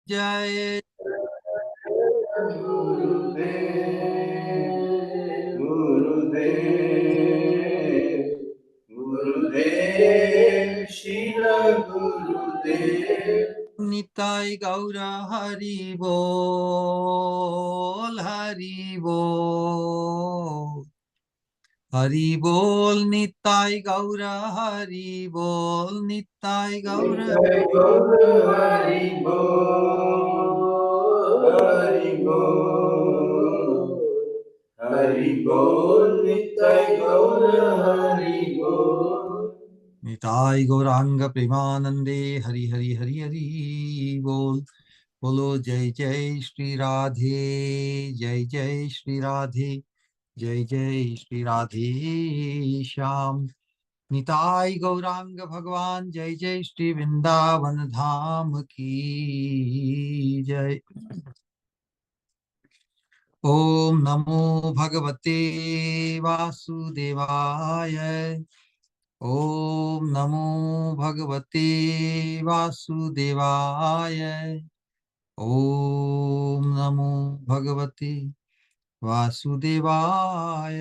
Jai Gurudev, Gurudev, Gurudev, Shila Gurudev. Nitai Gaura Hari Bol, Hari Bol. Hari Bol, Nitai Gaura Hari Bol, Nitai Gaura. Nitai Gaura Hari Bol, Hari Bol, Hari Bol, Nitai Gaura Hari Bol. Nitai Gauranga Premanande, Hari Hari Hari Hari Bol. Bolo Jai Jai Shri Radhe, Jai Jai Shri Radhe, Jai Jai Shri Radhe Shyam. Nitai Gaurang भगवान जय जय श्री वृंदावन धाम की जय। ओम नमो भगवते वासुदेवाय। ओम नमो भगवते वासुदेवाय। ओम नमो भगवते वासुदेवाय।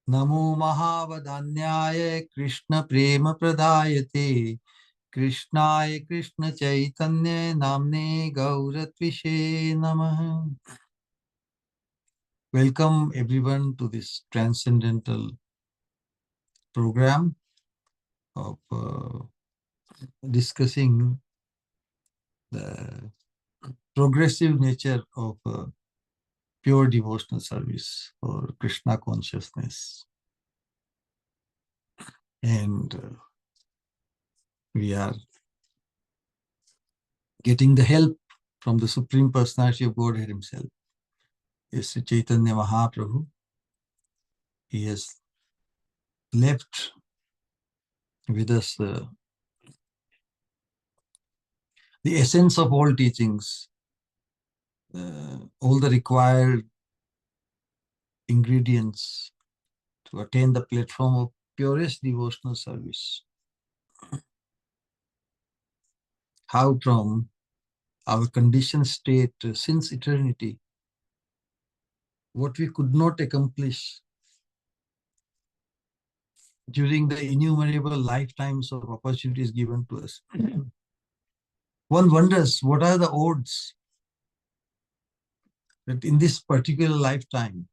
नमो महावदान्याय कृष्ण प्रेम प्रदायते कृष्णाय कृष्ण चैतन्य नामने गौरत्विषे नमः। Welcome everyone to this transcendental program of discussing the progressive nature of pure devotional service for Krishna consciousness. And we are getting the help from the Supreme Personality of Godhead himself. Is Chaitanya Mahaprabhu. He has left with us the essence of all teachings, all the required ingredients to attain the platform of purest devotional service. How from our conditioned state since eternity, what we could not accomplish during the innumerable lifetimes of opportunities given to us. One wonders, what are the odds that in this particular lifetime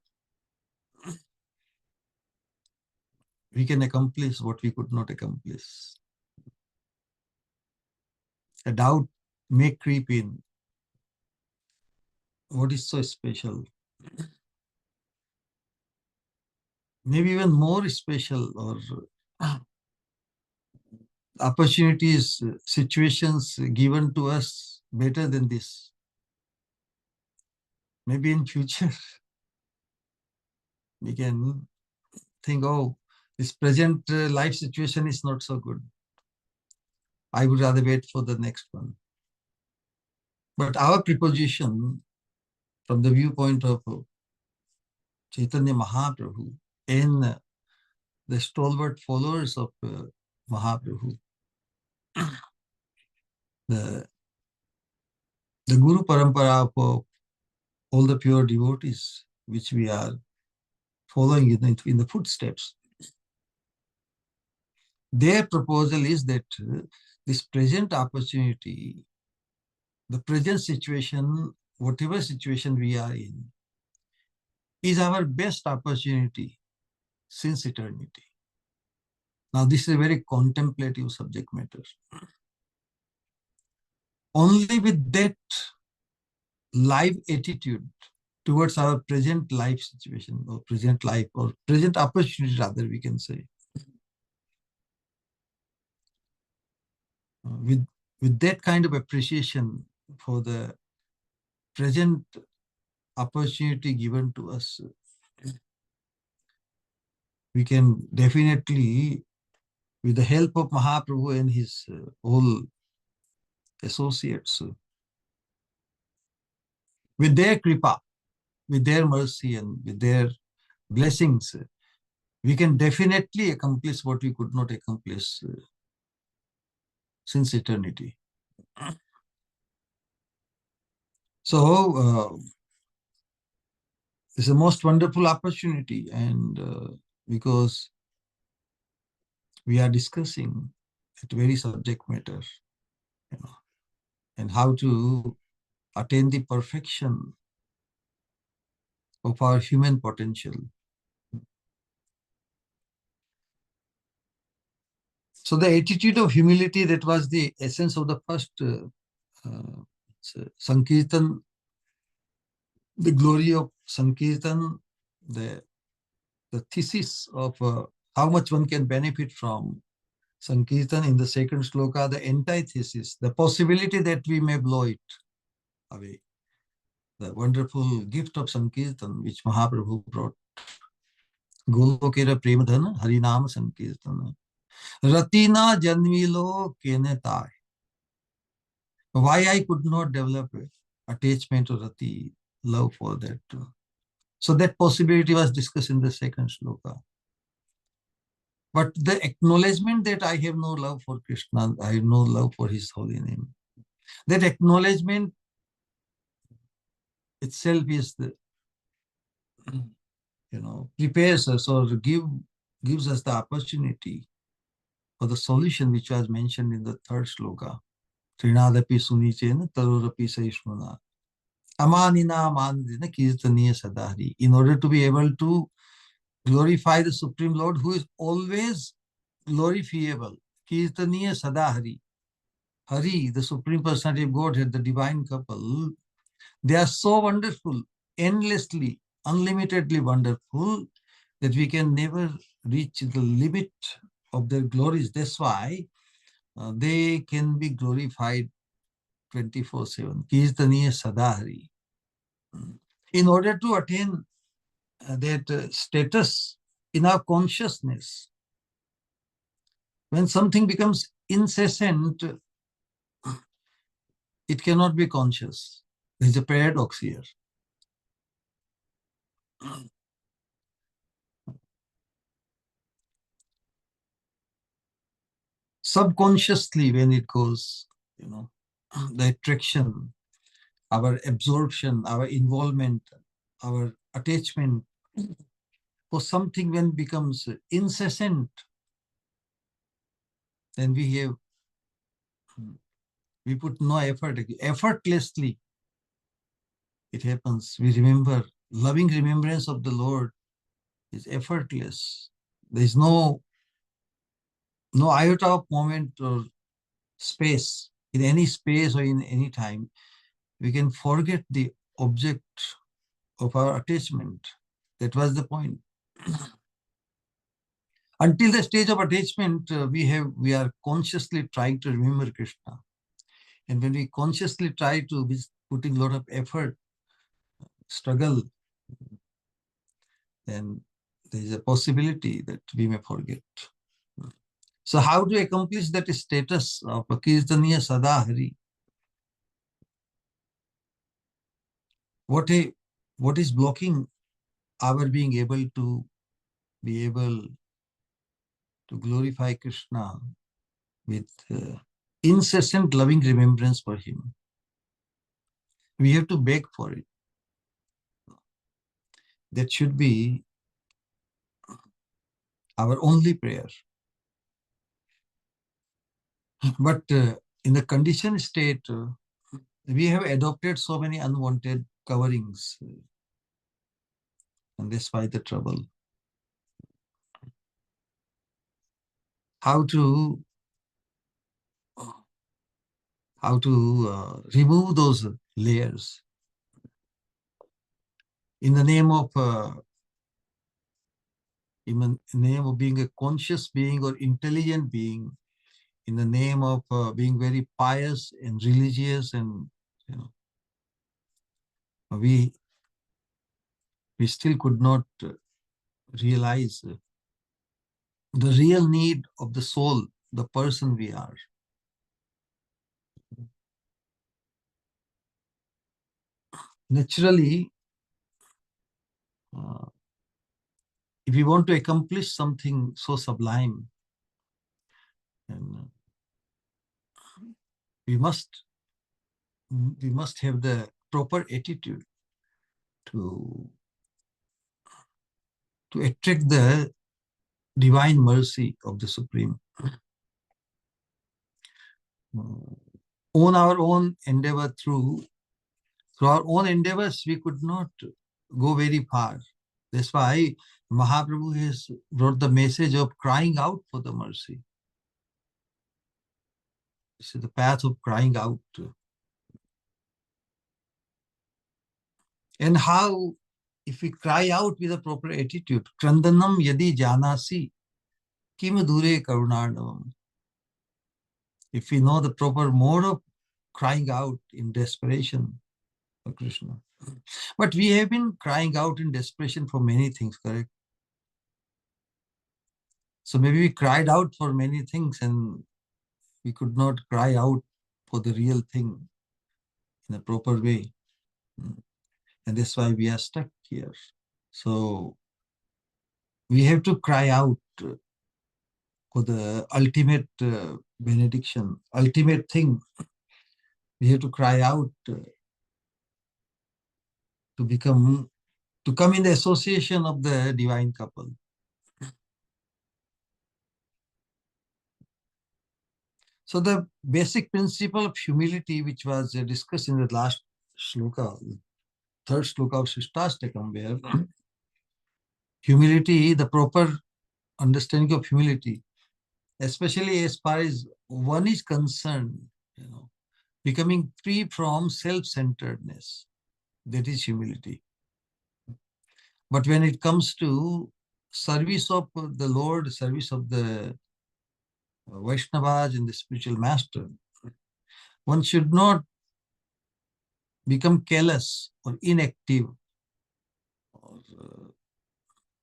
we can accomplish what we could not accomplish? A doubt may creep in. What is so special? Maybe even more special, or opportunities, situations given to us better than this. Maybe in future we can think, oh, this present life situation is not so good. I would rather wait for the next one. But our preposition from the viewpoint of Chaitanya Mahaprabhu and the stalwart followers of Mahaprabhu, the Guru Parampara of all the pure devotees which we are following in the footsteps. Their proposal is that this present opportunity, the present situation, whatever situation we are in, is our best opportunity since eternity. Now, this is a very contemplative subject matter. Only with that live attitude towards our present life situation, or present life, or present opportunity, rather, we can say, with that kind of appreciation for the present opportunity given to us, we can definitely, with the help of Mahaprabhu and his all associates, with their kripa, with their mercy and with their blessings, we can definitely accomplish what we could not accomplish since eternity. So it's a most wonderful opportunity, and because we are discussing that very subject matter, you know, and how to attain the perfection of our human potential. So the attitude of humility, that was the essence of the first Sankirtan, the glory of Sankirtan, the thesis of how much one can benefit from Sankirtan in the second sloka, the antithesis, the possibility that we may blow it away. The wonderful gift of Sankirtan which Mahaprabhu brought. Golokera Premadhana Harinam Sankirtana. Ratina Janmilo Kenetai. Why I could not develop attachment to Rati, love for that. So that possibility was discussed in the second sloka. But the acknowledgement that I have no love for Krishna, I have no love for his holy name, that acknowledgement itself is the, prepares us or gives us the opportunity for the solution which was mentioned in the third sloka. Trinadapi sunichena tarorapi saishmana. Amanina mandina kirtaniya sadhari. In order to be able to glorify the Supreme Lord, who is always glorifiable. Kirtaniya sadhari. Hari, the Supreme Personality of Godhead, the divine couple, they are so wonderful, endlessly, unlimitedly wonderful, that we can never reach the limit of their glories. That's why they can be glorified 24/7. Kirtaniya Sadahari. In order to attain that status in our consciousness, when something becomes incessant, it cannot be conscious. There's a paradox here. Subconsciously, when it goes, the attraction, our absorption, our involvement, our attachment for something, when becomes incessant, then we put no effort. Effortlessly it happens. We remember. Loving remembrance of the Lord is effortless. There is no iota of moment or space, in any space or in any time, we can forget the object of our attachment. That was the point. Until the stage of attachment, we are consciously trying to remember Krishna. And when we consciously try to be putting a lot of effort, struggle, then there is a possibility that we may forget. So how to accomplish that status of Kirtaniya Sadahari? What is blocking our being able to glorify Krishna with incessant loving remembrance for him? We have to beg for it. That should be our only prayer. But in the conditioned state, we have adopted so many unwanted coverings, and that's why the trouble. How to remove those layers in the name of being a conscious being or intelligent being, in the name of being very pious and religious, and we still could not realize the real need of the soul, the person we are. Naturally, if we want to accomplish something so sublime, and we must have the proper attitude to attract the divine mercy of the Supreme. On our own endeavor, through our own endeavors, we could not go very far. That's why Mahaprabhu has brought the message of crying out for the mercy. This is the path of crying out. And how, if we cry out with a proper attitude, Krandanam yadi janasi, kim dure karunarnavam. If we know the proper mode of crying out in desperation for Krishna. But we have been crying out in desperation for many things, correct? So maybe we cried out for many things and we could not cry out for the real thing in a proper way. And that's why we are stuck here. So we have to cry out for the ultimate benediction, ultimate thing. We have to cry out to come in the association of the divine couple. So the basic principle of humility, which was discussed in the last sloka, third sloka of Sikshastakam, where humility, the proper understanding of humility, especially as far as one is concerned, becoming free from self-centeredness, that is humility. But when it comes to service of the Lord, service of the Vaishnavas and the spiritual master, one should not become careless or inactive or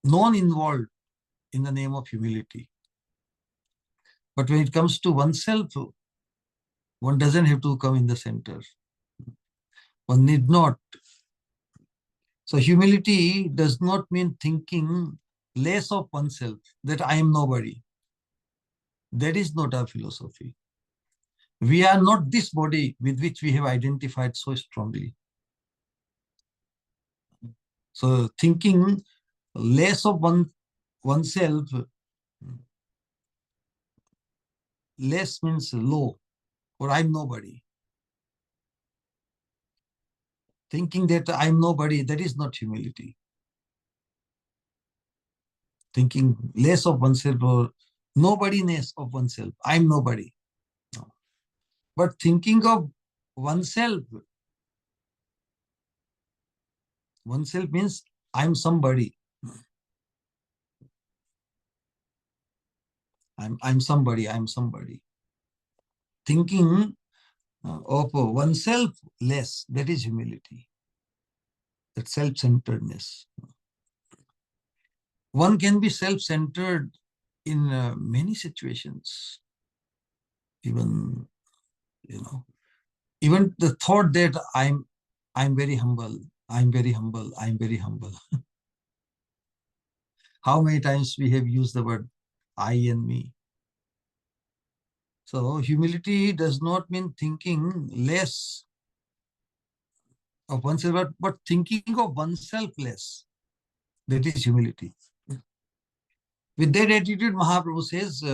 non-involved in the name of humility. But when it comes to oneself, one doesn't have to come in the center. One need not. So humility does not mean thinking less of oneself, that I am nobody. That is not our philosophy. We are not this body with which we have identified so strongly. So thinking less of oneself, less means low, or I'm nobody. Thinking that I'm nobody, that is not humility. Thinking less of oneself or nobodiness of oneself, I'm nobody. No. But thinking of oneself means I'm somebody. I'm somebody. Thinking of oneself less, that is humility. That self-centeredness. One can be self-centered in many situations. Even the thought that I'm very humble, I'm very humble, I'm very humble. How many times we have used the word I and me? So humility does not mean thinking less of oneself, but thinking of oneself less. That is humility. With that attitude, Mahaprabhu says,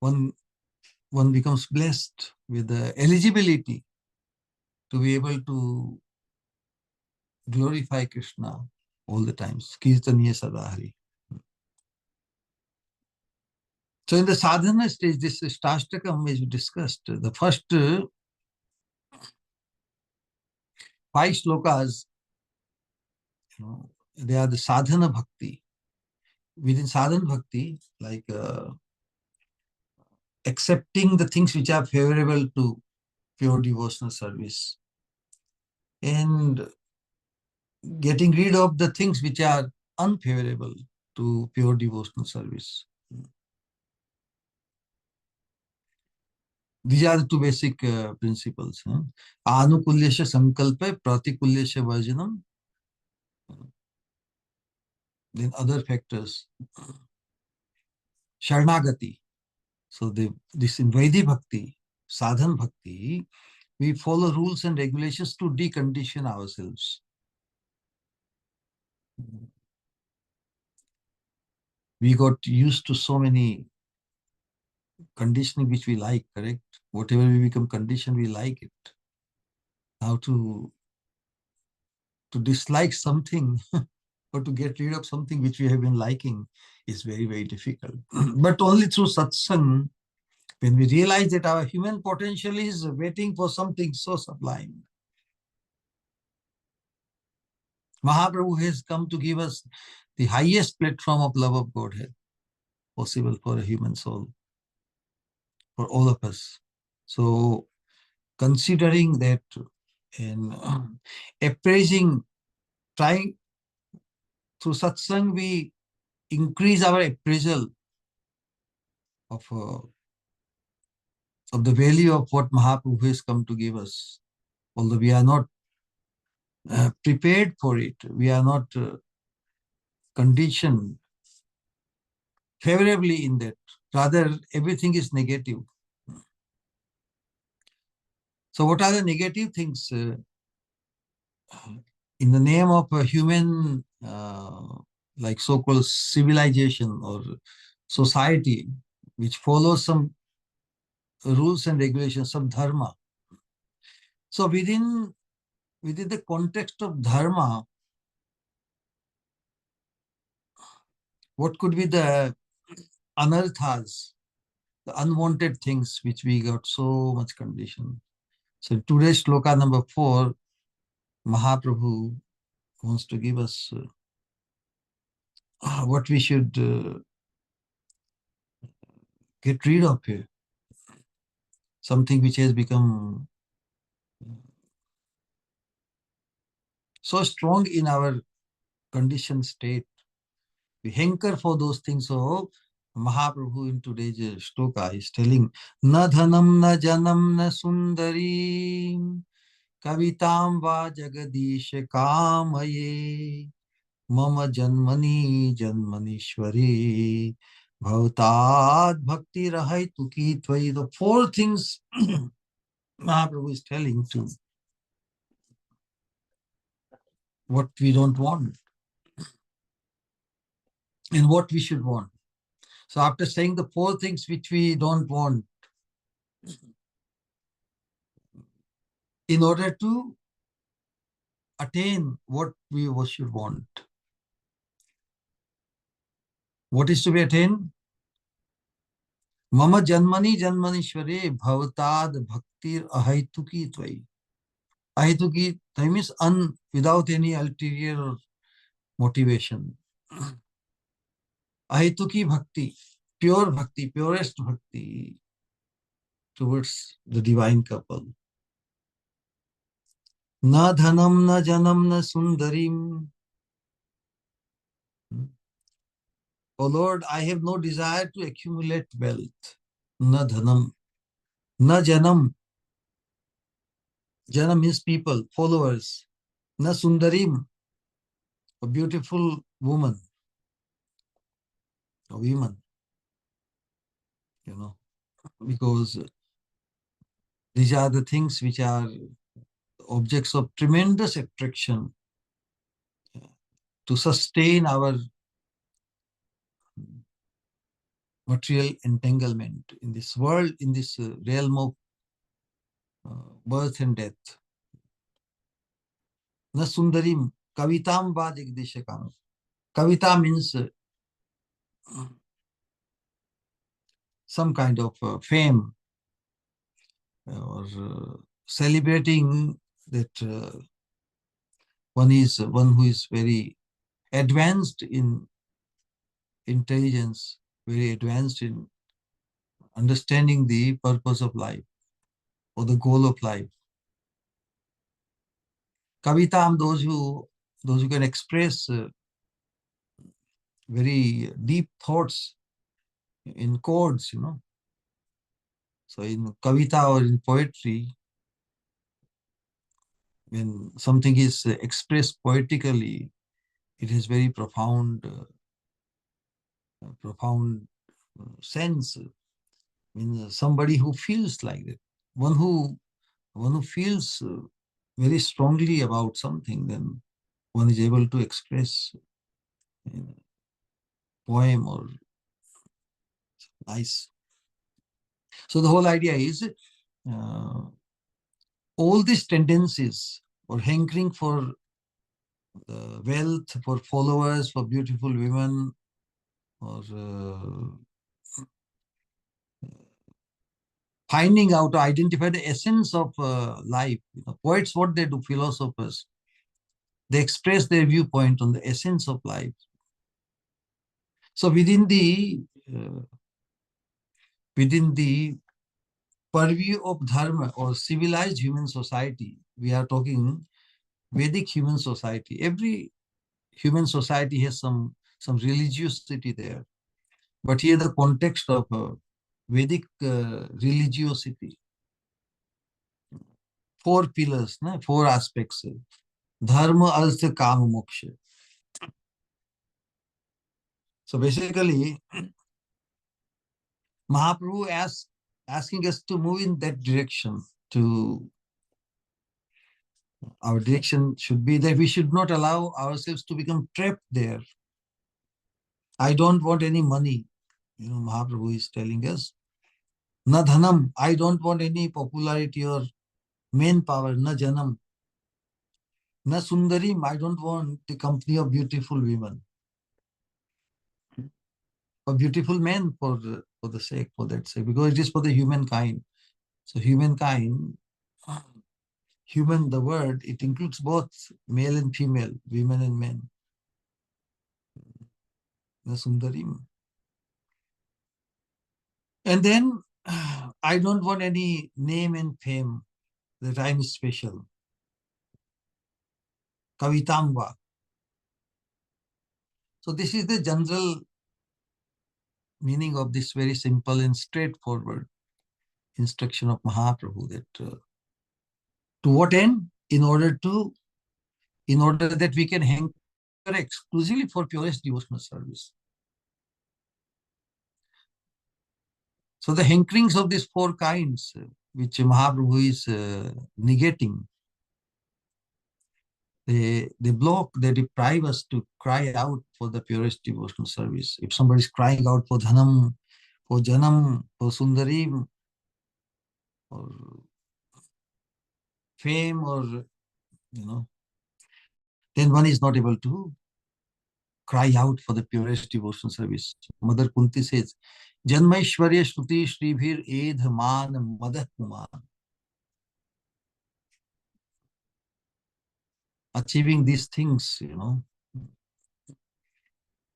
one becomes blessed with the eligibility to be able to glorify Krishna all the times. Caitanya Sikshastakam. So in the sadhana stage, this Sikshastakam, as we discussed, the first 5 slokas, they are the sadhana bhakti. Within sadhana bhakti, like accepting the things which are favorable to pure devotional service and getting rid of the things which are unfavorable to pure devotional service. These are the 2 basic principles. Anukulyasya sankalpa, pratikulyasya varjanam. Then other factors. Sharanagati. So this in Vaidhi Bhakti, Sadhan Bhakti, We follow rules and regulations to decondition ourselves. We got used to so many conditioning which we like, correct? Whatever we become conditioned, we like it. Now to dislike something or to get rid of something which we have been liking is very, very difficult. But only through satsang, when we realize that our human potential is waiting for something so sublime. Mahaprabhu has come to give us the highest platform of love of Godhead possible for a human soul, for all of us. So considering that and appraising, trying through satsang, we increase our appraisal of the value of what Mahaprabhu has come to give us. Although we are not prepared for it, we are not conditioned favorably in that. Rather, everything is negative. So what are the negative things? In the name of a human, like so-called civilization or society, which follows some rules and regulations, some dharma. So within the context of dharma, what could be the anarthas, the unwanted things which we got so much conditioned? So today's sloka number 4, Mahaprabhu wants to give us what we should get rid of here. Something which has become so strong in our conditioned state. We hanker for those things. So Mahaprabhu in today's shloka is telling, na dhanam na janam na sundari kavitam va jagadish kamaye mama janmani janmanishwari bhavatad bhakti rahai tuki tvai. The 4 things Mahaprabhu is telling to what we don't want and what we should want. So after saying the 4 things which we don't want, in order to attain what we should want, what is to be attained? Mama janmani janmanishware bhavatad bhaktir ahaituki tvai. Ahaituki tvai means without any ulterior motivation. Ahaituki bhakti, pure bhakti, purest bhakti towards the divine couple. Na dhanam na janam na sundarim. Oh Lord, I have no desire to accumulate wealth. Na dhanam, na janam. Janam means people, followers. Na sundarim, a beautiful woman, a woman, because these are the things which are objects of tremendous attraction to sustain our material entanglement in this world, in this realm of birth and death. Na sundarim, kavitam va jagdishakam. Kavita means some kind of fame or celebrating that one who is very advanced in intelligence, very advanced in understanding the purpose of life or the goal of life. Kavitam, those who can express very deep thoughts in chords, So in kavita or in poetry, when something is expressed poetically, it has very profound sense. I mean, somebody who feels like that, one who one who feels very strongly about something, then one is able to express in a poem or nice. So the whole idea is all these tendencies or hankering for wealth, for followers, for beautiful women, or finding out to identify the essence of life. Poets, what they do, philosophers, they express their viewpoint on the essence of life. So uh, within the purview of dharma or civilized human society, we are talking Vedic human society. Every human society has some religiosity there, but here the context of Vedic religiosity, four pillars, na? Four aspects: dharma, artha, kama, moksha. So basically, Mahaprabhu asking us to move in that direction. To our direction should be that we should not allow ourselves to become trapped there. I don't want any money. Mahaprabhu is telling us, na dhanam. I don't want any popularity or main power. Na janam. Na sundarim. I don't want the company of beautiful women or beautiful men for the sake, for that sake, because it is for the humankind. So humankind, human, the word, it includes both male and female, women and men. Na sundarim. And then I don't want any name and fame that I'm special. Kavitamba. So this is the general meaning of this very simple and straightforward instruction of Mahaprabhu, that to what end? In order that we can hanker exclusively for purest devotional service. So the hankerings of these four kinds, which Mahaprabhu is negating, they block, they deprive us to cry out for the purest devotional service. If somebody is crying out for dhanam, for janam, for sundarim, or fame, or then one is not able to cry out for the purest devotional service. Mother Kunti says, Janmaishwarya Shruti Shribhir Edhaman Madah Kuman. Achieving these things,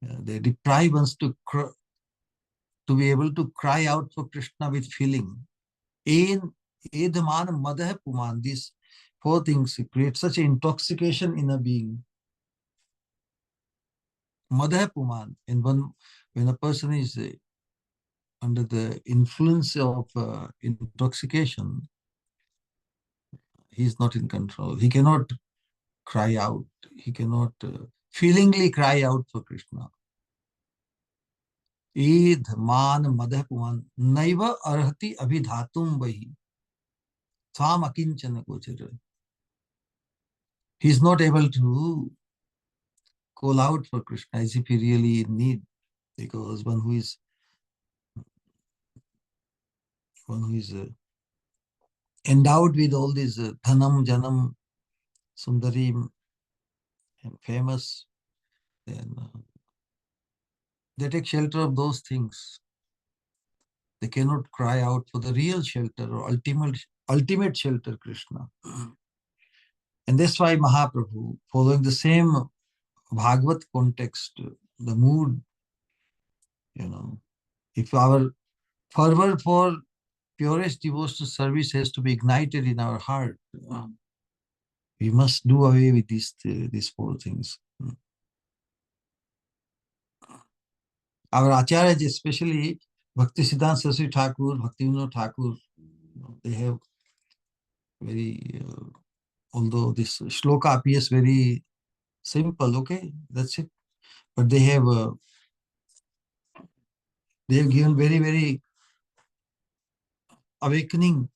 they deprive us to be able to cry out for Krishna with feeling. Edhaman Madah Kuman. These four things create such an intoxication in a being. Madah Puman. And when a person is under the influence of intoxication, he is not in control. He cannot cry out. He cannot feelingly cry out for Krishna. Ed man madah puman naiva arhati abhidhatum vahi tham akinchana gochara. He is not able to call out for Krishna as if he really in need, because one who is endowed with all these dhanam, janam, sundarim, and famous, then they take shelter of those things. They cannot cry out for the real shelter or ultimate shelter, Krishna. And that's why Mahaprabhu, following the same Bhagavad context, the mood, if our fervor for purest devotional service has to be ignited in our heart, we must do away with these four things. Our acharyas, especially Bhaktisiddhanta Saraswati Thakur, Bhaktivinoda Thakur, they have very, although this sloka appears very simple, okay, that's it. But they have given very, very awakening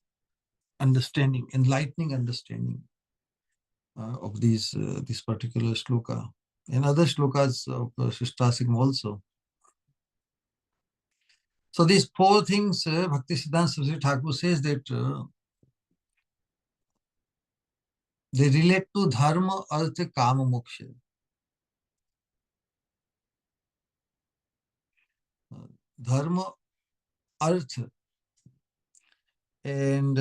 understanding, enlightening understanding of this particular sloka and other slokas of Shikshastakam also. So these four things, Bhaktisiddhanta Saraswati Thakur says that they relate to dharma, artha, kama, moksha. Dharma, artha, and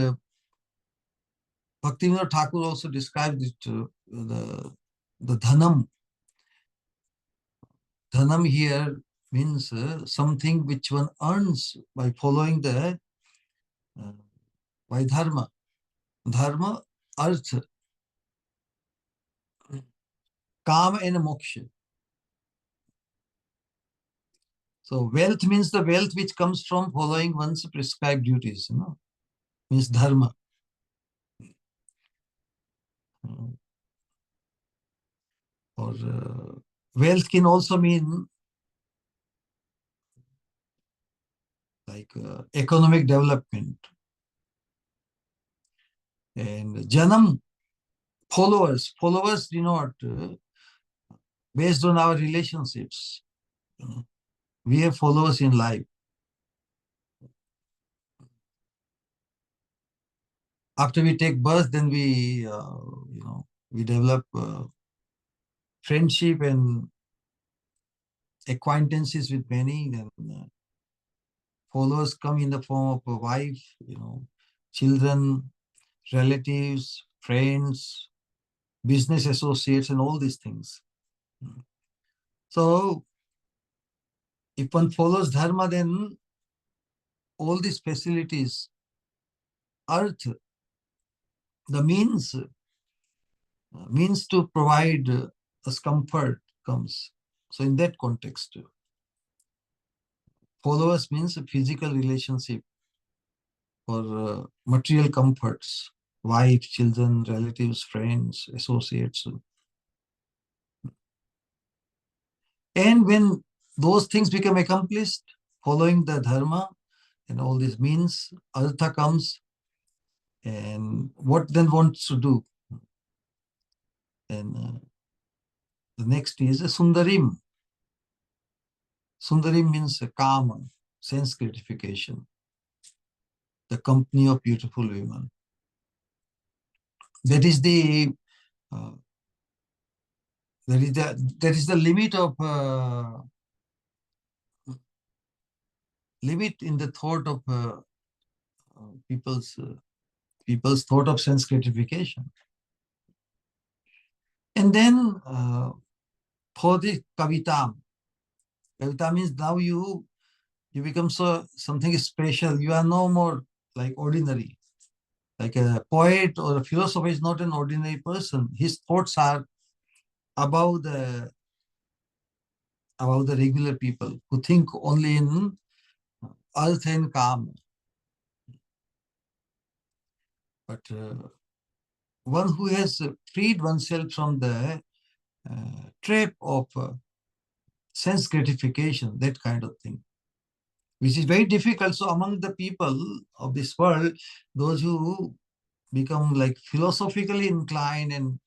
Bhaktivinoda Thakur also described it, the dhanam. Dhanam here means something which one earns by following by dharma. Dharma, artha, kama and moksha. So wealth means the wealth which comes from following one's prescribed duties, means dharma. Or wealth can also mean like economic development. And janam, followers. Followers denote based on our relationships. We have followers in life. After we take birth, then we develop friendship and acquaintances with many. Then followers come in the form of a wife, children, relatives, friends, business associates, and all these things. So if one follows dharma, then all these facilities, earth, the means to provide us comfort comes. So in that context, followers means a physical relationship or material comforts, wife, children, relatives, friends, associates. And when those things become accomplished, following the dharma and all this means, artha comes, and what then wants to do? And the next is a sundarim. Sundarim means a calm, sense gratification, the company of beautiful women. That is the limit of limit in the thought of people's thought of sense gratification. And then for the kavita means now you become something special. You are no more like ordinary. Like a poet or a philosopher is not an ordinary person. His thoughts are above the regular people who think only in earth and calm. But one who has freed oneself from the trap of sense gratification, that kind of thing, which is very difficult. So among the people of this world, those who become like philosophically inclined and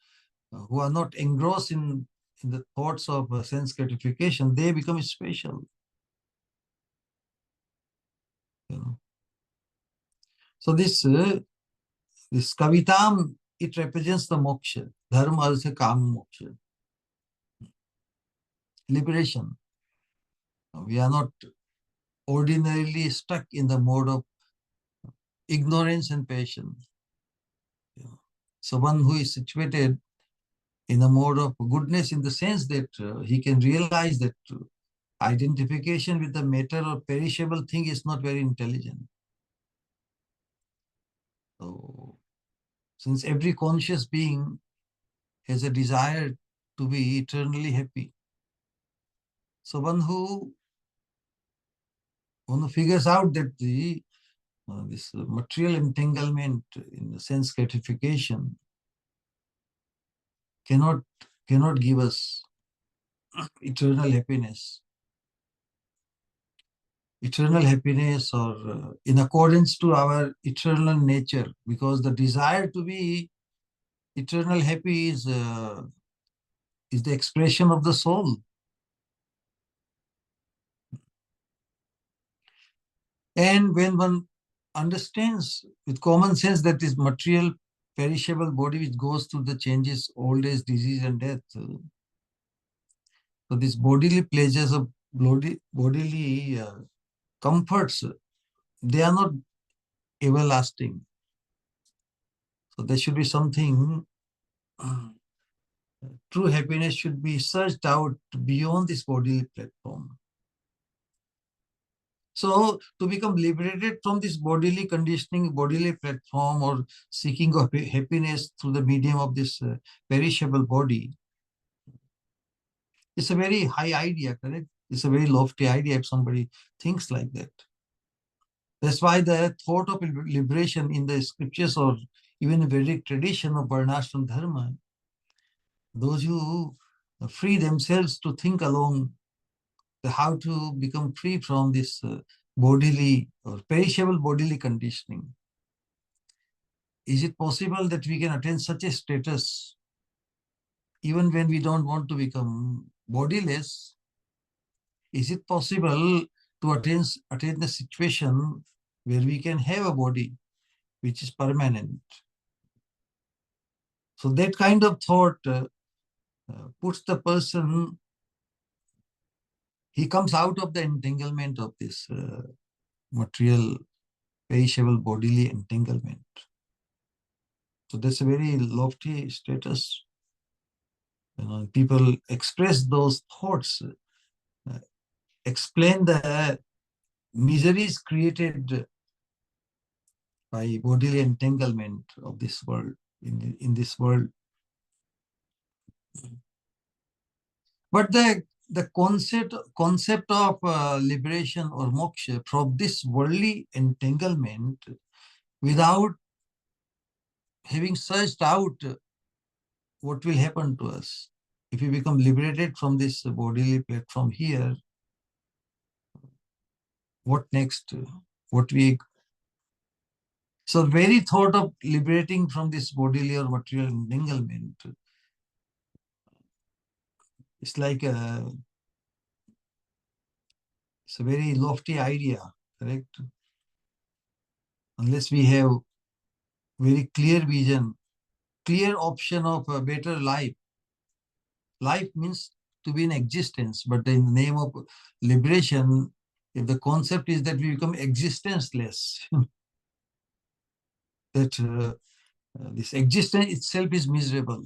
who are not engrossed in the thoughts of sense gratification, they become special. So this kavitam, it represents the moksha, dharma, artha, kama, moksha, liberation. We are not ordinarily stuck in the mode of ignorance and passion. So one who is situated in a mode of goodness in the sense that he can realize that identification with the matter or perishable thing is not very intelligent. So, since every conscious being has a desire to be eternally happy, so one who figures out that this material entanglement in the sense gratification cannot give us eternal happiness. eternal happiness, or in accordance to our eternal nature, because the desire to be eternal happy is the expression of the soul. And when one understands with common sense that this material perishable body which goes through the changes, old age, disease and death, so these bodily pleasures of bodily comforts, they are not everlasting. So there should be something, true happiness should be searched out beyond this bodily platform. So to become liberated from this bodily conditioning, bodily platform, or seeking of happiness through the medium of this perishable body, it's a very high idea, correct? It's a very lofty idea if somebody thinks like that. That's why the thought of liberation in the scriptures, or even the Vedic tradition of Varnashram Dharma, those who free themselves to think along how to become free from this bodily or perishable bodily conditioning. Is it possible that we can attain such a status even when we don't want to become bodiless? Is it possible to attain the situation where we can have a body which is permanent? So that kind of thought puts the person, he comes out of the entanglement of this material, perishable bodily entanglement. So that's a very lofty status. People express those thoughts, explain the miseries created by bodily entanglement of this world, in this world. But the concept of liberation or moksha from this worldly entanglement, without having searched out what will happen to us if we become liberated from this bodily platform here, what next? What we So very thought of liberating from this bodily or material entanglement, it's like it's a very lofty idea, correct? Unless we have very clear vision, clear option of a better life. Life means to be in existence, but in the name of liberation, if the concept is that we become existenceless, that this existence itself is miserable.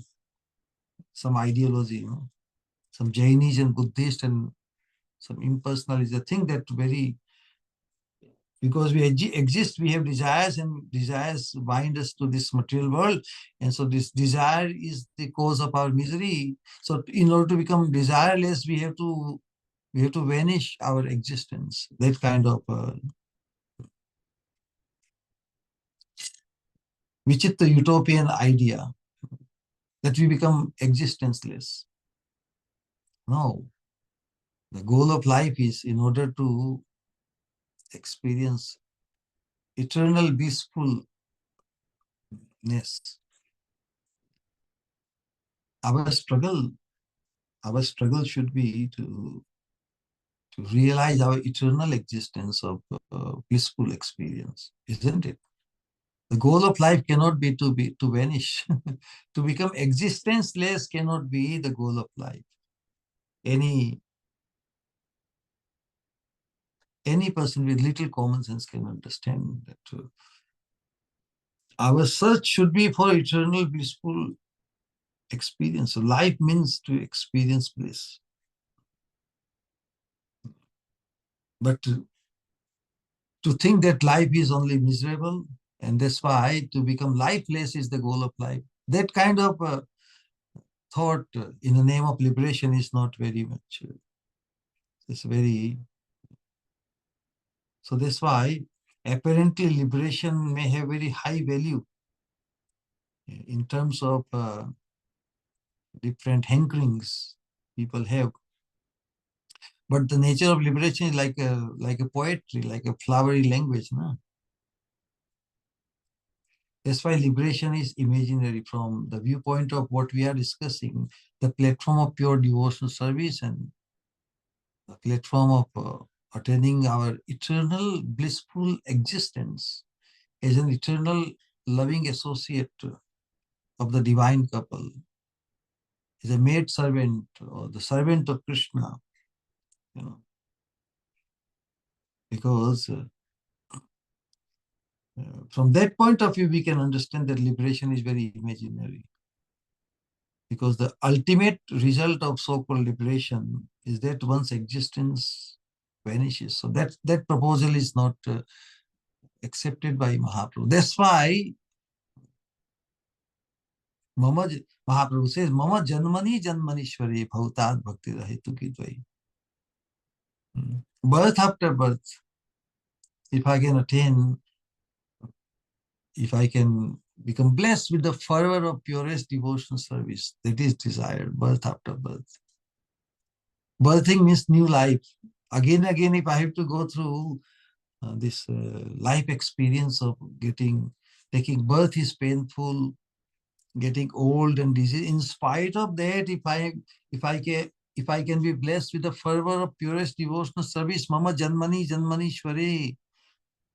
Some ideology, some Jainis and Buddhist and some impersonalists, they think that very, because we exist, we have desires, and desires bind us to this material world. And so this desire is the cause of our misery. So in order to become desireless, we have to vanish our existence. That kind of which is the utopian idea, that we become existenceless. No, the goal of life is, in order to experience eternal blissfulness, our struggle our struggle should be to realize our eternal existence of blissful experience, isn't it? The goal of life cannot be to vanish. To become existenceless cannot be the goal of life. Any person with little common sense can understand that our search should be for eternal blissful experience. So life means to experience bliss. But to think that life is only miserable, and that's why to become lifeless is the goal of life, that kind of thought in the name of liberation is not very much, it's very, so that's why apparently liberation may have very high value in terms of different hankerings people have. But the nature of liberation is like a poetry, like a flowery language. No? That's why liberation is imaginary from the viewpoint of what we are discussing, the platform of pure devotional service and the platform of attaining our eternal blissful existence as an eternal loving associate of the divine couple, is a maid servant or the servant of Krishna, you know, because from that point of view, we can understand that liberation is very imaginary. Because the ultimate result of so-called liberation is that one's existence vanishes. So that proposal is not accepted by Mahaprabhu. That's why Mahaprabhu says, Mama Janmani Janmanishwari Bhautad Bhakti Rahitu Ki Dvai. Birth after birth, if I can attain, if I can become blessed with the fervor of purest devotional service, that is desired, birth after birth. Birthing means new life. Again, if I have to go through this life experience of taking birth is painful, getting old and disease. In spite of that, if I can be blessed with the fervor of purest devotional service, Mama Janmani Janmanishwari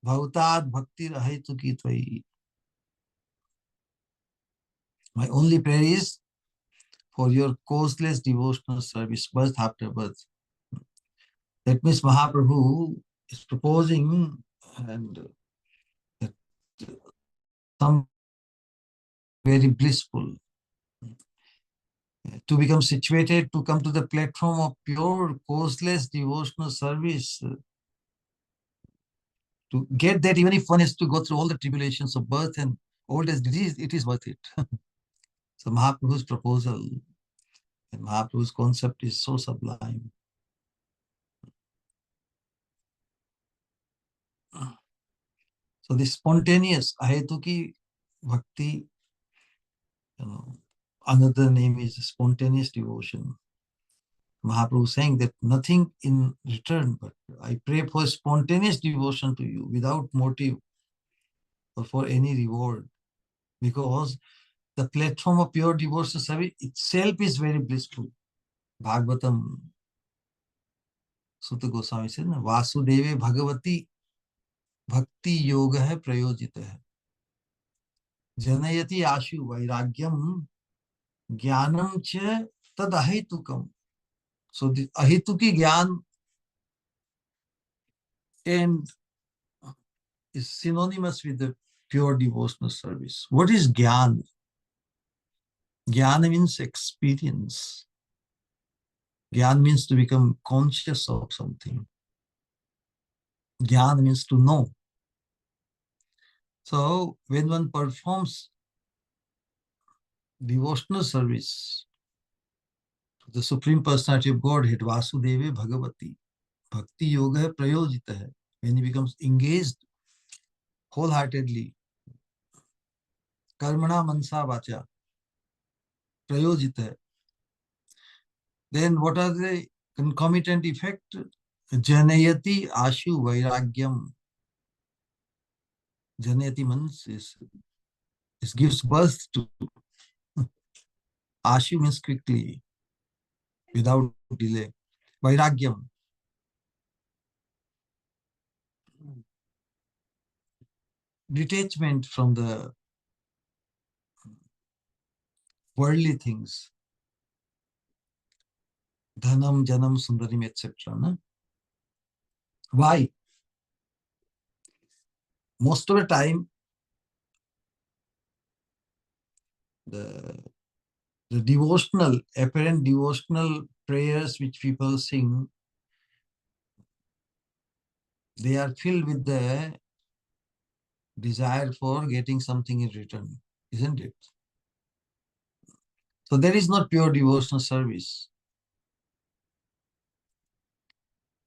Bhautad Bhakti Rahitu Ki Tvai. My only prayer is for your causeless devotional service, birth after birth. That means Mahaprabhu is proposing and some very blissful to become situated, to come to the platform of pure, causeless devotional service. To get that, even if one has to go through all the tribulations of birth and old age disease, it is worth it. So Mahaprabhu's proposal and Mahaprabhu's concept is so sublime. So this spontaneous ahetuki bhakti, another name is spontaneous devotion. Mahaprabhu saying that nothing in return, but I pray for spontaneous devotion to you without motive or for any reward, because the platform of pure devotional service itself is very blissful. Bhagavatam Sutta Goswami said, Vasudeve Bhagavati Bhakti Yoga hai prayojita hai. Janayati Ashu Vairagyam Jnanam cha tad ahetukam. So the ahetuki jnana and is synonymous with the pure devotional service. What is jnana? Jnana means experience. Jnana means to become conscious of something. Jnana means to know. So when one performs devotional service to the Supreme Personality of Godhead, Vasudeve Bhagavati, Bhakti Yoga Prayojita hai. When he becomes engaged wholeheartedly, Karmana Mansa Vacha, Prayojita hai. Then what are the concomitant effect? Janayati Ashu Vairagyam. Janayati means it gives birth to. Ashu means quickly, without delay. Vairagyam, detachment from the worldly things. Dhanam, Janam, Sundarim, etc. No? Why? Most of the time, the devotional, apparent devotional prayers which people sing, they are filled with the desire for getting something in return, isn't it? So that is not pure devotional service.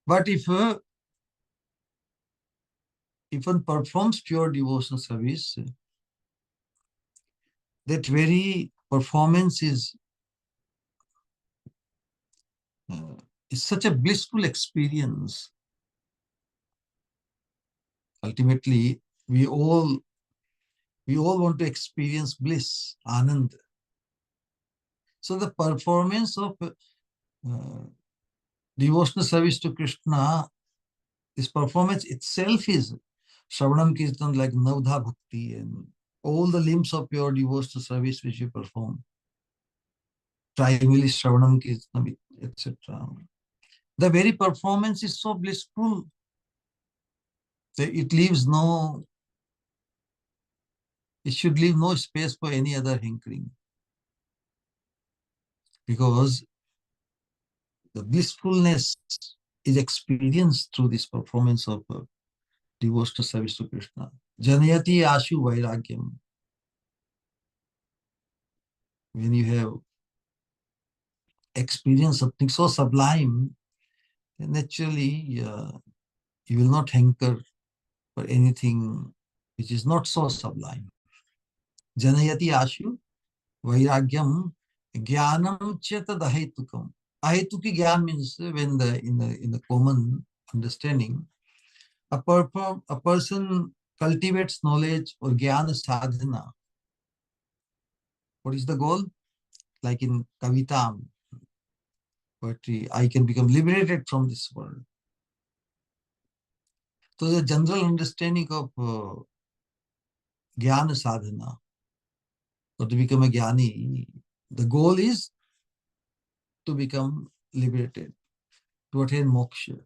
But if one performs pure devotional service, that very performance is is such a blissful experience. Ultimately, we all want to experience bliss, anand. So the performance of devotional service to Krishna, this performance itself is Shravanam Kirtan, like Navdha Bhakti, and all the limbs of pure devotional service which you perform, primarily Shravanam Kirtan, etc. The very performance is so blissful that it should leave no space for any other hankering, because the blissfulness is experienced through this performance of devotional service to Krishna. Janayati ashu vairagyam. When you have experienced something so sublime, naturally you will not hanker for anything which is not so sublime. Janayati ashu vairagyam jnanam chetad ahetukam. Ahetuki gyan means when in the common understanding, a person cultivates knowledge or jnana sadhana. What is the goal? Like in Kavita, poetry, I can become liberated from this world. So the general understanding of jnana sadhana, or to become a jnani, the goal is to become liberated, to attain moksha.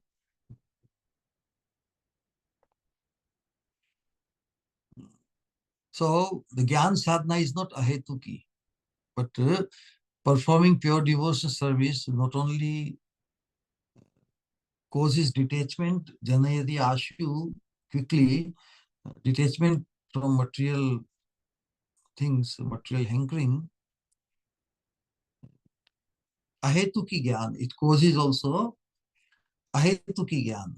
So the jnana sadhana is not ahetuki, but performing pure devotional service not only causes detachment, janayati ashu, quickly, detachment from material things, material hankering, ahetuki gyan, it causes also ahetuki gyan.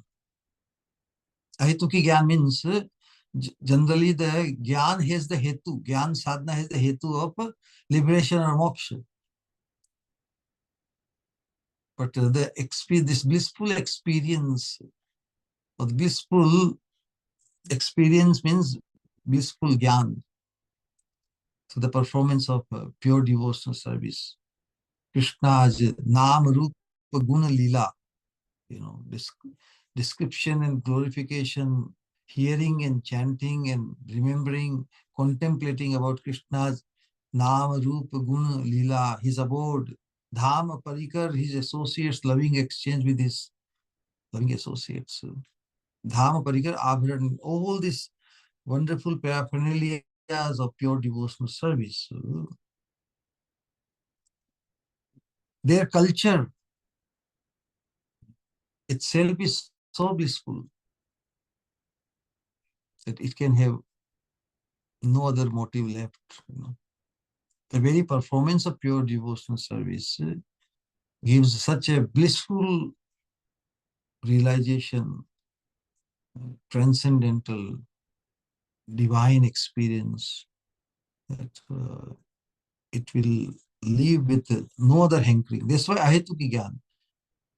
Ahetuki gyan means generally the gyan has the hetu, gyan sadhana has the hetu of liberation or moksha. But this blissful experience, or the blissful experience means blissful gyan. So the performance of pure devotional service, Krishna's Nam Rupa Guna Lila, this description and glorification, hearing and chanting and remembering, contemplating about Krishna's Nam Rupa Guna Lila, his abode, Dham Parikar, his associates, loving exchange with his loving associates, Dham Parikar Abharan, all these wonderful paraphernalias of pure devotional service. Their culture itself is so blissful that it can have no other motive left. The very performance of pure devotional service gives such a blissful realization, transcendental, divine experience, that it will leave with no other hankering. That's why ahetuki gyan.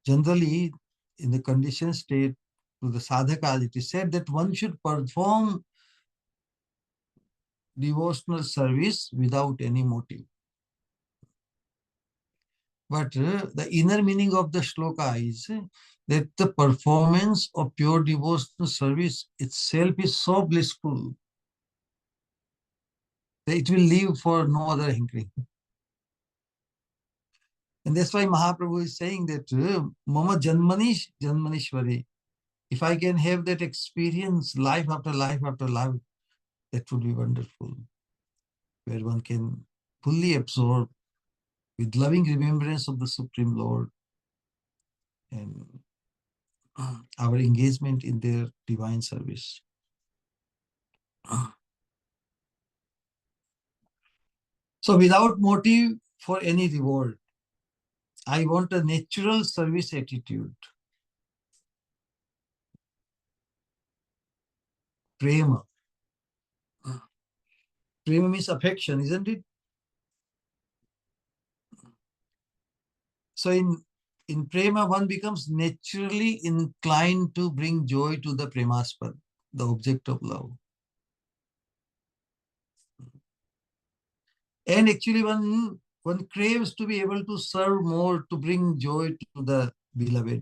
Generally, in the conditioned state, to the sadhaka, it is said that one should perform devotional service without any motive. But the inner meaning of the shloka is that the performance of pure devotional service itself is so blissful that it will leave for no other hankering. And that's why Mahaprabhu is saying that Mama Janmanishwari, if I can have that experience life after life after life, that would be wonderful, where one can fully absorb with loving remembrance of the Supreme Lord and our engagement in their divine service. So without motive for any reward, I want a natural service attitude. Prema. Prema means affection, isn't it? So in in prema, one becomes naturally inclined to bring joy to the premaspad, the object of love. And actually, one craves to be able to serve more, to bring joy to the beloved.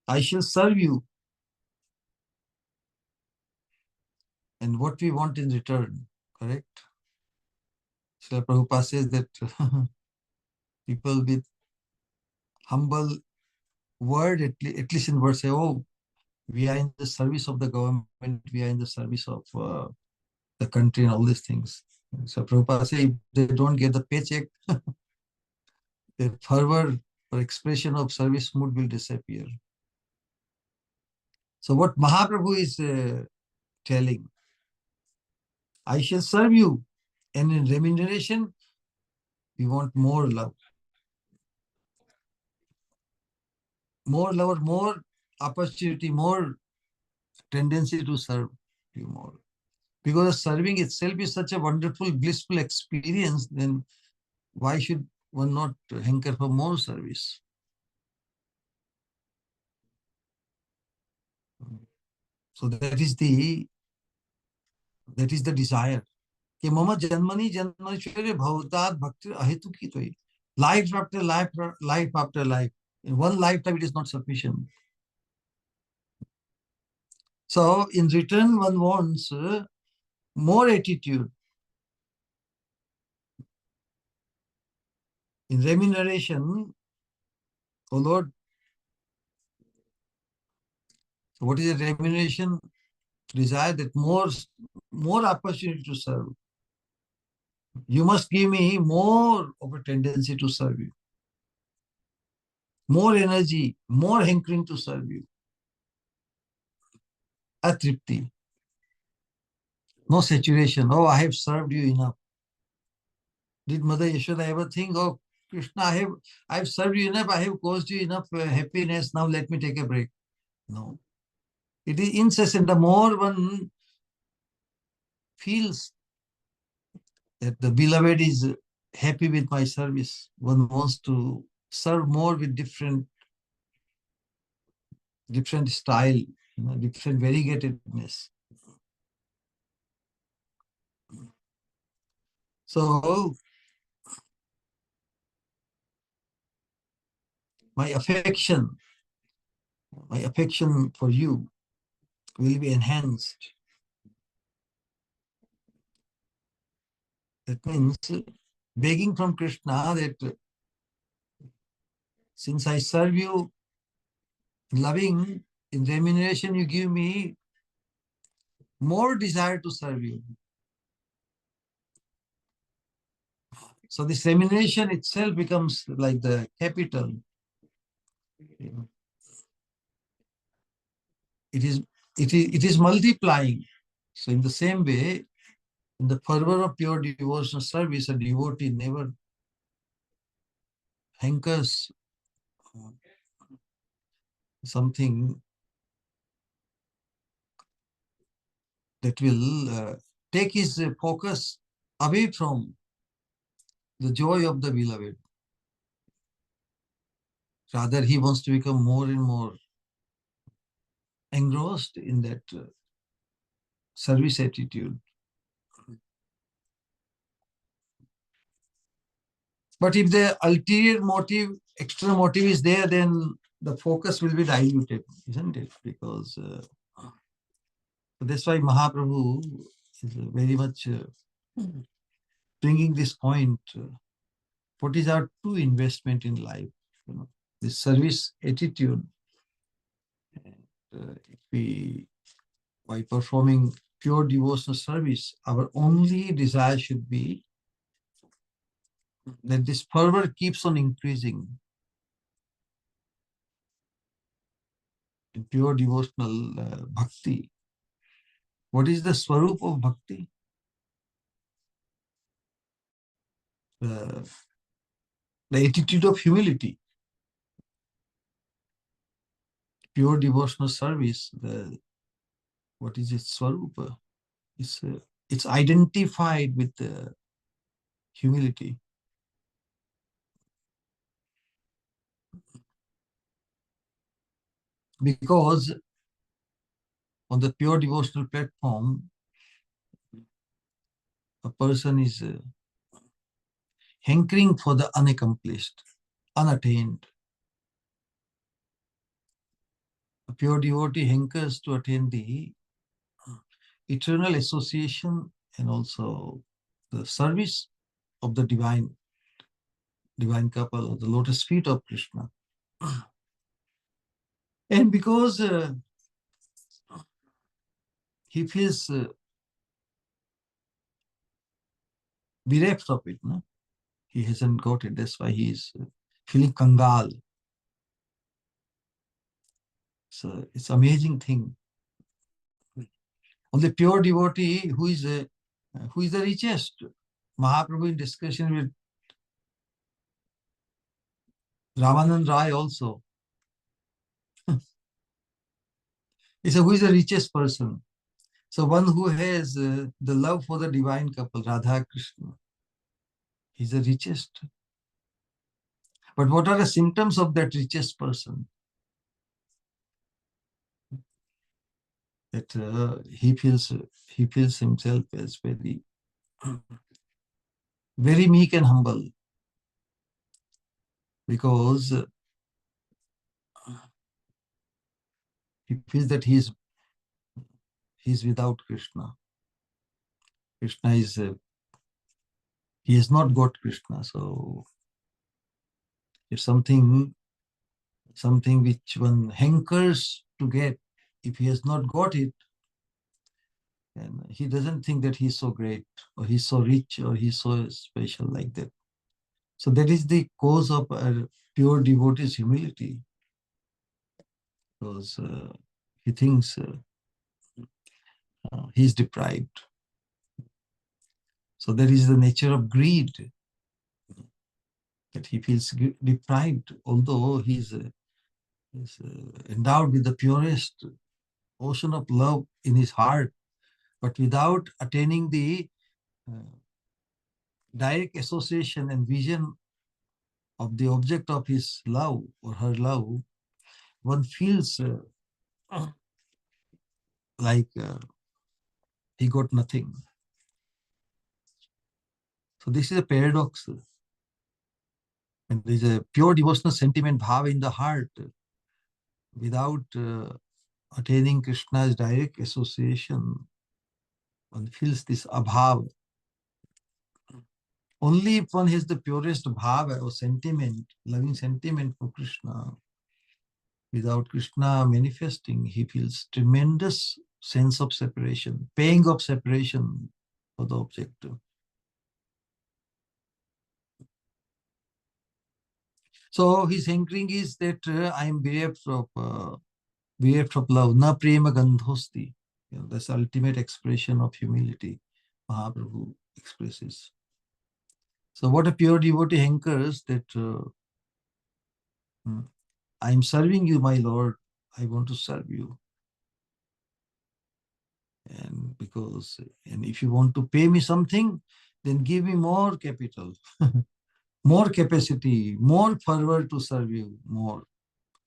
I shall serve you. And what we want in return, correct? Srila Prabhupada says that people with humble word, at least in word, say, oh, we are in the service of the government, we are in the service of the country and all these things. So Prabhupada says, if they don't get the paycheck, their fervor or expression of service mood will disappear. So what Mahaprabhu is telling, I shall serve you, and in remuneration, we want more love. More love, more opportunity, more tendency to serve you more. Because serving itself is such a wonderful, blissful experience, then why should one not hanker for more service? So that is the desire. कि मम जन्मनि जन्मनिश्वरे भवतात् भक्ति अहेतुकी. Life after life, life after life. In one lifetime, it is not sufficient. So in return, one wants more attitude. In remuneration, oh Lord, so what is a remuneration? Desire that more opportunity to serve. You must give me more of a tendency to serve you. More energy, more hankering to serve you. Atripti. No saturation. Oh, I have served you enough. Did Mother Yashoda ever think, oh, Krishna, I have served you enough, I have caused you enough happiness, now let me take a break? No. It is incessant. The more one feels that the beloved is happy with my service, one wants to serve more with different style, different variegatedness. So my affection for you will be enhanced. That means begging from Krishna that since I serve you loving, in remuneration you give me more desire to serve you. So this remuneration itself becomes like the capital. It is multiplying. So in the same way, in the fervor of pure devotional service, a devotee never hankers something that will take his focus away from the joy of the beloved. Rather, he wants to become more and more engrossed in that service attitude. But if the ulterior motive, extra motive is there, then the focus will be diluted, isn't it? Because that's why Mahaprabhu is very much bringing this point. What is our true investment in life? This service attitude. And, if we, by performing pure devotional service, our only desire should be that this fervor keeps on increasing in pure devotional bhakti. What is the swarup of bhakti? The attitude of humility. Pure devotional service, what is its swarupa? It's identified with humility. Because on the pure devotional platform, a person is hankering for the unaccomplished, unattained. A pure devotee hankers to attain the eternal association and also the service of the divine couple, the lotus feet of Krishna. And because he feels bereft of it, no? He hasn't got it. That's why he is feeling kangal. So it's an amazing thing. Only pure devotee who is the richest. Mahaprabhu in discussion with Ramanand Rai also. He said, who is the richest person? So one who has the love for the divine couple, Radha Krishna. He's the richest. But what are the symptoms of that richest person? That he feels himself as very, very meek and humble, because he feels that he's without Krishna. Krishna is he has not got Krishna. So it's something which one hankers to get. If he has not got it, and he doesn't think that he's so great, or he's so rich, or he's so special like that. So that is the cause of a pure devotee's humility, because he thinks he's deprived. So that is the nature of greed, that he feels deprived, although he's endowed with the purest ocean of love in his heart, but without attaining the direct association and vision of the object of his love or her love, one feels like he got nothing. So this is a paradox. And there is a pure devotional sentiment, bhava in the heart, without attaining Krishna's direct association, one feels this abhava. Only if one has the purest bhava or sentiment, loving sentiment for Krishna, without Krishna manifesting, he feels tremendous sense of separation, pang of separation for the object. So his hankering is that I am bereft of love, na prema gandhosti. That's the ultimate expression of humility Mahaprabhu expresses. So what a pure devotee hankers, that I am serving you, my Lord. I want to serve you. And if you want to pay me something, then give me more capital, more capacity, more fervor to serve you, more.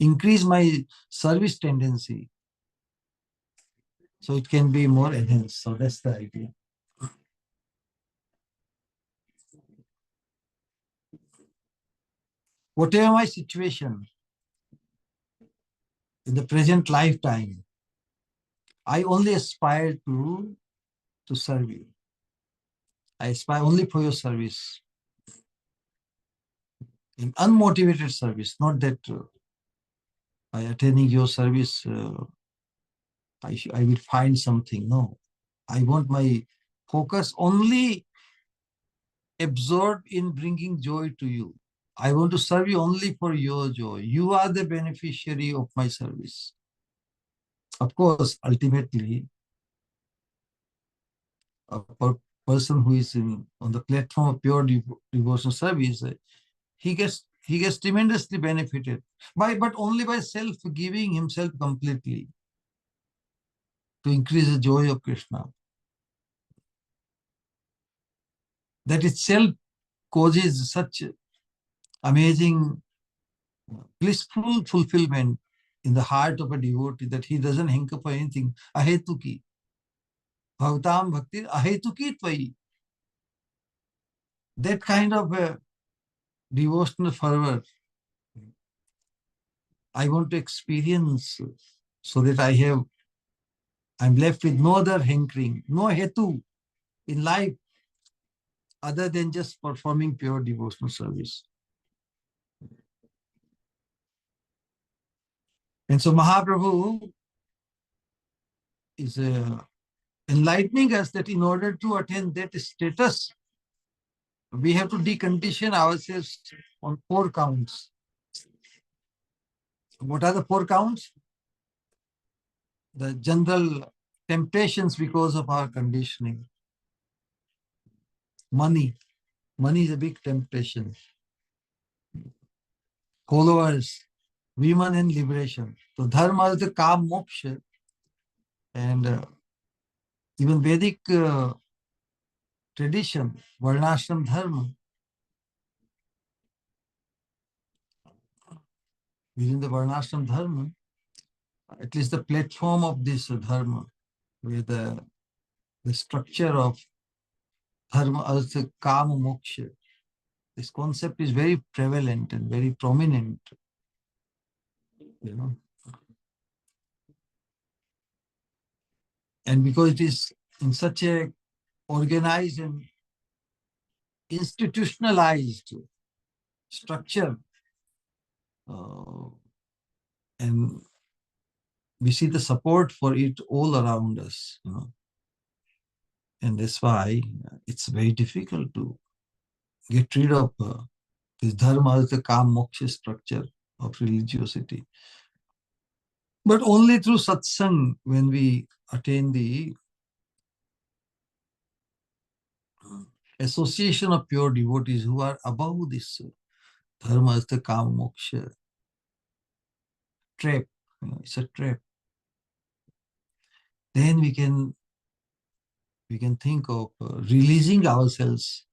Increase my service tendency, so it can be more enhanced. So that's the idea. Whatever my situation in the present lifetime, I only aspire to serve you. I aspire only for your service, in unmotivated service, not that by attending your service, I will find something. No, I want my focus only absorbed in bringing joy to you. I want to serve you only for your joy. You are the beneficiary of my service. Of course, ultimately, a person who is on the platform of pure devotional service, he gets tremendously benefited but only by self-giving himself completely to increase the joy of Krishna. That itself causes such amazing blissful fulfillment in the heart of a devotee that he doesn't hanker for anything. Ahetuki. Bhavatam bhakti ahetuki tvai. That kind of a devotional fervor I want to experience so that I'm left with no other hankering, no hetu in life other than just performing pure devotional service. And so Mahaprabhu is enlightening us that in order to attain that status, we have to decondition ourselves on 4 counts. What are the 4 counts? The general temptations because of our conditioning. Money. Money is a big temptation. Followers, women and liberation. So dharma is the kam moksha. And even Vedic tradition, varnashram dharma. Within the varnashram dharma, at least the platform of this dharma, where the structure of dharma as the kama moksha, this concept is very prevalent and very prominent, you know. And because it is in such a organized and institutionalized structure, and we see the support for it all around us, you know. And that's why it's very difficult to get rid of this dharma as the kam moksha structure of religiosity. But only through satsang, when we attain the association of pure devotees who are above this dharma as the kam moksha trap, you know, it's a trap. Then we can think of releasing ourselves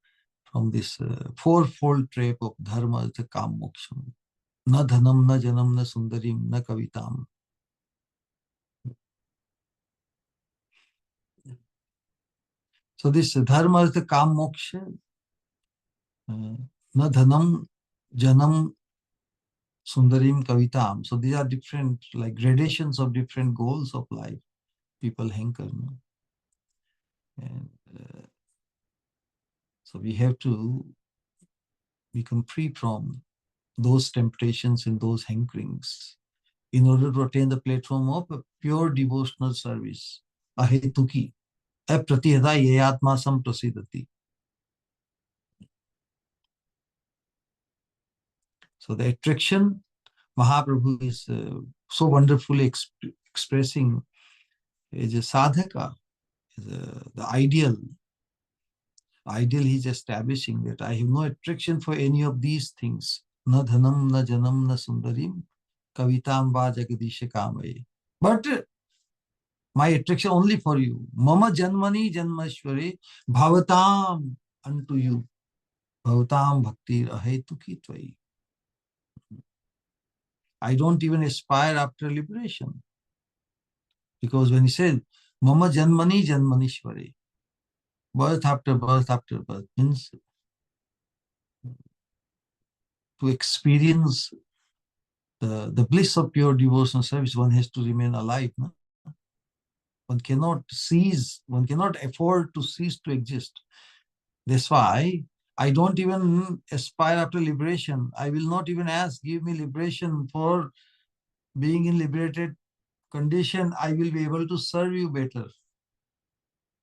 from this fourfold trap of dharma as the kam moksha. Na dhanam, na janam, na sundarim, na kavitam. So this dharma is the kam moksha. Na dhanam, janam, sundarim, kavitam. So these are different, like gradations of different goals of life. People hanker. No? And so we have to become free from those temptations and those hankerings in order to attain the platform of a pure devotional service. Ahetuki. Apratihada yayatma samprasidati. So the attraction Mahaprabhu is so wonderfully expressing is a sadhaka, is the ideal he's establishing, that I have no attraction for any of these things. Na dhanam, na janam, na sundarim, kavitam va jagadisha kamaye. But my attraction only for you. Mama janmani janmashware bhavatam, unto you. Bhavatam bhaktir ahetuki tvai. I don't even aspire after liberation. Because when he says, Mama janmani janmanishware, birth after birth means to experience the bliss of pure devotional service, one has to remain alive. No? One cannot afford to cease to exist. That's why I don't even aspire after liberation. I will not even ask, give me liberation. For being in liberated condition, I will be able to serve you better.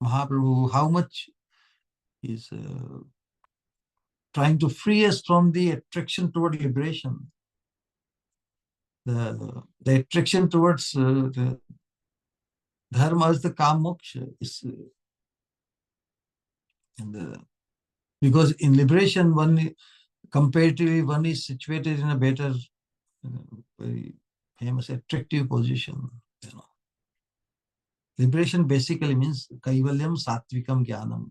Mahaprabhu, how much is trying to free us from the attraction toward liberation. The attraction towards the dharma is the kam moksha. Because in liberation, comparatively, one is situated in a better, very famous, attractive position. You know. Liberation basically means kaivalyam satvikam jnanam.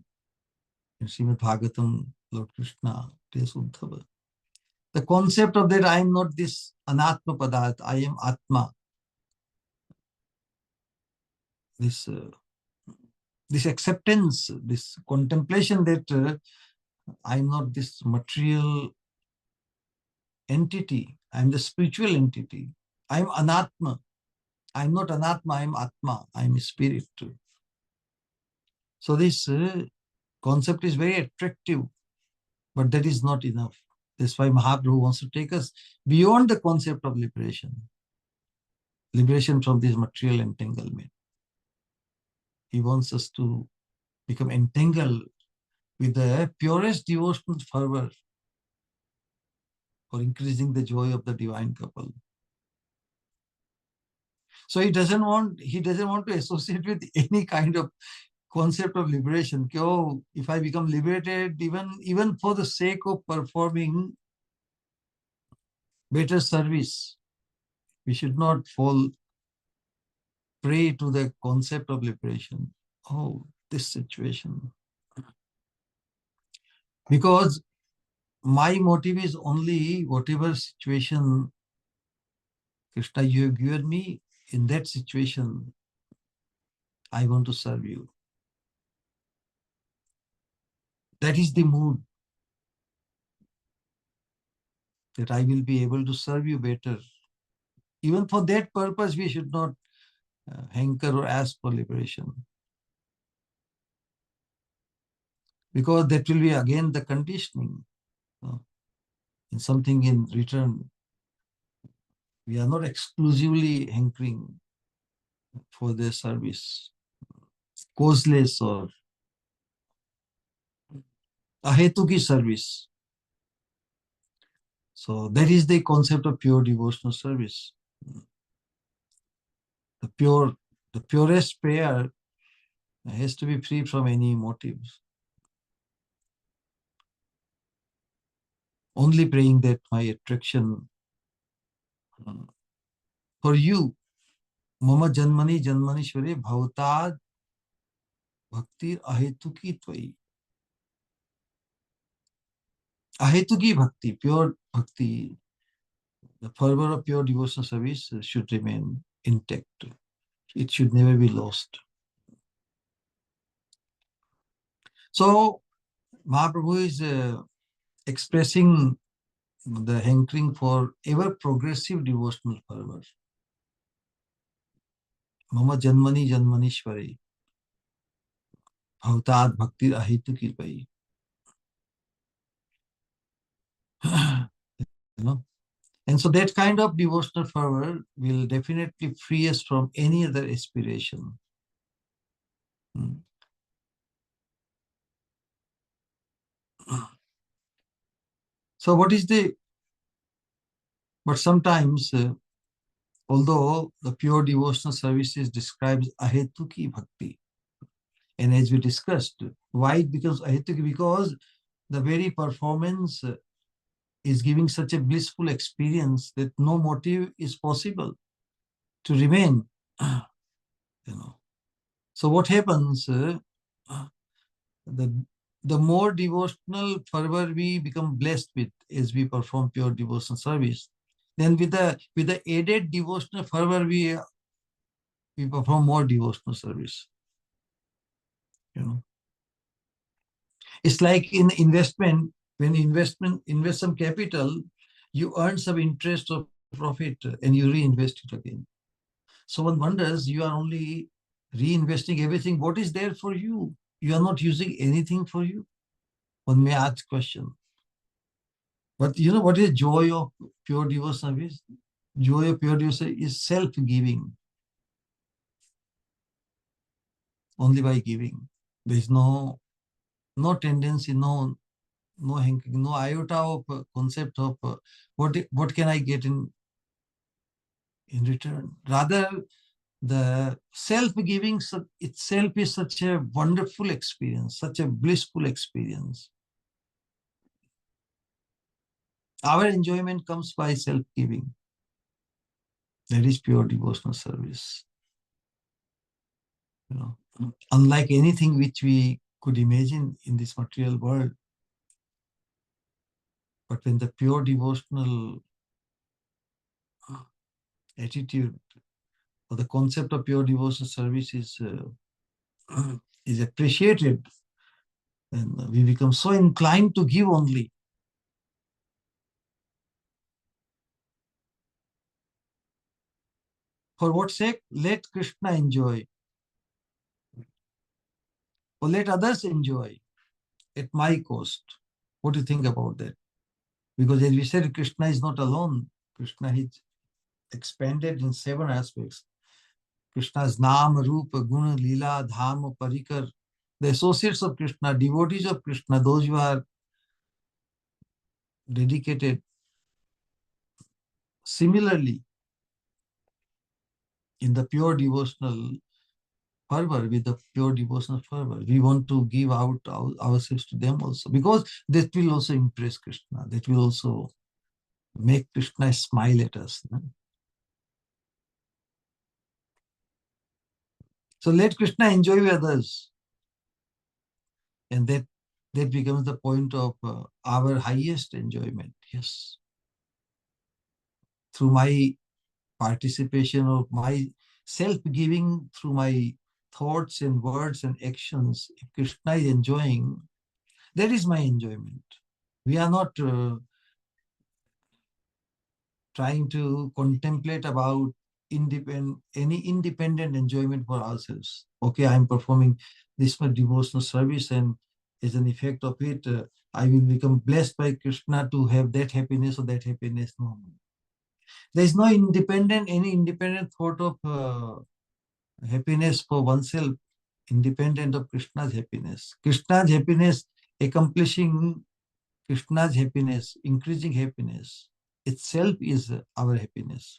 In Srimad Bhagavatam, Lord Krishna tells Uddhava. The concept of that I am not this anatma padarth, I am Atma. this this acceptance, this contemplation that I'm not this material entity, I'm the spiritual entity. I'm anatma. I'm not anatma, I'm atma, I'm spirit. So this concept is very attractive, but that is not enough. That's why Mahaprabhu wants to take us beyond the concept of liberation from this material entanglement. He wants us to become entangled with the purest devotional fervor for increasing the joy of the divine couple. So he doesn't want to associate with any kind of concept of liberation. Oh, if I become liberated, even for the sake of performing better service, we should not fall prey to the concept of liberation. Oh, this situation. Because my motive is only whatever situation, Krishna, you have given me, in that situation, I want to serve you. That is the mood, that I will be able to serve you better. Even for that purpose, we should not hanker or ask for liberation. Because that will be again the conditioning. In something in return, we are not exclusively hankering for their service, causeless or ahetuki service. So that is the concept of pure devotional service. The purest prayer has to be free from any motives. Only praying that my attraction for you, mama janmani janmanishwari bhavatad bhakti ahetuki tvai. Ahetuki bhakti, pure bhakti, the fervor of pure devotional service should remain intact. It should never be lost. So Mahaprabhu is expressing the hankering for ever progressive devotional fervor. Mama janmani janmanishwari bhavatad bhakti ahetuki tvai. You know, and so that kind of devotional fervor will definitely free us from any other aspiration. So but sometimes, although the pure devotional services describes ahetuki bhakti, and as we discussed, why it becomes ahetuki? Because the very performance is giving such a blissful experience that no motive is possible to remain. So what happens? The more devotional fervor we become blessed with as we perform pure devotional service, then with the added devotional fervor we perform more devotional service. It's like in investment. When you invest some capital, you earn some interest or profit and you reinvest it again. So one wonders, you are only reinvesting everything. What is there for you? You are not using anything for you. One may ask question. But what is joy of pure devotional service? Joy of pure devotion is self-giving. Only by giving. There is no tendency, no hankering, no iota of concept of what can I get in return. Rather, the self-giving itself is such a wonderful experience, such a blissful experience. Our enjoyment comes by self-giving. That is pure devotional service. Unlike anything which we could imagine in this material world. But when the pure devotional attitude or the concept of pure devotional service is appreciated, and we become so inclined to give only. For what sake? Let Krishna enjoy, or let others enjoy at my cost. What do you think about that? Because as we said, Krishna is not alone. Krishna is expanded in 7 aspects. Krishna's Nam, Rupa, Guna, Lila, Dham, Parikar. The associates of Krishna, devotees of Krishna, those who are dedicated similarly in the pure devotional fervor, with the pure devotional fervor. We want to give out ourselves to them also, because that will also impress Krishna. That will also make Krishna smile at us. No? So let Krishna enjoy with others. And that becomes the point of our highest enjoyment. Yes. Through my participation, or my self-giving, through my thoughts and words and actions, if Krishna is enjoying, that is my enjoyment. We are not trying to contemplate about any independent enjoyment for ourselves. Okay, I'm performing this much devotional service, and as an effect of it, I will become blessed by Krishna to have that happiness or that happiness. No, there is no any independent thought of happiness for oneself, independent of Krishna's happiness. Krishna's happiness, accomplishing Krishna's happiness, increasing happiness itself is our happiness.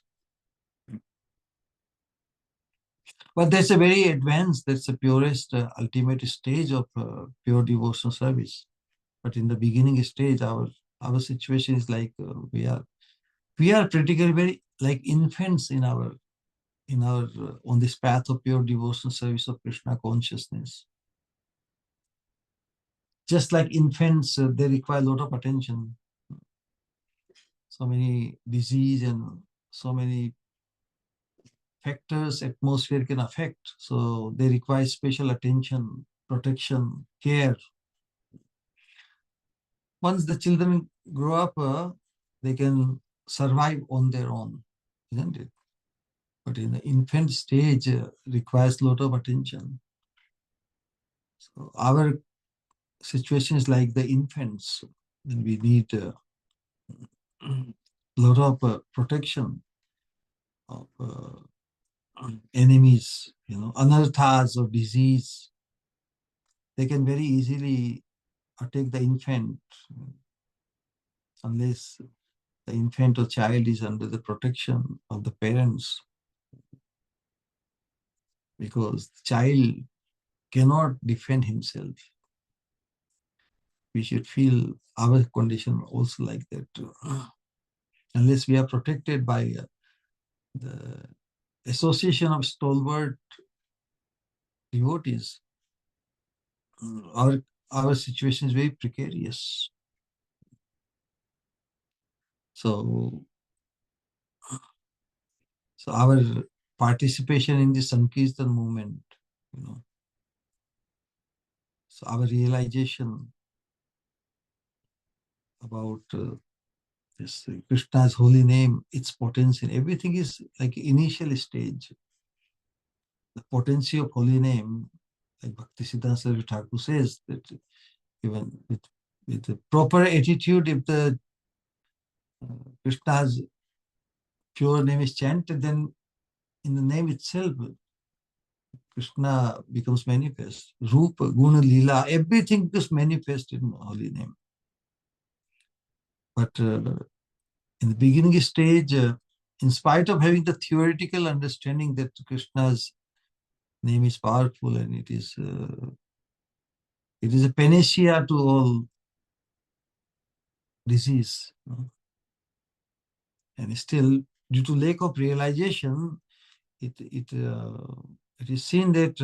But that's a very advanced, that's the purest, ultimate stage of pure devotional service. But in the beginning stage, our situation is like we are practically very like infants in our on this path of pure devotional service of Krishna consciousness. Just like infants, they require a lot of attention. So many disease and so many factors atmosphere can affect. So they require special attention, protection, care. Once the children grow up, they can survive on their own, isn't it? But in the infant stage, requires a lot of attention. So our situation is like the infants, and we need a lot of protection of enemies, anarthas or disease. They can very easily attack the infant unless the infant or child is under the protection of the parents, because the child cannot defend himself. We should feel our condition also like that. Unless we are protected by the association of stalwart devotees, our situation is very precarious. So our participation in the Sankirtan movement, so our realization about this Krishna's holy name, its potential, everything is like initial stage. The potency of holy name, like Bhaktisiddhanta Thakur says, that even with the proper attitude, if the Krishna's pure name is chanted, then in the name itself, Krishna becomes manifest. Rupa, Guna, Lila, everything becomes manifest in holy name. But in the beginning stage, in spite of having the theoretical understanding that Krishna's name is powerful and it is a panacea to all disease, and still, due to lack of realization, it is seen that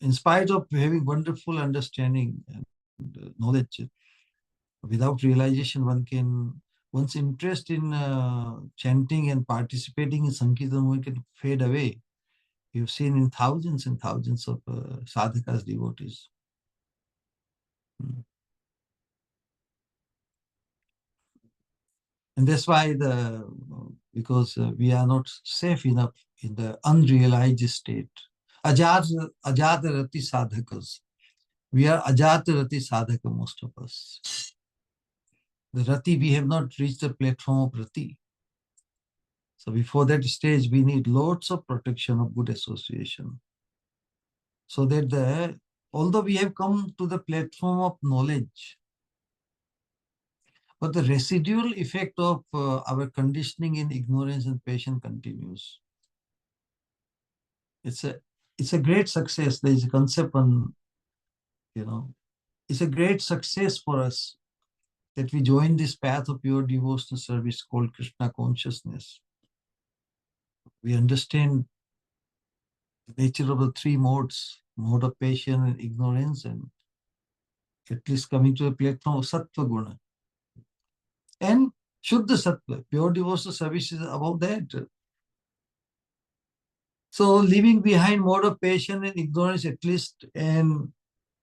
in spite of having wonderful understanding and knowledge, without realization, one's interest in chanting and participating in Sankirtan movement can fade away. You've seen in thousands and thousands of sadhakas, devotees. And that's why because we are not safe enough in the unrealized state. Ajadarati sadhakas. We are ajadarati sadhaka, most of us. The rati, we have not reached the platform of rati. So before that stage, we need lots of protection of good association. So that although we have come to the platform of knowledge, but the residual effect of our conditioning in ignorance and passion continues. It's a great success. There is a concept on, it's a great success for us that we join this path of pure devotional service called Krishna consciousness. We understand the nature of the three modes, mode of passion and ignorance, and at least coming to a platform of sattva guna. And Shuddha Sattva, pure devotional service is about that. So leaving behind mode of passion and ignorance at least, and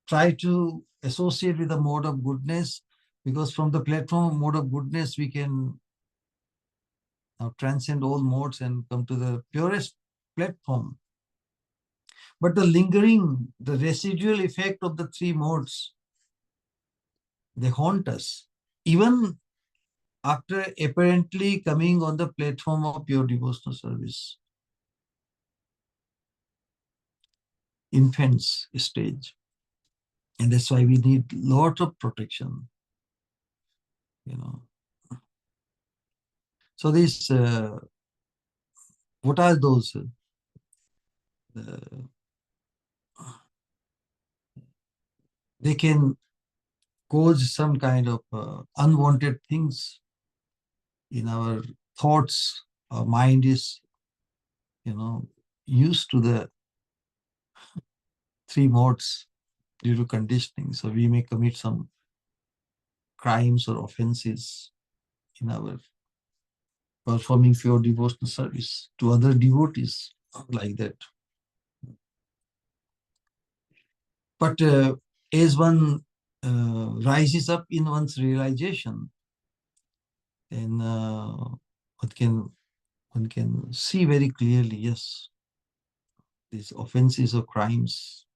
try to associate with the mode of goodness, because from the platform of mode of goodness, we can now transcend all modes and come to the purest platform. But the lingering, the residual effect of the three modes, they haunt us. Even after apparently coming on the platform of pure devotional service. Infants stage. And that's why we need lot of protection. So this, what are those? They can cause some kind of unwanted things in our thoughts. Our mind is, used to the three modes due to conditioning. So we may commit some crimes or offenses in our performing pure devotional service to other devotees like that. But as one rises up in one's realization, then one can see very clearly, yes, these offenses or crimes,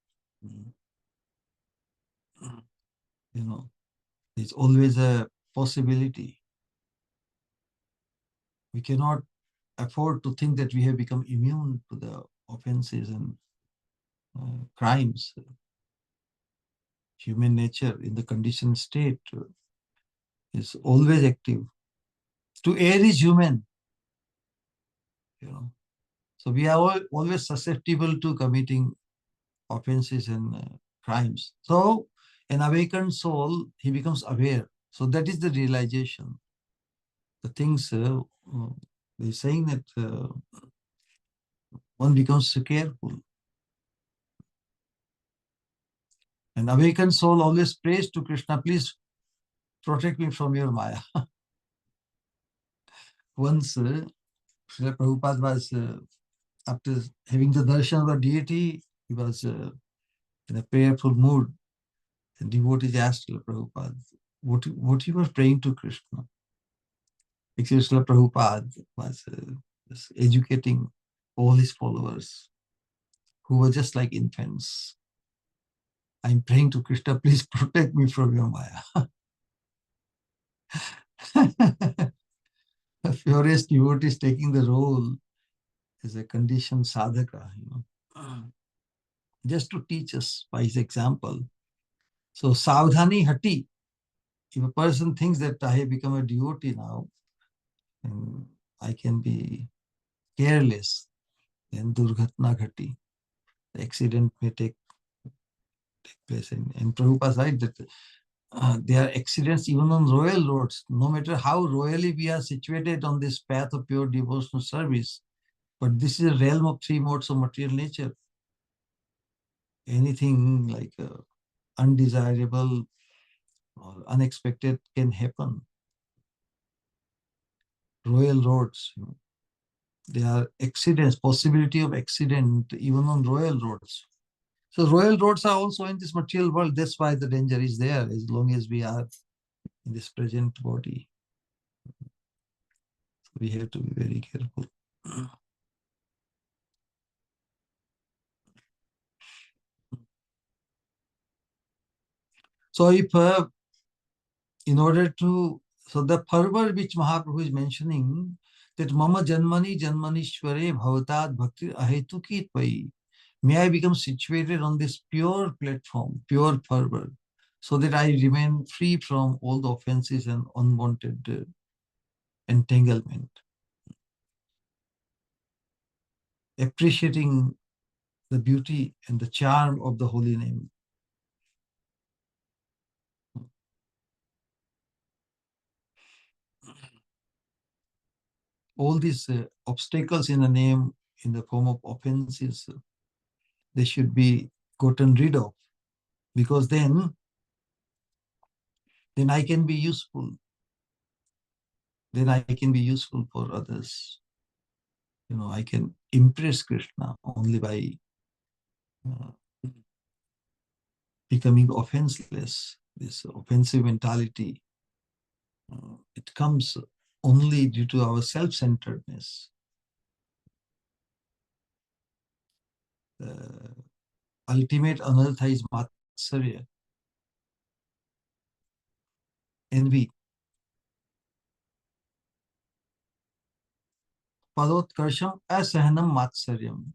there's always a possibility. We cannot afford to think that we have become immune to the offenses and crimes. Human nature in the conditioned state is always active. To err is human. So we are always susceptible to committing offenses and crimes. So an awakened soul, he becomes aware. So that is the realization. The things, they're saying that one becomes so careful. An awakened soul always prays to Krishna, please protect me from your Maya. Once Srila Prabhupada was, after having the darshan of the deity, he was in a prayerful mood. The devotees asked Srila Prabhupada, what you were praying to Krishna? Because Srila Prabhupada was educating all his followers who were just like infants. I'm praying to Krishna, please protect me from your Maya. The purest devotee is taking the role as a conditioned sadhaka, just to teach us by his example. So, savdhani hati. If a person thinks that I have become a devotee now, and I can be careless, then durghatna ghati. The accident may take place. And Prabhupada is right that there are accidents even on royal roads. No matter how royally we are situated on this path of pure devotional service, but this is a realm of three modes of material nature. Anything like undesirable or unexpected can happen. Royal roads, There are accidents, possibility of accident even on royal roads. So royal roads are also in this material world. That's why the danger is there as long as we are in this present body. So we have to be very careful. So if in order to, so the fervor which Mahaprabhu is mentioning, that mama janmani janmanishware bhavatad bhakti ahetuki tvai, may I become situated on this pure platform, pure fervor, so that I remain free from all the offenses and unwanted entanglement. Appreciating the beauty and the charm of the holy name. All these obstacles in the name, in the form of offenses, they should be gotten rid of, because then I can be useful. Then I can be useful for others. I can impress Krishna only by uh, becoming offenseless. This offensive mentality, it comes only due to our self-centeredness. Ultimate anartha is matsarya, envy. Padotkarsham asahanam matsaryam.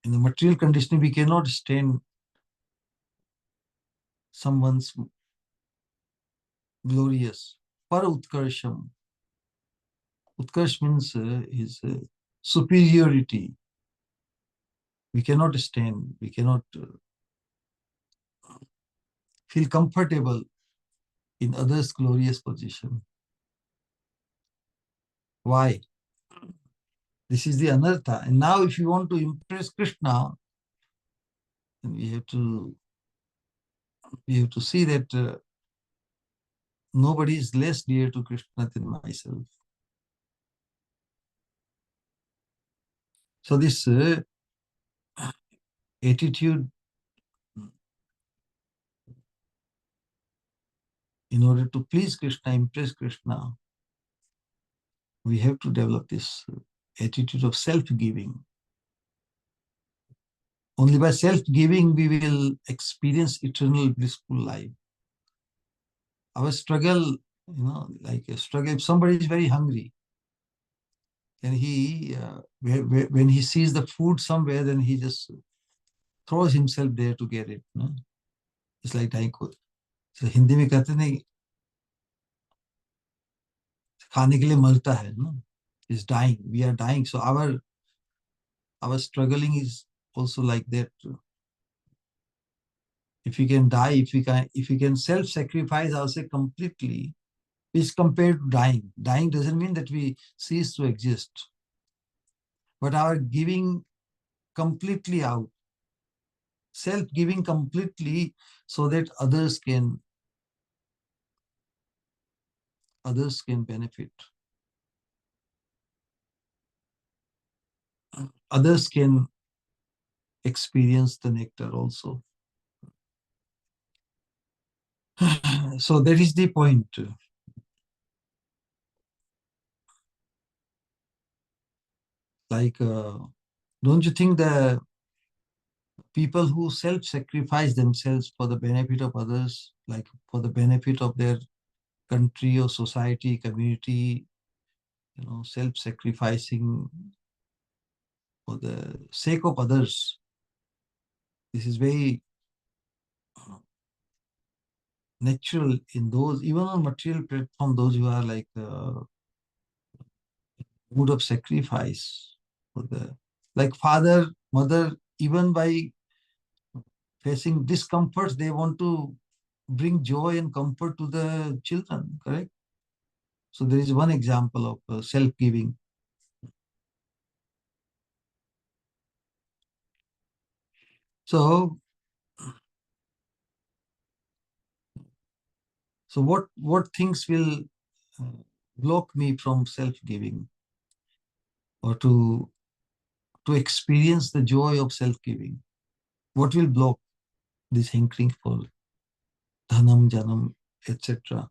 In the material conditioning, we cannot stand someone's glorious. Par utkarsham. Utkarsh means his superiority. We cannot stand, we cannot feel comfortable in others' glorious position. Why? This is the anartha. And now if you want to impress Krishna, then we have to see that nobody is less dear to Krishna than myself. So this attitude, in order to please Krishna, impress Krishna, we have to develop this attitude of self-giving. Only by self-giving we will experience eternal blissful life. Our struggle, like a struggle, if somebody is very hungry, and when he sees the food somewhere, then he just throws himself there to get it. It's like dying. So Hindi में कहते हैं खाने के लिए मरता है ना. Is dying. We are dying. So our struggling is also like that. If we can die, if we can self-sacrifice ourselves completely, is compared to dying. Dying doesn't mean that we cease to exist, but our giving completely out, self-giving completely, so that others can benefit. Others can experience the nectar also. So that is the point. Like, don't you think the people who self-sacrifice themselves for the benefit of others, like for the benefit of their country or society, community, self-sacrificing for the sake of others, this is very natural in those, even on material platform, those who are like mood of sacrifice for the, like father, mother, even by facing discomforts, they want to bring joy and comfort to the children, correct? So there is one example of self-giving. So what things will block me from self-giving, or to experience the joy of self-giving? What will block this hankering for dhanam, janam, etc.?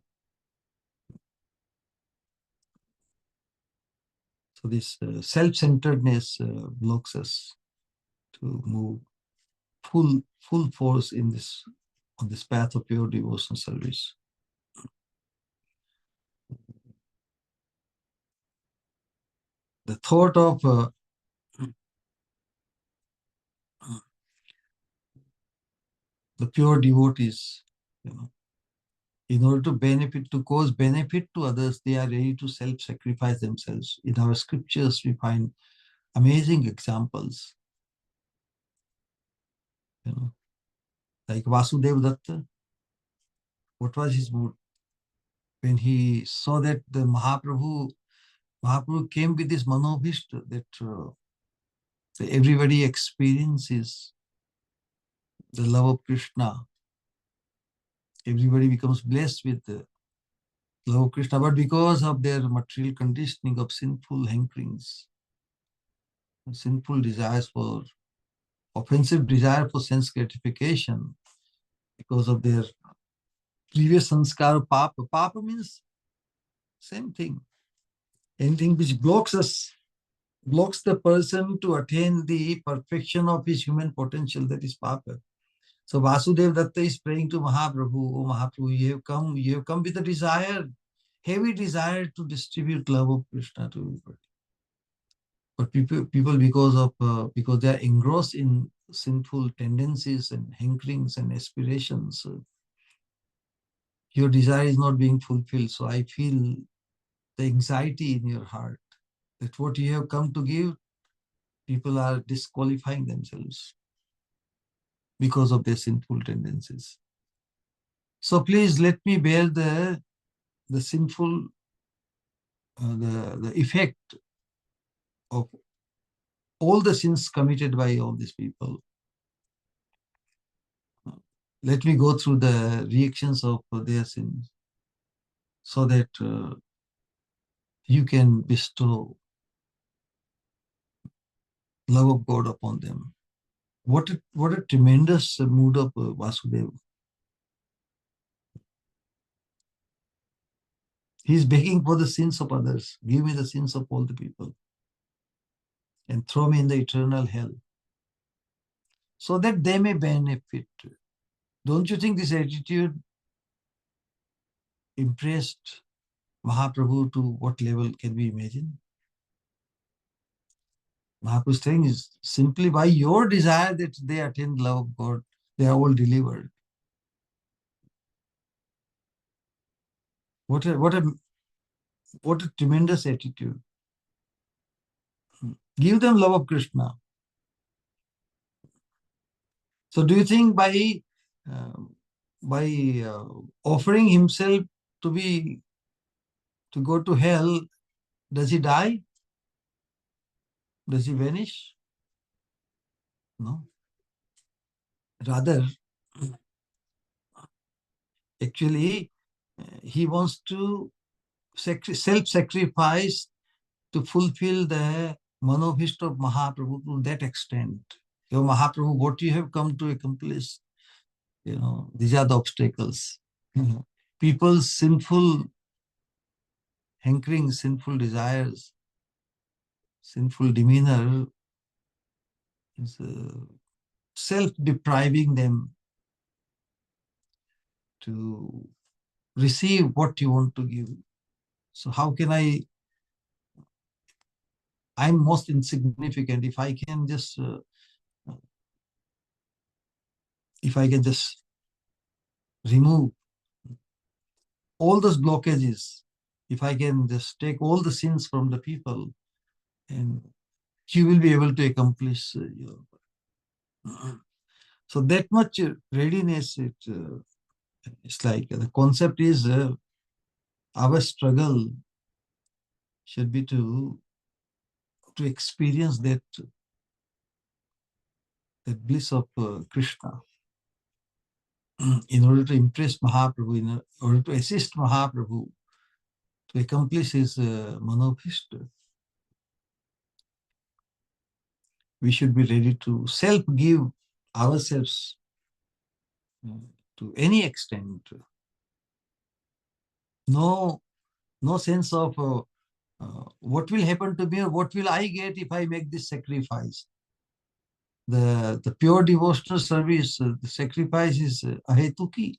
So this self-centeredness blocks us to move full force in this on this path of pure devotional service. The thought of the pure devotees, in order to cause benefit to others, they are ready to self-sacrifice themselves. In our scriptures, we find amazing examples. Like Vasudeva Datta. What was his mood when he saw that the Mahaprabhu came with this manobhishta that everybody experiences the love of Krishna. Everybody becomes blessed with the love of Krishna, but because of their material conditioning of sinful hankerings, sinful desires for offensive desire for sense gratification, because of their previous sanskar of papa. Papa means same thing. Anything which blocks the person to attain the perfection of his human potential, that is papa. So Vasudeva Datta is praying to Mahaprabhu, oh Mahaprabhu, you have come with a desire, heavy desire to distribute love of Krishna to everybody. But people because they are engrossed in sinful tendencies and hankerings and aspirations, your desire is not being fulfilled. So I feel the anxiety in your heart that what you have come to give, people are disqualifying themselves because of their sinful tendencies. So please let me bear the sinful, the effect of all the sins committed by all these people. Let me go through the reactions of their sins so that you can bestow love of God upon them. What a tremendous mood of Vasudeva. He's begging for the sins of others. Give me the sins of all the people and throw me in the eternal hell so that they may benefit. Don't you think this attitude impressed Mahaprabhu to what level can we imagine? Mahaprabhu's saying is simply by your desire that they attain the love of God, they are all delivered. What a tremendous attitude. Give them love of Krishna. So do you think by offering himself to go to hell, does he die? Does he vanish? No. Rather, actually, he wants to self-sacrifice to fulfill the manobhishta of Mahaprabhu to that extent. Mahaprabhu, what you have come to accomplish, these are the obstacles. People's sinful hankering, sinful desires, sinful demeanor is self-depriving them to receive what you want to give. So how can I'm most insignificant. If I can just remove all those blockages, if I can just take all the sins from the people, and you will be able to accomplish your. So that much readiness, it's like the concept is our struggle should be to experience that bliss of Krishna in order to impress Mahaprabhu, in order to assist Mahaprabhu to accomplish his manobhishta. We should be ready to self-give ourselves to any extent. No, no sense of what will happen to me or what will I get if I make this sacrifice. The pure devotional service, the sacrifice is ahetuki.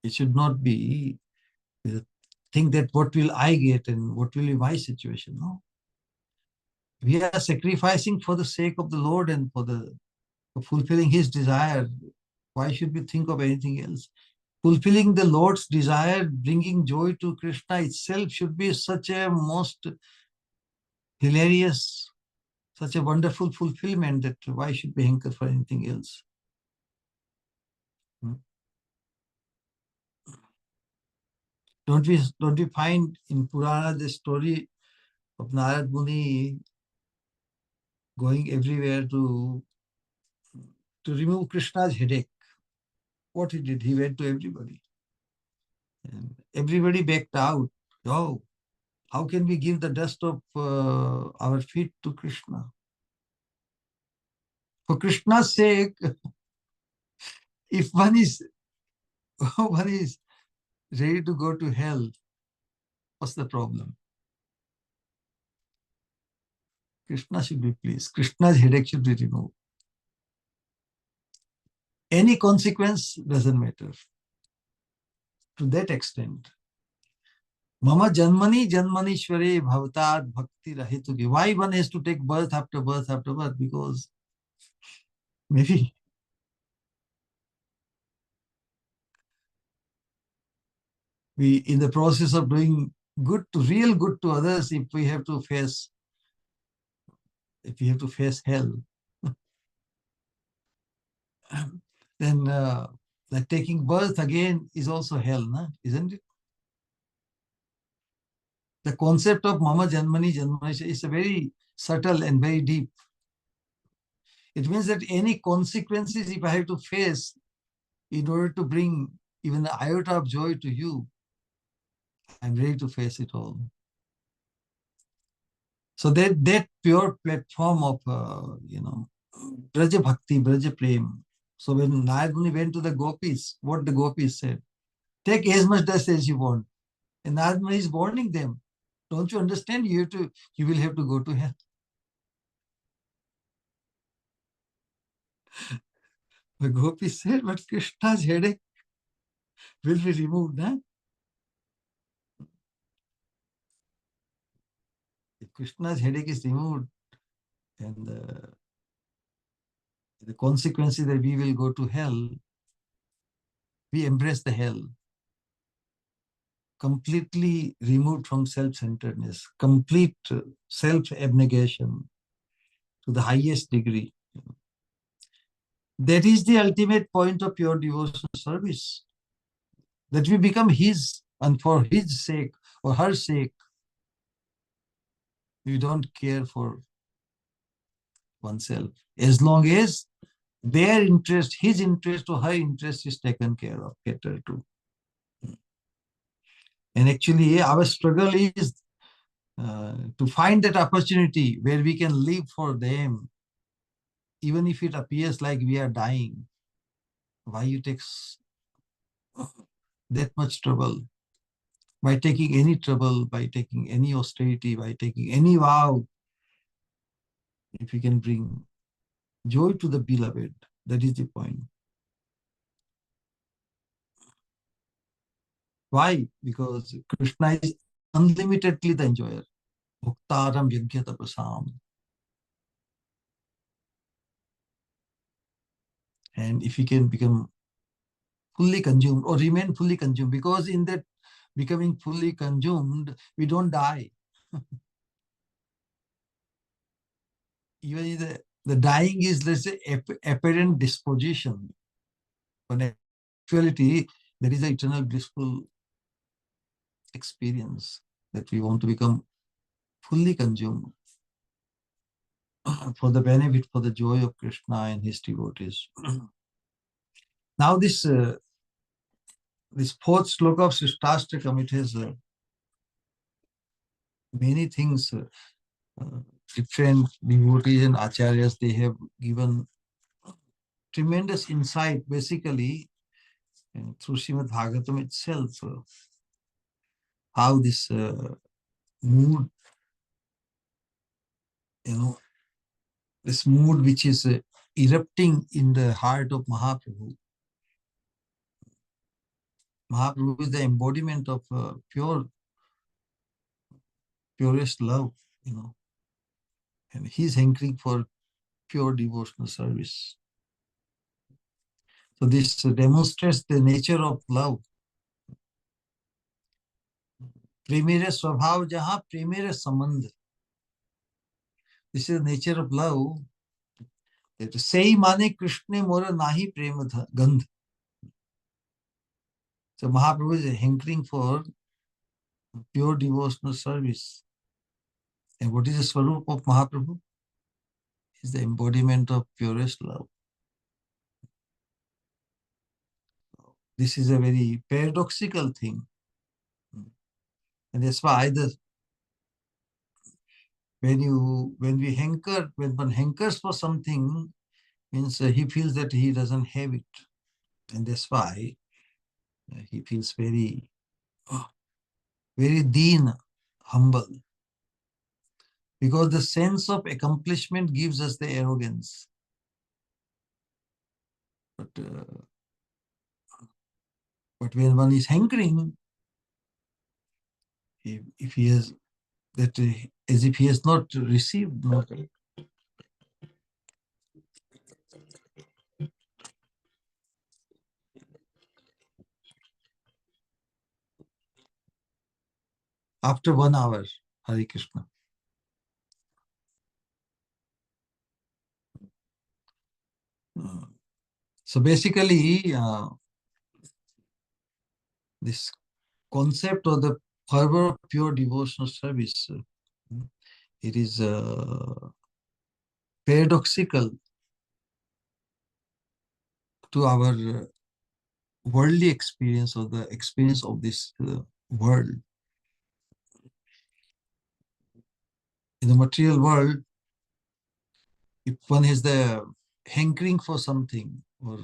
It should not be think that what will I get and what will be my situation. No, we are sacrificing for the sake of the Lord and for fulfilling His desire. Why should we think of anything else? Fulfilling the Lord's desire, bringing joy to Krishna itself should be such a most hilarious, such a wonderful fulfillment that why should we hanker for anything else? Don't we find in Purana the story of Narad Muni going everywhere to remove Krishna's headache? What he did, he went to everybody. And everybody backed out. Oh, how can we give the dust of our feet to Krishna? For Krishna's sake, if one is one is ready to go to hell, what's the problem? Krishna should be pleased. Krishna's headache should be removed. Any consequence doesn't matter. To that extent. Mama Janmani Janmanishware Bhavatad Bhakti Rahituki. Why one has to take birth after birth after birth? Because maybe we, in the process of doing real good to others, if we have to face hell, then like taking birth again is also hell, no? Isn't it? The concept of Mama Janmani Janmani is a very subtle and very deep. It means that any consequences if I have to face in order to bring even the iota of joy to you, I'm ready to face it all. So that pure platform of Braja Bhakti, Braja Prem. So when Narad Muni went to the gopis, what the gopis said, take as much dust as you want. And Narad Muni is warning them. Don't you understand? You will have to go to hell. The gopis said, but Krishna's headache will be removed. Huh? If Krishna's headache is removed, and the consequences that we will go to hell, we embrace the hell. Completely removed from self-centeredness, complete self-abnegation to the highest degree. That is the ultimate point of pure devotional service. That we become His, and for His sake or her sake, we don't care for oneself. As long as their interest, his interest or her interest is taken care of, catered to. And actually, our struggle is to find that opportunity where we can live for them, even if it appears like we are dying. Why you take that much trouble? By taking any trouble, by taking any austerity, by taking any vow, if we can bring joy to the beloved, that is the point. Why? Because Krishna is unlimitedly the enjoyer. Bhuktaram Yajna Tapasam. And if we can become fully consumed or remain fully consumed, because in that becoming fully consumed, we don't die. Even the dying is, let's say, apparent disposition. But in actuality, there is an eternal blissful experience that we want to become fully consumed for the benefit, for the joy of Krishna and his devotees. Now this this fourth sloka of Sikshastakam, it has many things. Different devotees and acharyas, they have given tremendous insight, basically, through Srimad Bhagavatam itself, how this mood, this mood which is erupting in the heart of Mahaprabhu. Mahaprabhu is the embodiment of purest love, and he's hankering for pure devotional service. So this demonstrates the nature of love. Premiere swabhav jaha premiere sambandh. This is the nature of love. Sei mane Krishna mora nahi prema gandh. So Mahaprabhu is hankering for pure devotional service. And what is the swarup of Mahaprabhu? Is the embodiment of purest love. This is a very paradoxical thing. And that's why when one hankers for something, means he feels that he doesn't have it. And that's why he feels very, very deen, humble. Because the sense of accomplishment gives us the arrogance. But when one is hankering, if he has that, as if he has not received, after 1 hour, Hare Krishna. So basically, this concept of the fervor of pure devotional service, it is paradoxical to our worldly experience, or the experience of this world. In the material world, if one has the hankering for something, or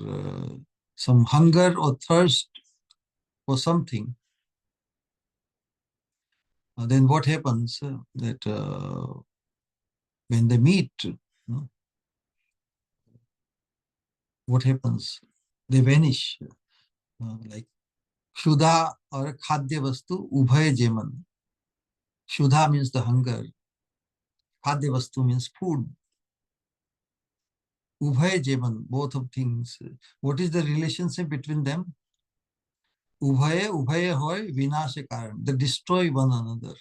some hunger or thirst for something, then what happens? That when they meet, what happens? They vanish. Like Shudha or Khadya Vastu, Ubhay Jeman. Shudha means the hunger. Khadya Vastu means food. Ubhay Jeman, both of things. What is the relationship between them? Ubhay hoy vinasha karan. They destroy one another.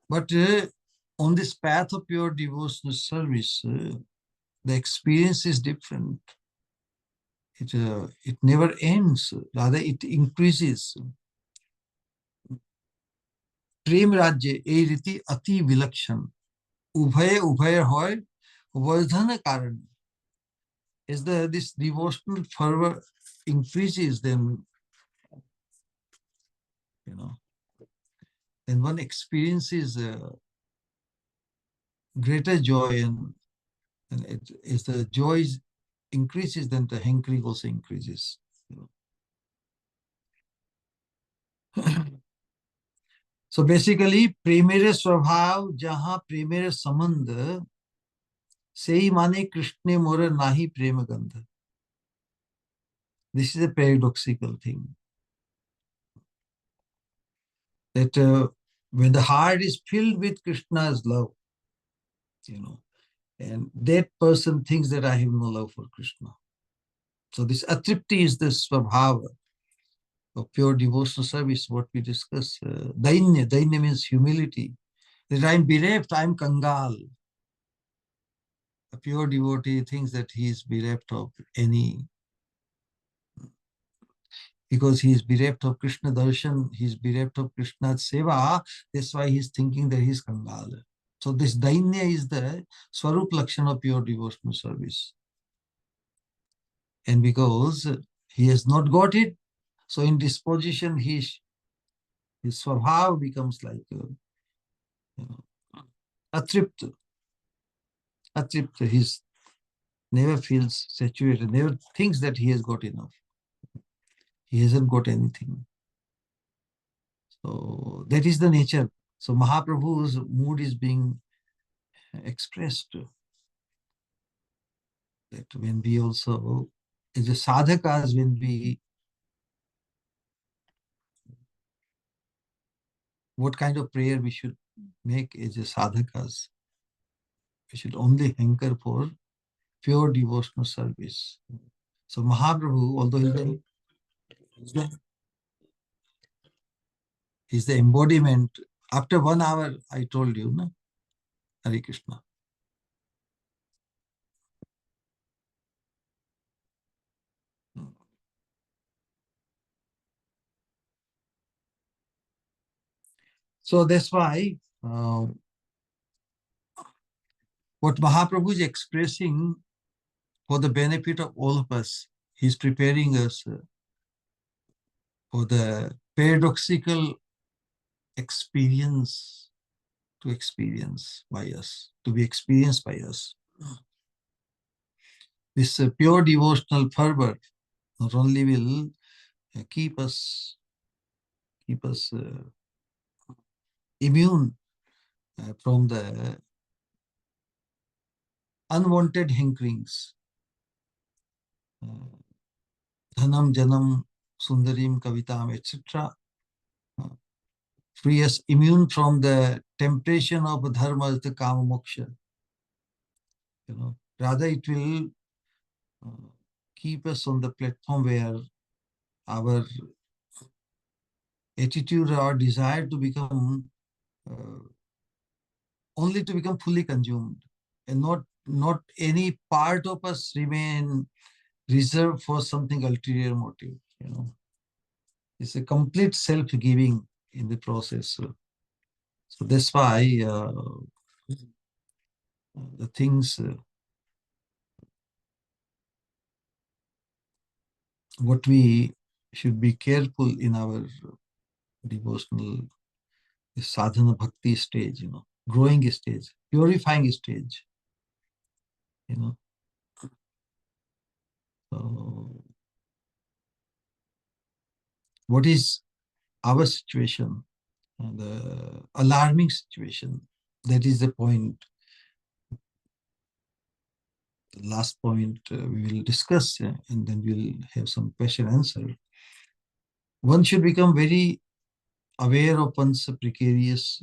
But on this path of pure devotional service, the experience is different. It never ends, rather it increases. Prem Rajya ei riti ati vilakshan. Ubhay hoy vardhana karan. As this devotional fervor increases, then then one experiences greater joy, and as the joy increases, then the hankering also increases. So basically, premiere swabhav jaha premiere sambandh, sei mane Krishna mora nahi prema gandha. This is a paradoxical thing. That when the heart is filled with Krishna's love, and that person thinks that I have no love for Krishna. So this atripti is the swabhava of pure devotional service, what we discuss. Dainya means humility. That I'm bereft, I'm kangal. A pure devotee thinks that he is bereft of any, because he is bereft of Krishna darshan, he is bereft of Krishna's seva, that's why he is thinking that he is kangal. So this dainya is the swarup lakshana of pure devotional service. And because he has not got it, So in disposition, his swabhav becomes like atript. Atript. He's never feels saturated, never thinks that he has got enough. He hasn't got anything. So that is the nature. So Mahaprabhu's mood is being expressed, that when we also, as a sadhakas, when we, what kind of prayer we should make as a sadhakas? We should only hanker for pure devotional service. So Mahaprabhu, although he's the embodiment, after 1 hour, I told you, no? Hare Krishna. So that's why what Mahaprabhu is expressing for the benefit of all of us, he's preparing us for the paradoxical experience to experience by us, to be experienced by us. This pure devotional fervor not only will keep us immune from the unwanted hankerings, dhanam, janam, sundarim, kavitam, etc. Free us immune from the temptation of dharma, the kama moksha. Rather it will keep us on the platform where our attitude or desire to become uh, only to become fully consumed, and not any part of us remain reserved for something ulterior motive. It's a complete self-giving in the process. So that's why the things what we should be careful in our devotional sadhana bhakti stage, growing stage, purifying stage, you know. So what is our situation? The alarming situation. That is the point. The last point we will discuss, and then we'll have some question answer. One should become very aware of one's precarious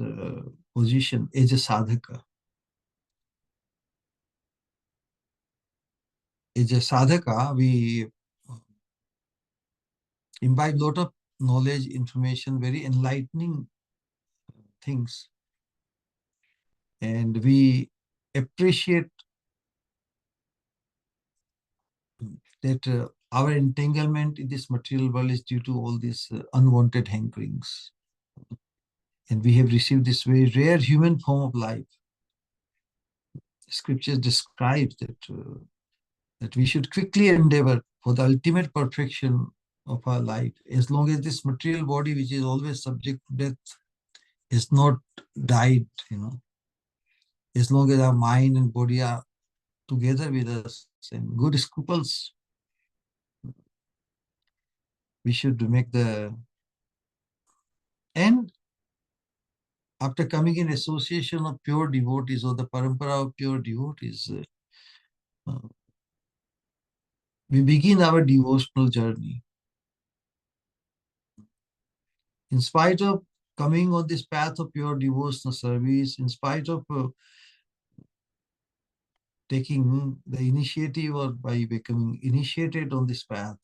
position as a sadhaka. As a sadhaka, we imbibe a lot of knowledge, information, very enlightening things. And we appreciate that our entanglement in this material world is due to all these unwanted hankerings. And we have received this very rare human form of life. Scripture describes that we should quickly endeavor for the ultimate perfection of our life, as long as this material body, which is always subject to death, is not died, as long as our mind and body are together with us and good scruples, we should make the end. After coming in association of pure devotees or the parampara of pure devotees, we begin our devotional journey. In spite of coming on this path of pure devotional service, in spite of taking the initiative or by becoming initiated on this path,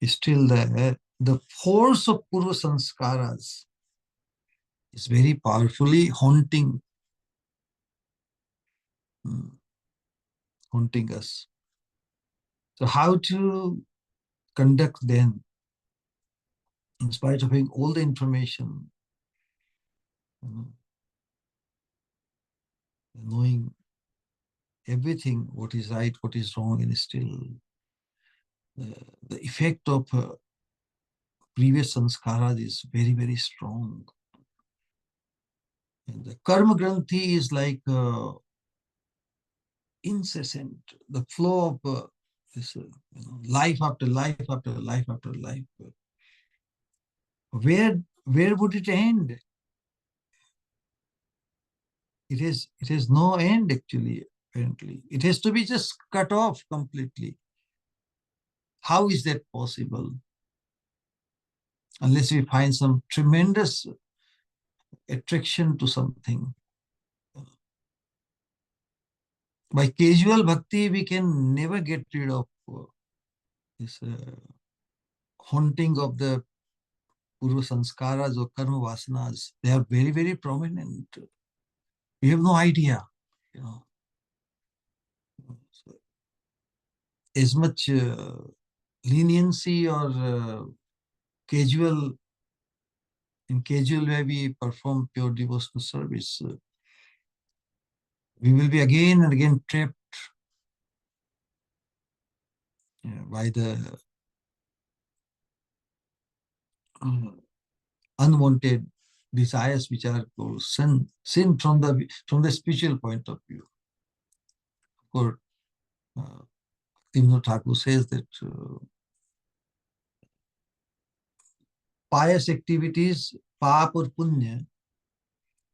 still the force of Purva Sanskaras is very powerfully haunting us. So how to conduct then, in spite of having all the information, knowing everything, what is right, what is wrong, and still the effect of previous sanskaras is very, very strong. And the karma granthi is like incessant, the flow of this life after life after life after life. Where would it end? It has no end actually, apparently. It has to be just cut off completely. How is that possible? Unless we find some tremendous attraction to something. By casual bhakti, we can never get rid of this haunting of the purva sanskaras or karma vasanas. They are very, very prominent. We have no idea, you know. So, as much leniency or casual, in casual way we perform pure devotional service, we will be again and again trapped by the unwanted desires which are called sin from the spiritual point of view. Of course, Timno Thakur says that pious activities, paap or punya,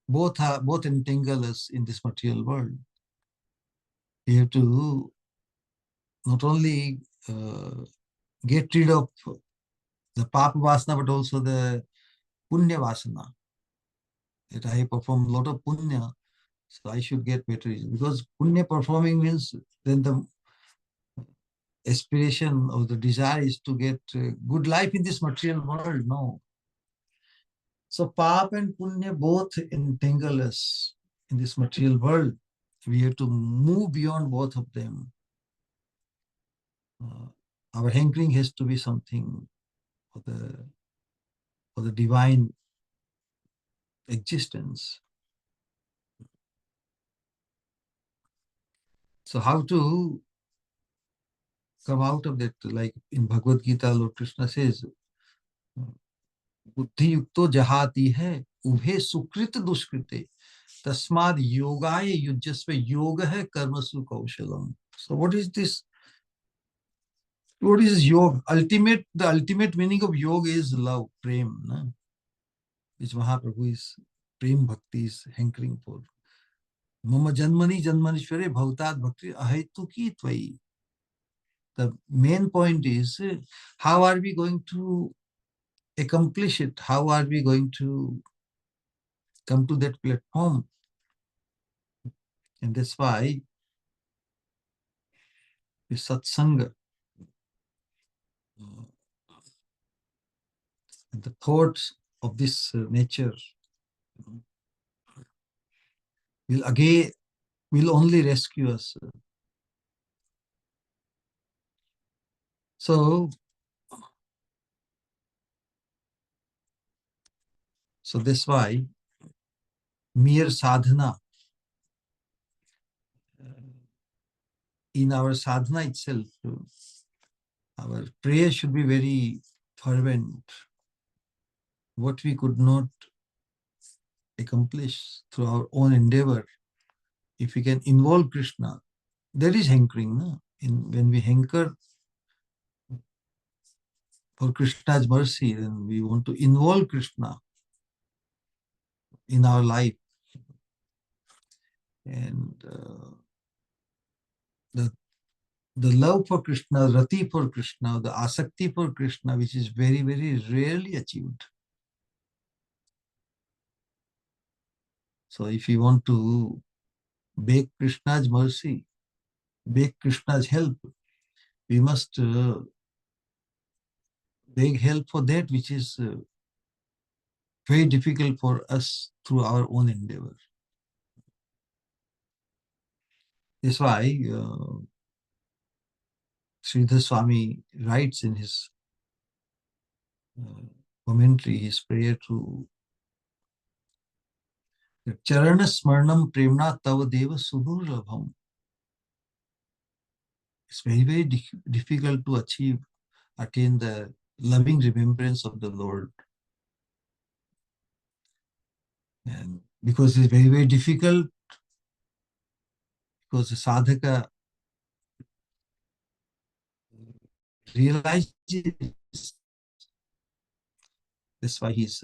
both entangle us in this material world. We have to not only get rid of the papa vasana, but also the punya vasana. That I perform a lot of punya, so I should get better results. Because punya performing means then the aspiration or the desire is to get good life in this material world. No. So pap and punya both entangle us in this material world. We have to move beyond both of them. Our hankering has to be something for the divine existence. So how to come out of that? Like in Bhagavad Gita, Lord Krishna says, बुद्धि युक्तो जहाति है उभे सुकृत दुष्कृते तस्माद योगाय युज्यस्व योग है कर्मसु कौशलम. So what is this? What is yoga? The ultimate meaning of yoga is love, prem, no? Which Mahaprabhu is prem bhakti is hankering for. Mama janmani janmanishware bhautad bhakti ahetuki tvai. The main point is how are we going to accomplish it? How are we going to come to that platform? And that's why the satsanga, and the thoughts of this nature will only rescue us. So that's why mere sadhana, in our sadhana itself, our prayer should be very fervent. What we could not accomplish through our own endeavor, if we can involve Krishna, there is hankering. No? When we hanker for Krishna's mercy, then we want to involve Krishna in our life. And the love for Krishna, rati for Krishna, the asakti for Krishna, which is very, very rarely achieved. So if you want to beg Krishna's mercy, beg Krishna's help, we must beg help for that which is very difficult for us through our own endeavor. That's why Sridhar Swami writes in his commentary, his prayer to Charana Smarnam Premna Tava Deva Subhurlabham. It's very, very difficult to achieve attain the loving remembrance of the Lord. And because it's very, very difficult, because the sadhaka realizes, that's why he's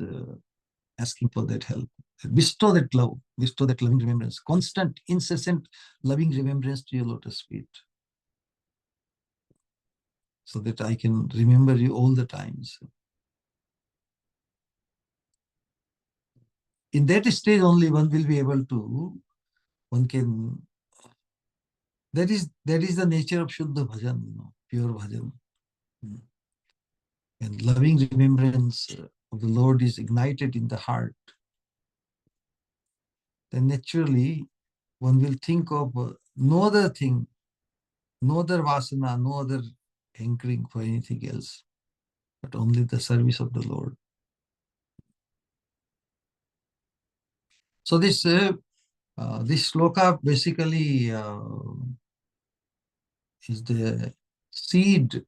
asking for that help. Bestow that love, bestow that loving remembrance, constant, incessant loving remembrance to your lotus feet, so that I can remember you all the times. In that stage only one will be able to, one can, that is the nature of Shuddha Bhajan, pure Bhajan. And loving remembrance of the Lord is ignited in the heart, then naturally one will think of no other thing, no other vasana, no other hankering for anything else, but only the service of the Lord. So this sloka basically is the seed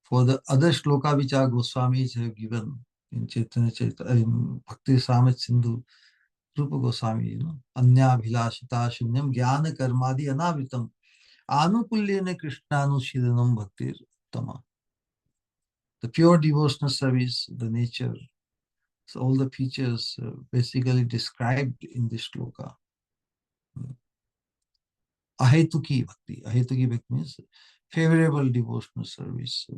for the other sloka which our Goswamis have given in Chaitanya in Bhakti Rasamrita Sindhu. Rupa Goswami, Anya Bhilashita Shunyam Jnana Karmadi Anavritam Anukulyena Krishnanushilanam Bhaktir Tama. The pure devotional service, the nature, so all the features basically described in this shloka. Ahetuki Bhakti. Ahetuki Bhakti means favorable devotional service.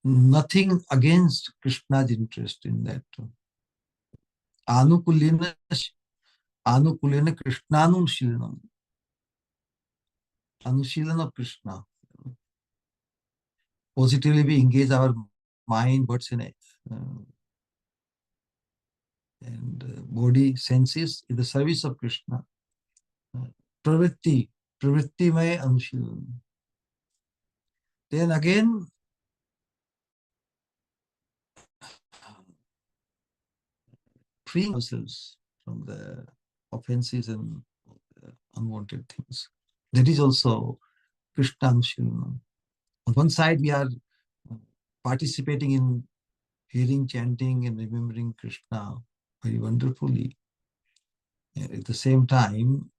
Nothing against Krishna's interest in that. Anukulyena Krishnanushilanam. Anushilan of Krishna. Positively we engage our mind, words, and body, senses in the service of Krishna. Pravritti may Anushilan. Then again, freeing ourselves from the offenses and unwanted things. That is also Krishna Anushilan. On one side, we are participating in hearing, chanting, and remembering Krishna very wonderfully. At the same time,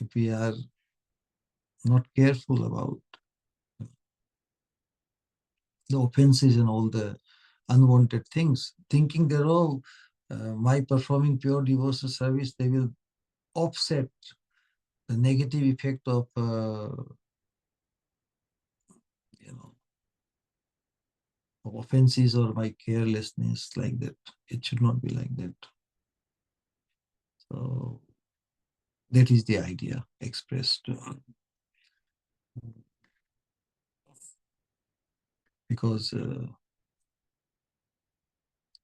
if we are not careful about the offenses and all the unwanted things, thinking that, my performing pure devotional service, they will offset the negative effect of, of offenses or my carelessness, like that. It should not be like that. So that is the idea expressed. Because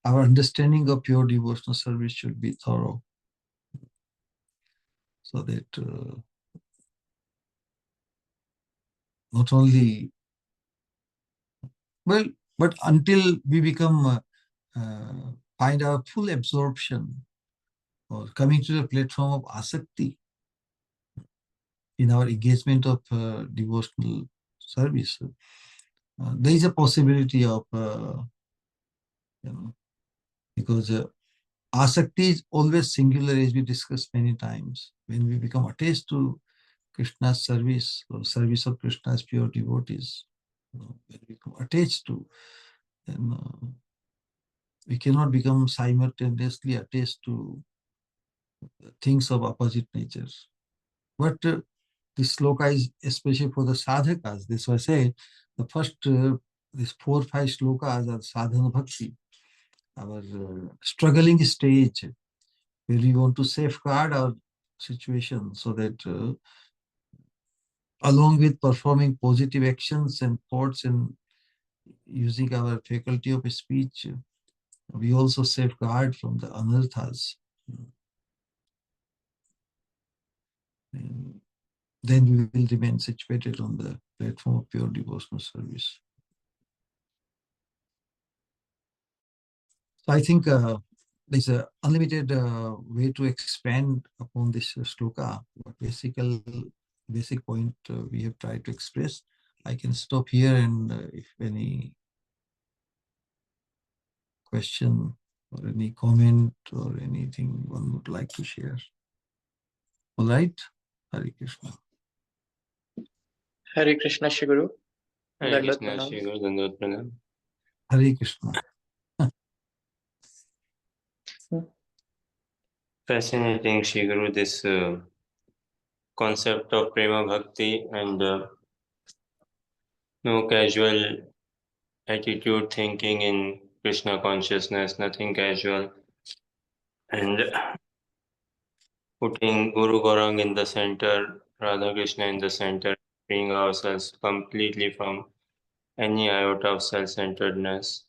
our understanding of pure devotional service should be thorough, so that not only, well, but until we become find our full absorption or coming to the platform of asakti in our engagement of devotional service, there is a possibility of, because asakti is always singular, as we discussed many times. When we become attached to Krishna's service or service of Krishna's pure devotees, when we become attached to, then we cannot become simultaneously attached to things of opposite nature. But this sloka is especially for the sadhakas. This was say the first, these 4 or 5 slokas are sadhana bhakti, our struggling stage, where we want to safeguard our situation, so that along with performing positive actions and thoughts and using our faculty of speech, we also safeguard from the anarthas. And then we will remain situated on the platform of pure devotional service. So I think there's an unlimited way to expand upon this sloka, but basic point we have tried to express. I can stop here, and if any question or any comment or anything one would like to share. All right? Hare Krishna. Hare Krishna, Shiguru. Hare Dandavat Krishna, pranam. Shri Guru, Dandavat Pranam. Hare Krishna. Fascinating, Shri Guru, this concept of prema bhakti and no casual attitude thinking in Krishna consciousness, nothing casual. And putting Guru Gaurang in the center, Radha Krishna in the center, freeing ourselves completely from any iota of self-centeredness.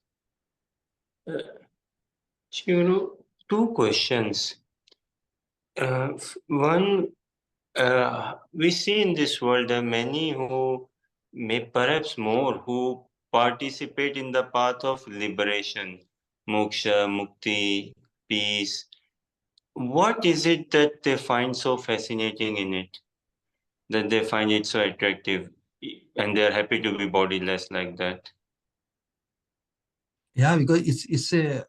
Shuru, two questions. One, we see in this world there are many who may perhaps more who participate in the path of liberation, moksha, mukti, peace. What is it that they find so fascinating in it, that they find it so attractive, and they are happy to be bodiless like that? Yeah, because it's a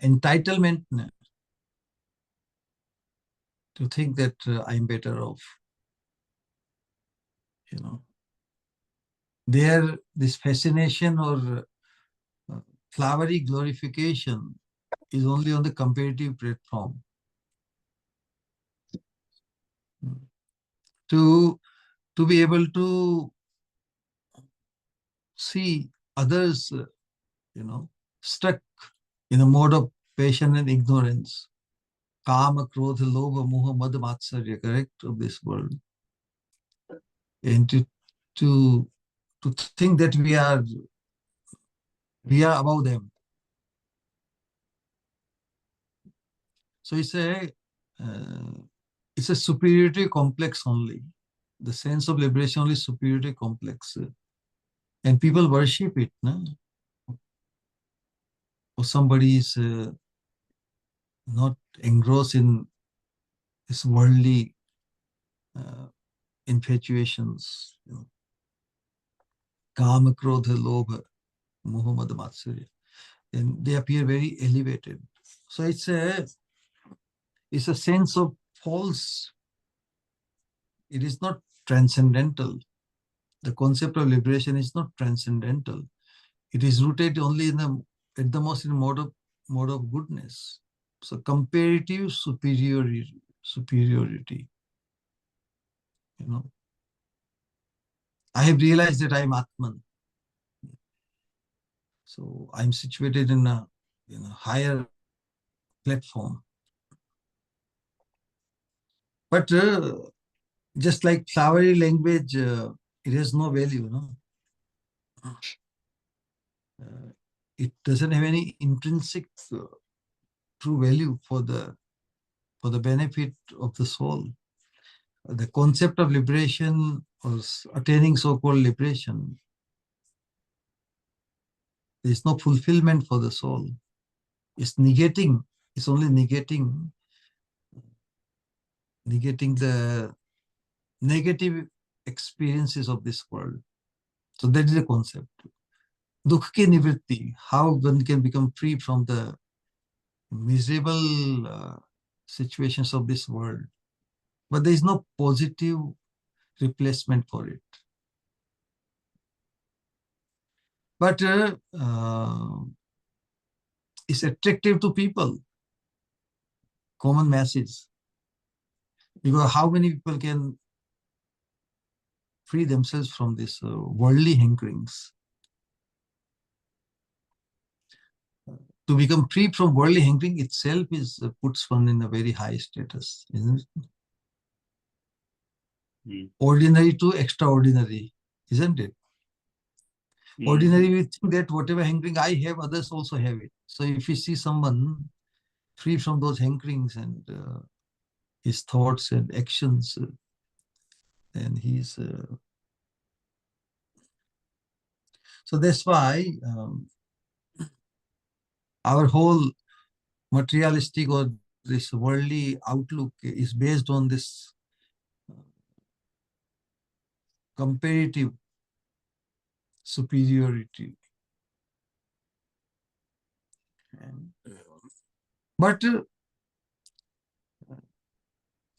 entitlement to think that I'm better off. You know, this fascination or flowery glorification is only on the comparative platform. To be able to see others, stuck in a mode of passion and ignorance, kama, krodha, lobha, moha, mad, matsarya, correct, of this world, and to think that we are above them. So it's a superiority complex only. The sense of liberation only superiority complex, and people worship it. No? Or somebody is not engrossed in this worldly infatuations, kama, krodha, lobha, moha, mad, matsarya, and they appear very elevated. So it's a sense of false. It is not transcendental. The concept of liberation is not transcendental. It is rooted only at the most in mode of goodness. So comparative superiority. I have realized that I'm Atman. So I'm situated in a higher platform. But just like flowery language, it has no value. It doesn't have any intrinsic true value for the benefit of the soul. The concept of liberation or attaining so-called liberation, there is no fulfillment for the soul. It's only negating the negative experiences of this world. So that is the concept. Dukh ki nivritti, how one can become free from the miserable situations of this world. But there is no positive replacement for it. But it's attractive to people, common masses. Because how many people can free themselves from these worldly hankerings? To become free from worldly hankering itself puts one in a very high status, isn't it? Ordinary to extraordinary, isn't it? Ordinary, we think that whatever hankering I have, others also have it. So if you see someone free from those hankerings and his thoughts and actions, then he's... So that's why our whole materialistic or this worldly outlook is based on this comparative superiority. But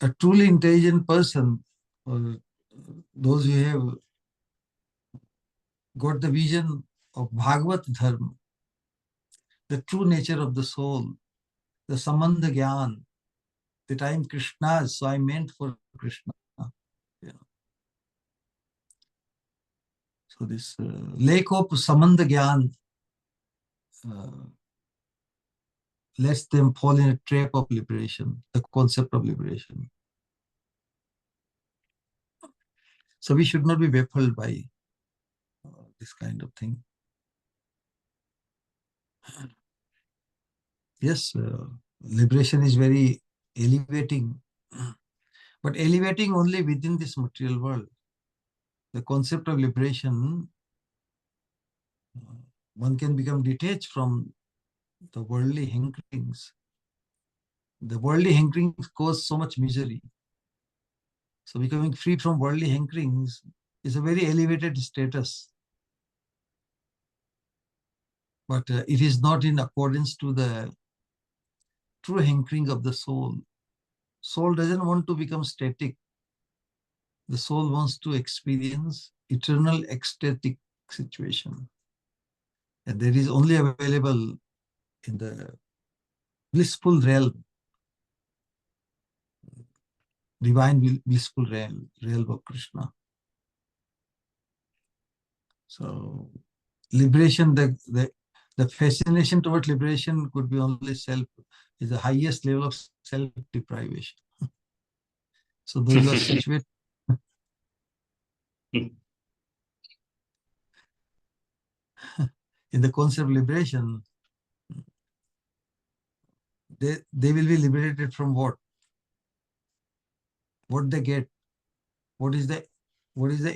a truly intelligent person, or those who have got the vision of Bhagavad Dharma, the true nature of the soul, the Sambandha Gyan, that I am Krishna's, so I am meant for Krishna. You know. So this lack of Sambandha Gyan lets them fall in a trap of liberation, the concept of liberation. So we should not be baffled by this kind of thing. Yes, liberation is very elevating, but elevating only within this material world. The concept of liberation, one can become detached from the worldly hankerings. The worldly hankerings cause so much misery. So becoming free from worldly hankerings is a very elevated status. But it is not in accordance to the true hankering of the soul. Soul doesn't want to become static. The soul wants to experience eternal ecstatic situation. And that is only available in the blissful realm, divine blissful realm of Krishna. So liberation, the fascination towards liberation could be only self, is the highest level of self-deprivation. So those who are situated in the concept of liberation, they will be liberated from what? What they get? What is the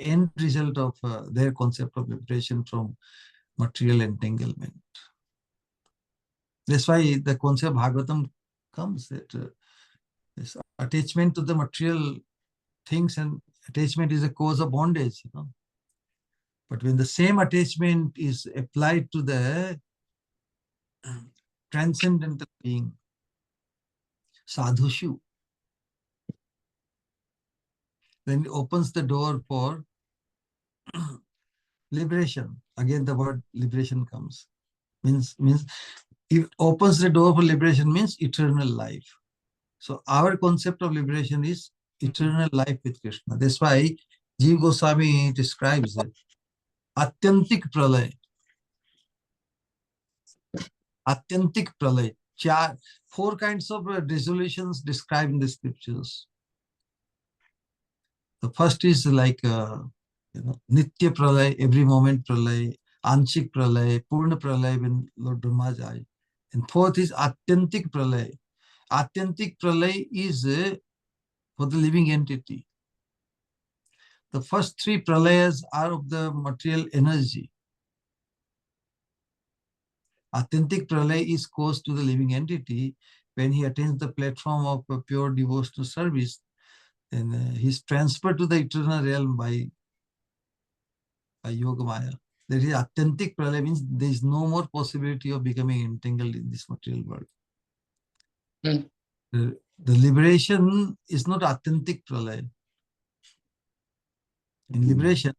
end result of their concept of liberation from material entanglement? That's why the concept of Bhagavatam comes, that this attachment to the material things and attachment is a cause of bondage, you know. But when the same attachment is applied to the transcendental being, sadhushu, then it opens the door for liberation. Again, the word liberation comes. Means it opens the door for liberation, means eternal life. So our concept of liberation is eternal life with Krishna. That's why Jiva Goswami describes it. Atyantik pralay. Atyantik pralay. Four kinds of dissolutions described in the scriptures. The first is like, Nitya pralay, every moment pralay, Anchik pralay, Purna pralay, when Lord Brahma died. And fourth is Atyantik pralay. Atyantik pralay is for the living entity. The first three pralayas are of the material energy. Authentic pralay is caused to the living entity when he attains the platform of a pure devotional service. Then he is transferred to the eternal realm by Yoga Maya. That is authentic pralay, means there is no more possibility of becoming entangled in this material world. Mm. The liberation is not authentic pralay. In liberation,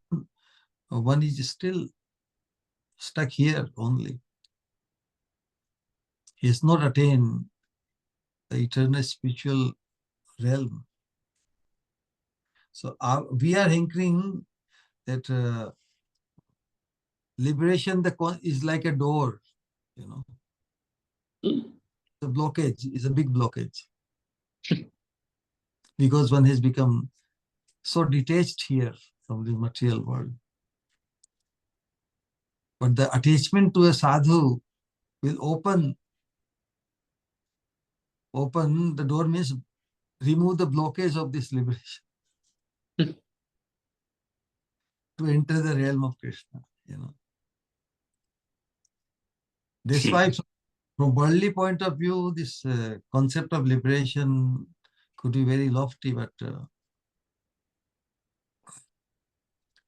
one is still stuck here only. He has not attained the eternal spiritual realm. So we are hankering that liberation is like a door, you know. The blockage is a big blockage because one has become so detached here from the material world. But the attachment to a sadhu will open the door, means remove the blockage of this liberation to enter the realm of Krishna, you know. That's why from worldly point of view, this concept of liberation could be very lofty, but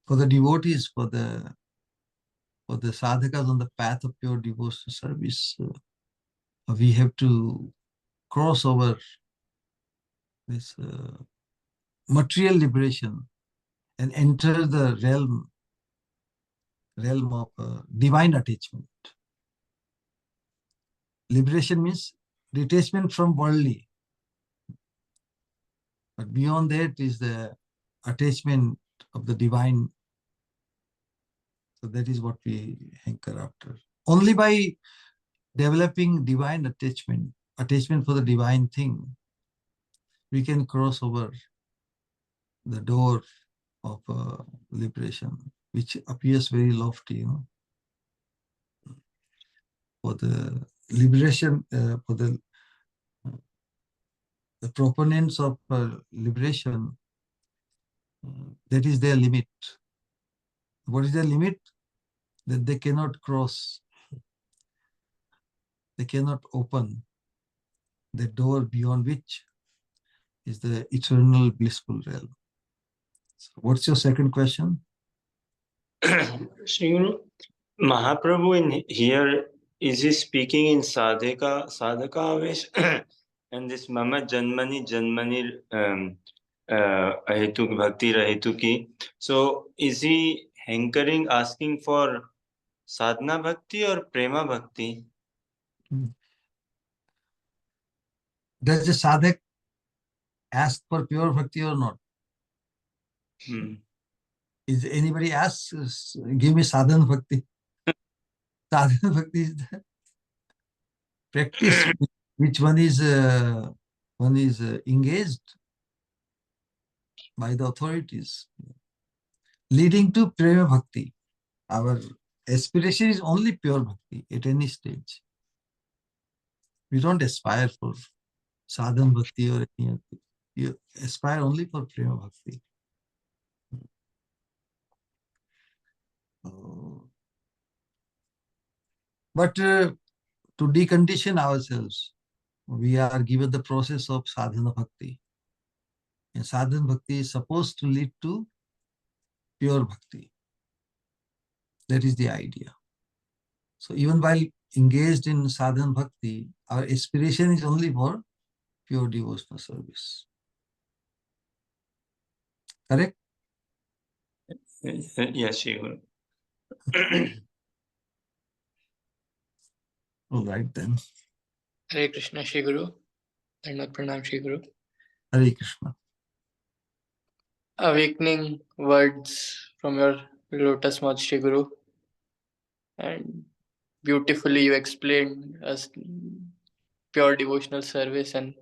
For the devotees, for the sadhakas on the path of pure devotional service, we have to cross over this material liberation and enter the realm of divine attachment. Liberation means detachment from worldly, but beyond that is the attachment of the divine. So that is what we hanker after. Only by developing divine attachment for the divine thing, we can cross over the door of liberation, which appears very lofty, for the liberation, for the proponents of liberation, that is their limit. What is their limit? That they cannot cross, they cannot open the door beyond which is the eternal blissful realm. So what's your second question? Sri Guru, Mahaprabhu in here, is he speaking in sadhaka avesh and this mama janmani ahetuk bhakti rahetuki? So is he hankering, asking for sadhana bhakti or prema bhakti? Does the sadhak ask for pure bhakti or not? Is anybody asks, give me sadhana bhakti? Sadhana bhakti is the practice which one is engaged by the authorities, leading to prema bhakti. Our aspiration is only pure bhakti at any stage. We don't aspire for sadhana bhakti or any other. You aspire only for prema bhakti. But to decondition ourselves, we are given the process of sadhana bhakti. And sadhana bhakti is supposed to lead to pure bhakti. That is the idea. So even while engaged in sadhana bhakti, our aspiration is only for pure devotional service. Correct? Yes, Sri Guru. All right then. Hare Krishna, Shri Guru. Dandavat Pranam, Shri Guru. Hare Krishna. Awakening words from your lotus mouth, Shri Guru. And beautifully you explained us pure devotional service, and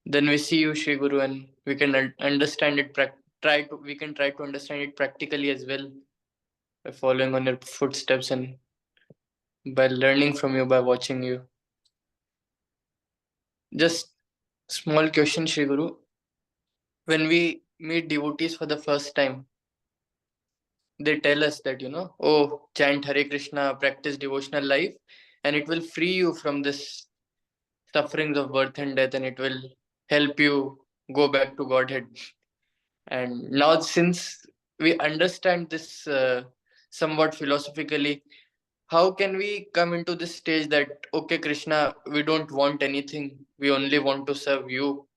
then we see you, Shri Guru, and we can understand it. We can try to understand it practically as well by following on your footsteps and by learning from you, by watching you. Just small question, Shri Guru. When we meet devotees for the first time, they tell us that, oh, chant Hare Krishna, practice devotional life, and it will free you from this sufferings of birth and death, and it will help you go back to Godhead. And now, since we understand this somewhat philosophically, how can we come into this stage that, okay, Krishna, we don't want anything, we only want to serve you?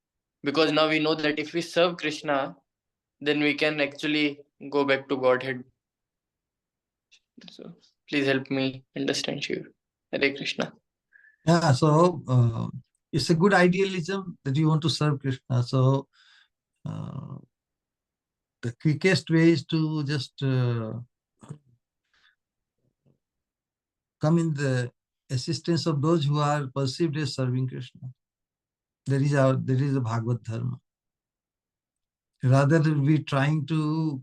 Because now we know that if we serve Krishna, then we can actually go back to Godhead. So please help me understand you. Hare Krishna. Yeah, so it's a good idealism that you want to serve Krishna. So the quickest way is to just come in the assistance of those who are perceived as serving Krishna. That is the Bhagavad Dharma. Rather than we trying to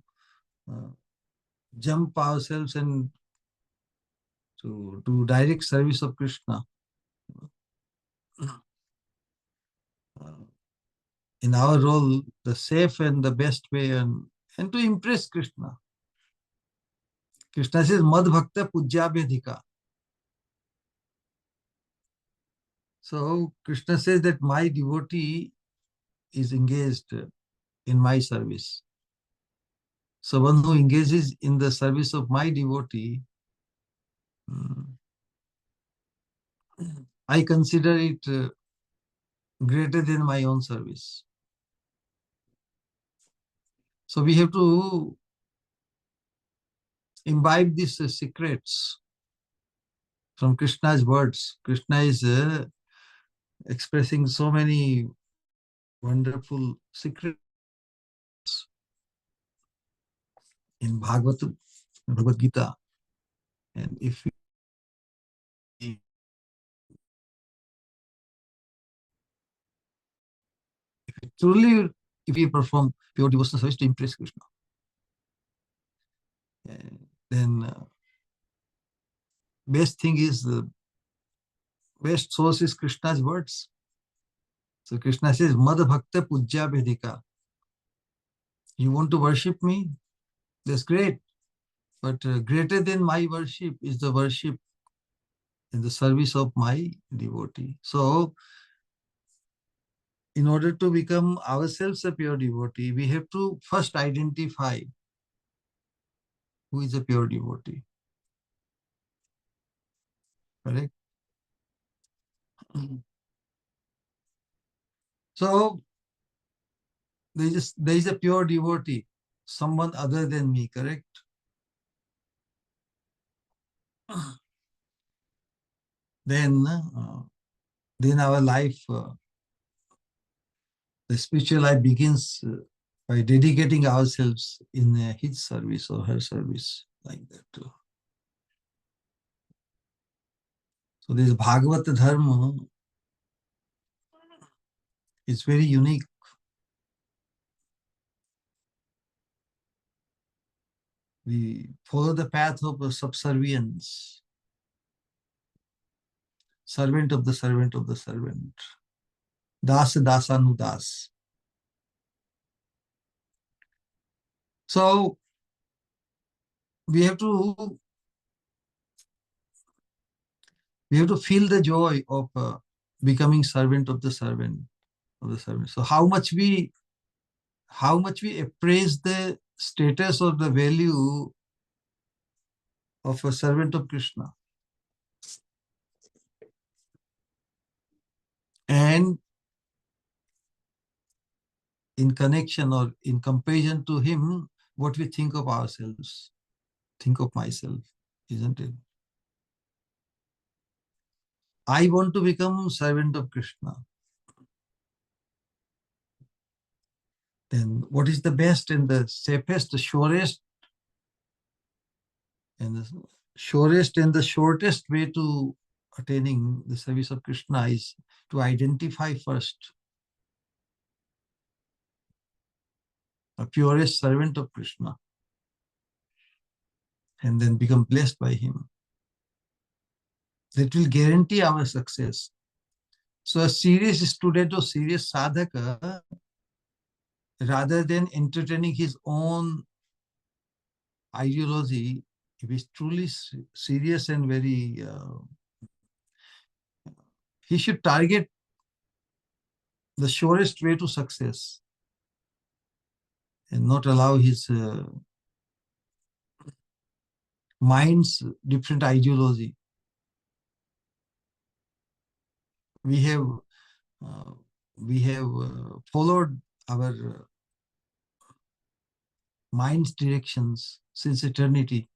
jump ourselves and to do direct service of Krishna. In our role, the safe and the best way, and to impress Krishna. Krishna says, Mad Bhakta Pujyabhyadhika. So Krishna says that my devotee is engaged in my service. So one who engages in the service of my devotee, I consider it greater than my own service. So we have to imbibe these secrets from Krishna's words. Krishna is expressing so many wonderful secrets in Bhagavad Gita. And if we perform pure devotional service to impress Krishna, then best thing is the best source is Krishna's words. So Krishna says, Mad Bhakta Pujya Vedika. You want to worship me? That's great. But greater than my worship is the worship in the service of my devotee. So in order to become ourselves a pure devotee, we have to first identify who is a pure devotee. Correct? So there is a pure devotee, someone other than me, correct? Then our life, the spiritual life begins by dedicating ourselves in his service or her service, like that too. So this Bhagavata Dharma is very unique. We follow the path of subservience, servant of the servant of the servant, das dasanudas. So we have to feel the joy of becoming servant of the servant of the servant. So how much we appraise the status or the value of a servant of Krishna, and in connection or in comparison to him, what we think of ourselves, think of myself, isn't it? I want to become servant of Krishna. Then what is the best and the safest, the surest, and the shortest way to attaining the service of Krishna is to identify first a purest servant of Krishna and then become blessed by him. That will guarantee our success. So a serious student or serious sadhaka, rather than entertaining his own ideology, if he's truly serious and very, he should target the surest way to success and not allow his mind's different ideology. We have followed our mind's directions since eternity,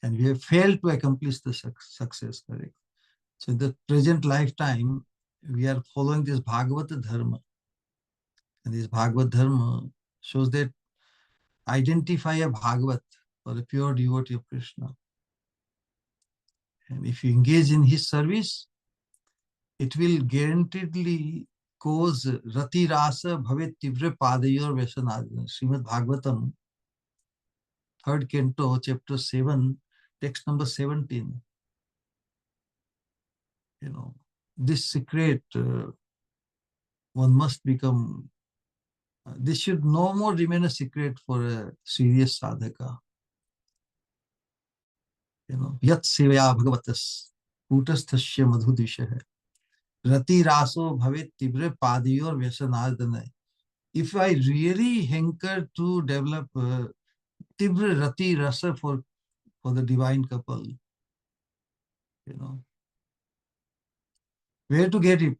and we have failed to accomplish the success, correct? So in the present lifetime, we are following this Bhagavata Dharma. And this Bhagavad Dharma shows that identify a Bhagavat or a pure devotee of Krishna. And if you engage in his service, it will guaranteedly cause Rati Rasa Bhavet Tivra Padayor Vasanadana. Srimad Bhagavatam, 3rd Canto, chapter 7, text number 17. This secret, one must become, this should no more remain a secret for a serious sadhaka. Yat sevaya bhagavatas kutasthasya madhudishah rati raso bhavet tivre padiyor vyasanardana. If I really hanker to develop Tibra Rati Rasa for the divine couple. Where to get it?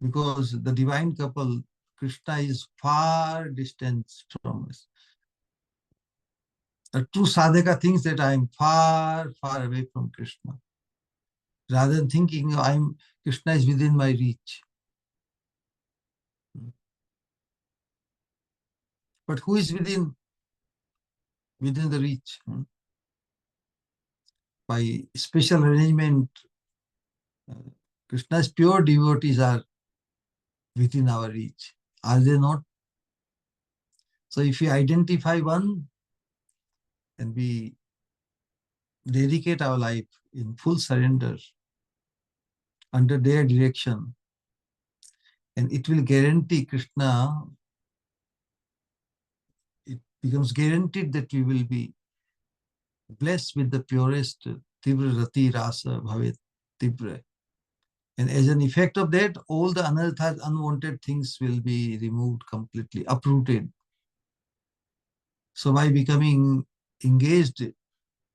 Because the divine couple, Krishna, is far distant from us. A true sadhaka thinks that I am far, far away from Krishna, rather than thinking Krishna is within my reach. But who is within the reach? By special arrangement, Krishna's pure devotees are within our reach. Are they not? So if we identify one and we dedicate our life in full surrender under their direction, and it will guarantee Krishna, it becomes guaranteed that we will be blessed with the purest Tibra Rati Rasa Bhavet Tibra. And as an effect of that, all the anarthas, unwanted things will be removed completely, uprooted. So by becoming engaged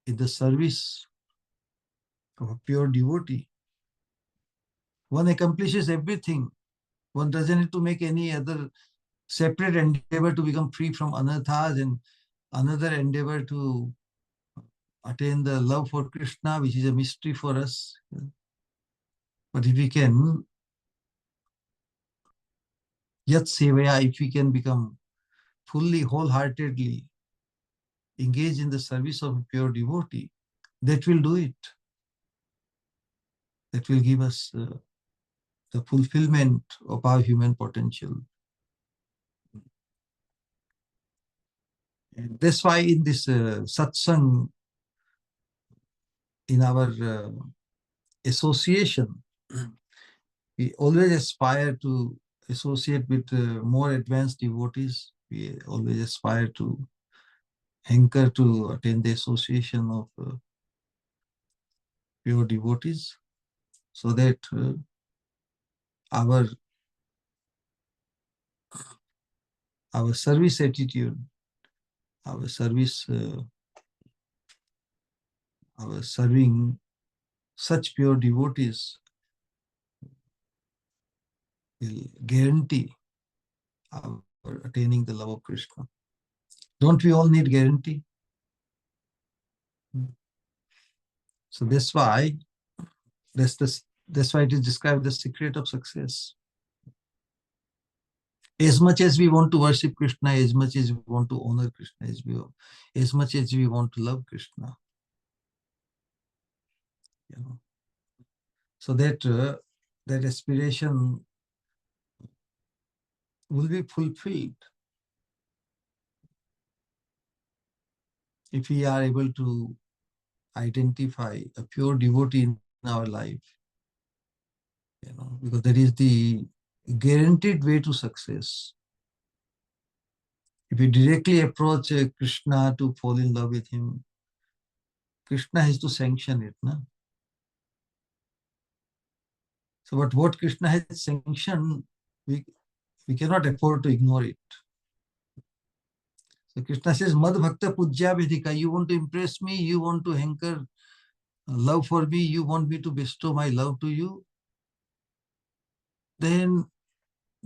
in the service of a pure devotee, one accomplishes everything. One doesn't need to make any other separate endeavor to become free from anarthas and another endeavor to attain the love for Krishna, which is a mystery for us. But if we can, yat sevaya, if we can become fully, wholeheartedly engaged in the service of a pure devotee, that will do it. That will give us the fulfillment of our human potential. And that's why in this satsang, in our association, we always aspire to associate with more advanced devotees. We always aspire to hanker to attain the association of pure devotees, so that our service attitude, our service, our serving such pure devotees will guarantee our attaining the love of Krishna. Don't we all need guarantee? So that's why it is described the secret of success. As much as we want to worship Krishna, as much as we want to honor Krishna, as much as we want to love Krishna, so that that aspiration will be fulfilled if we are able to identify a pure devotee in our life, because that is the guaranteed way to success. If we directly approach Krishna to fall in love with him, Krishna has to sanction it. No? So what Krishna has sanctioned, we cannot afford to ignore it. So Krishna says, Mad Bhakta Pujya Vedika, you want to impress me, you want to hanker love for me, you want me to bestow my love to you, then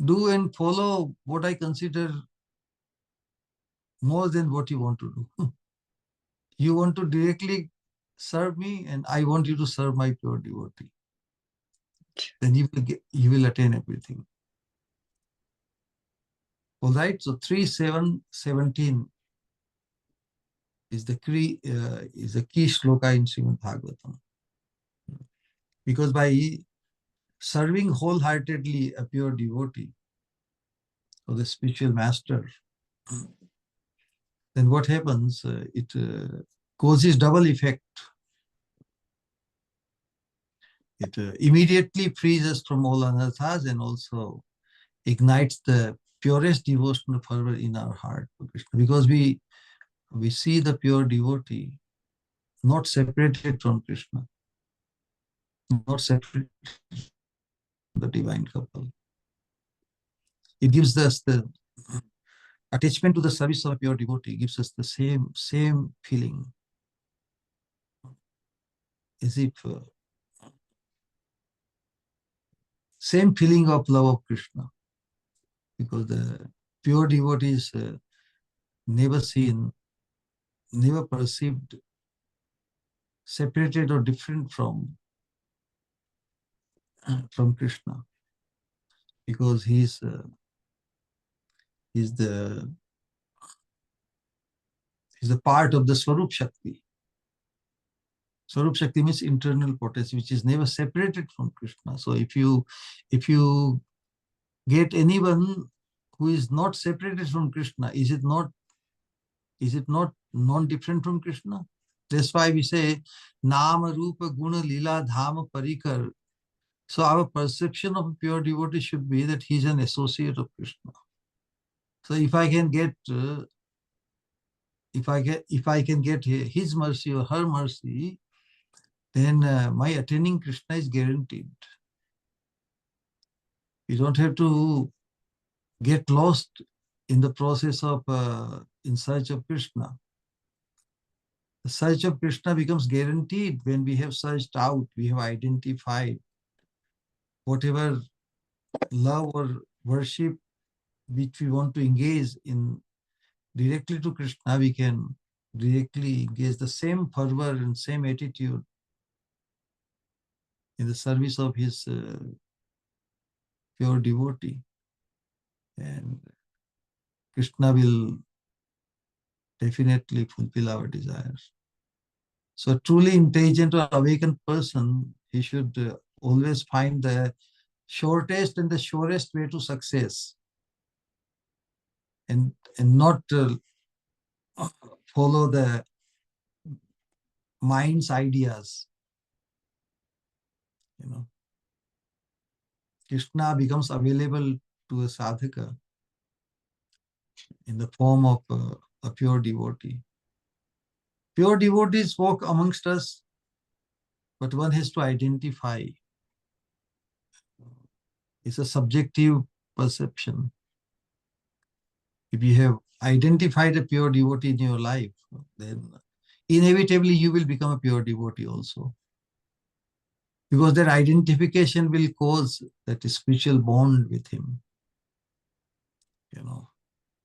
do and follow what I consider more than what you want to do. You want to directly serve me, and I want you to serve my pure devotee. Then you will attain everything. All right, so 3:7:17 is the key sloka in Srimad Bhagavatam. Because by serving wholeheartedly a pure devotee or the spiritual master, then what happens? It causes double effect. It immediately frees us from all anarthas and also ignites the purest devotional fervor in our heart for Krishna. Because we see the pure devotee not separated from Krishna, not separated from the divine couple. It gives us the attachment to the service of a pure devotee gives us the same feeling, as if same feeling of love of Krishna, because the pure devotee is never seen, never perceived separated or different from Krishna, because he's the part of the Swarup Shakti. Swarup Shakti means internal potency, which is never separated from Krishna. So if you get anyone who is not separated from Krishna, is it not non-different from Krishna? That's why we say Nama Rupa Guna Lila Dhama Parikar. So our perception of a pure devotee should be that he's an associate of Krishna. So if I can get his mercy or her mercy, then my attaining Krishna is guaranteed. You don't have to get lost in the process of in search of Krishna. The search of Krishna becomes guaranteed when we have searched out, we have identified whatever love or worship which we want to engage in directly to Krishna. We can directly engage the same fervor and same attitude in the service of his pure devotee, and Krishna will definitely fulfill our desires. So a truly intelligent or awakened person, he should always find the shortest and the surest way to success, and not follow the mind's ideas. Krishna becomes available to a sadhaka in the form of a pure devotee. Pure devotees walk amongst us, but one has to identify. It's a subjective perception. If you have identified a pure devotee in your life, then inevitably you will become a pure devotee also. Because that identification will cause that spiritual bond with him.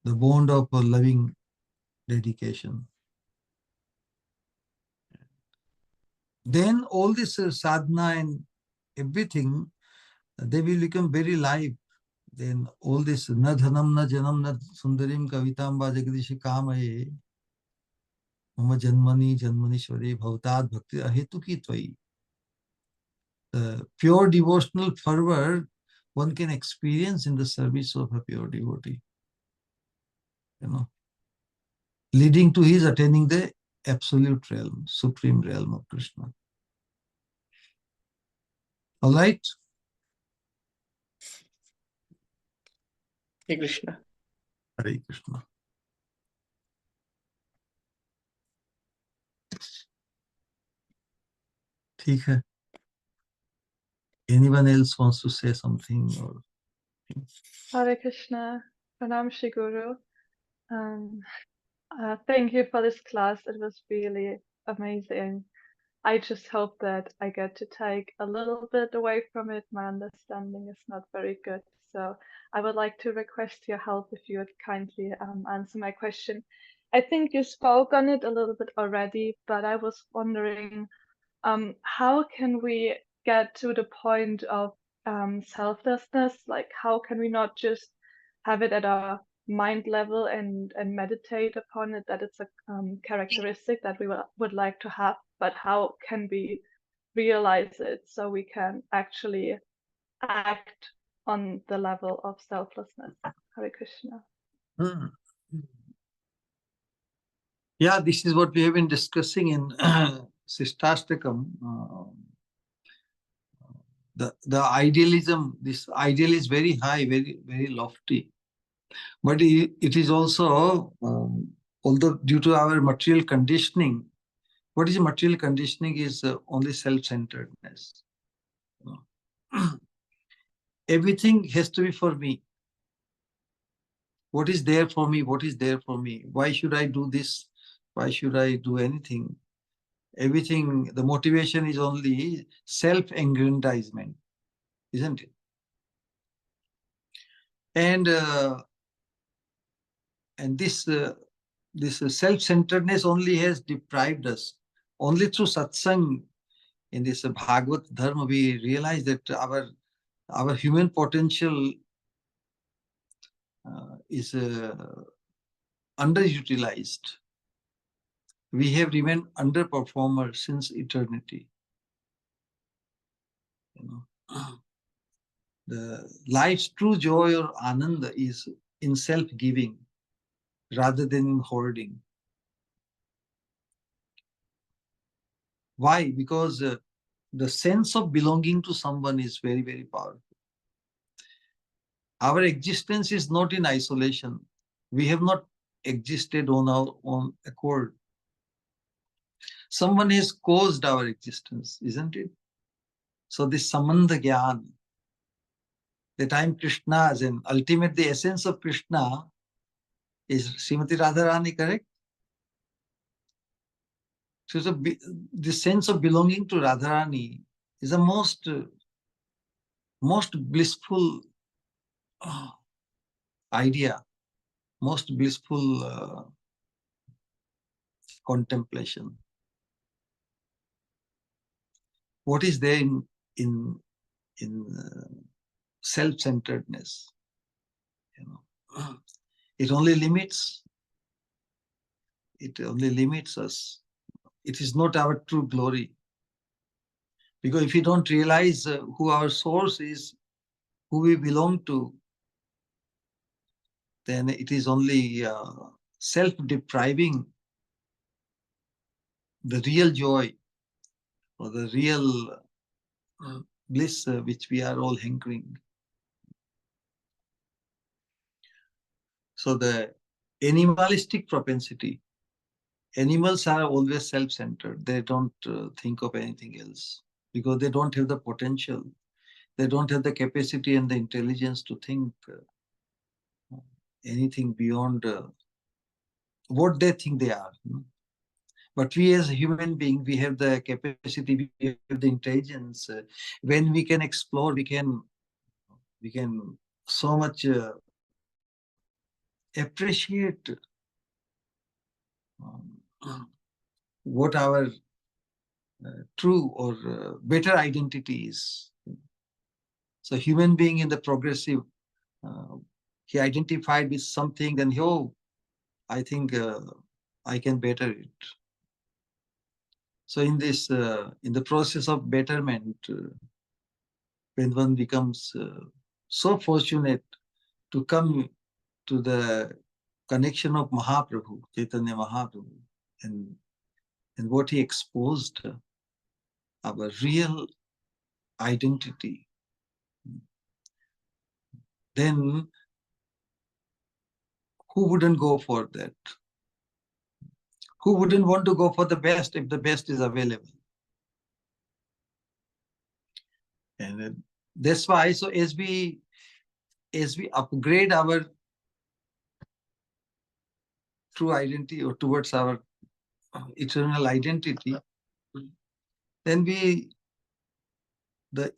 The bond of a loving dedication. Then all this sadhana and everything, they will become very live. Then all this na dhanam na janam na sundarim kavitam va jagadishi kamaye mama janmani janmanishwari bhavtad bhakti ahetuki tvai. The pure devotional fervor one can experience in the service of a pure devotee, leading to his attaining the absolute realm, supreme realm of Krishna. All right? Hare Krishna. Hare Krishna. ठीक है. Anyone else wants to say something? Or Hare Krishna, Pranam Shri Guru. Thank you for this class. It was really amazing. I just hope that I get to take a little bit away from it. My understanding is not very good. So I would like to request your help if you would kindly answer my question. I think you spoke on it a little bit already, but I was wondering, how can we get to the point of selflessness? Like, how can we not just have it at a mind level and meditate upon it, that it's a characteristic that we would like to have, but how can we realize it so we can actually act on the level of selflessness? Hare Krishna. Yeah, this is what we have been discussing in Sikshastakam. The idealism, this ideal is very high, very, very lofty. But it is also, although due to our material conditioning, what is material conditioning is only self-centeredness. Everything has to be for me. What is there for me? What is there for me? Why should I do this? Why should I do anything? Everything, the motivation is only self-aggrandizement, isn't it? And this self-centeredness only has deprived us. Only through satsang, in this Bhagavad Dharma, we realize that our human potential is underutilized. We have remained underperformers since eternity. The life's true joy or ananda is in self-giving rather than in hoarding. Why? Because the sense of belonging to someone is very, very powerful. Our existence is not in isolation. We have not existed on our own accord. Someone has caused our existence, isn't it? So this samandha gyan, that I am Krishna's, and ultimately the essence of Krishna is Srimati Radharani, correct? So the sense of belonging to Radharani is the most blissful idea, most blissful contemplation. What is there in self-centeredness? It only limits. It only limits us. It is not our true glory. Because if we don't realize who our source is, who we belong to, then it is only self-depriving the real joy or the real bliss which we are all hankering. So the animalistic propensity, animals are always self-centered. They don't think of anything else because they don't have the potential. They don't have the capacity and the intelligence to think anything beyond what they think they are. But we as a human being, we have the capacity, we have the intelligence. When we can explore, we can so much appreciate what our true or better identity is. So human being in the progressive, he identified with something, then I think I can better it. So in this, in the process of betterment, when one becomes so fortunate to come to the connection of Mahaprabhu, Caitanya Mahaprabhu, and what he exposed, our real identity, then who wouldn't go for that? Who wouldn't want to go for the best if the best is available? And that's why, so as we upgrade our true identity or towards our eternal identity, then the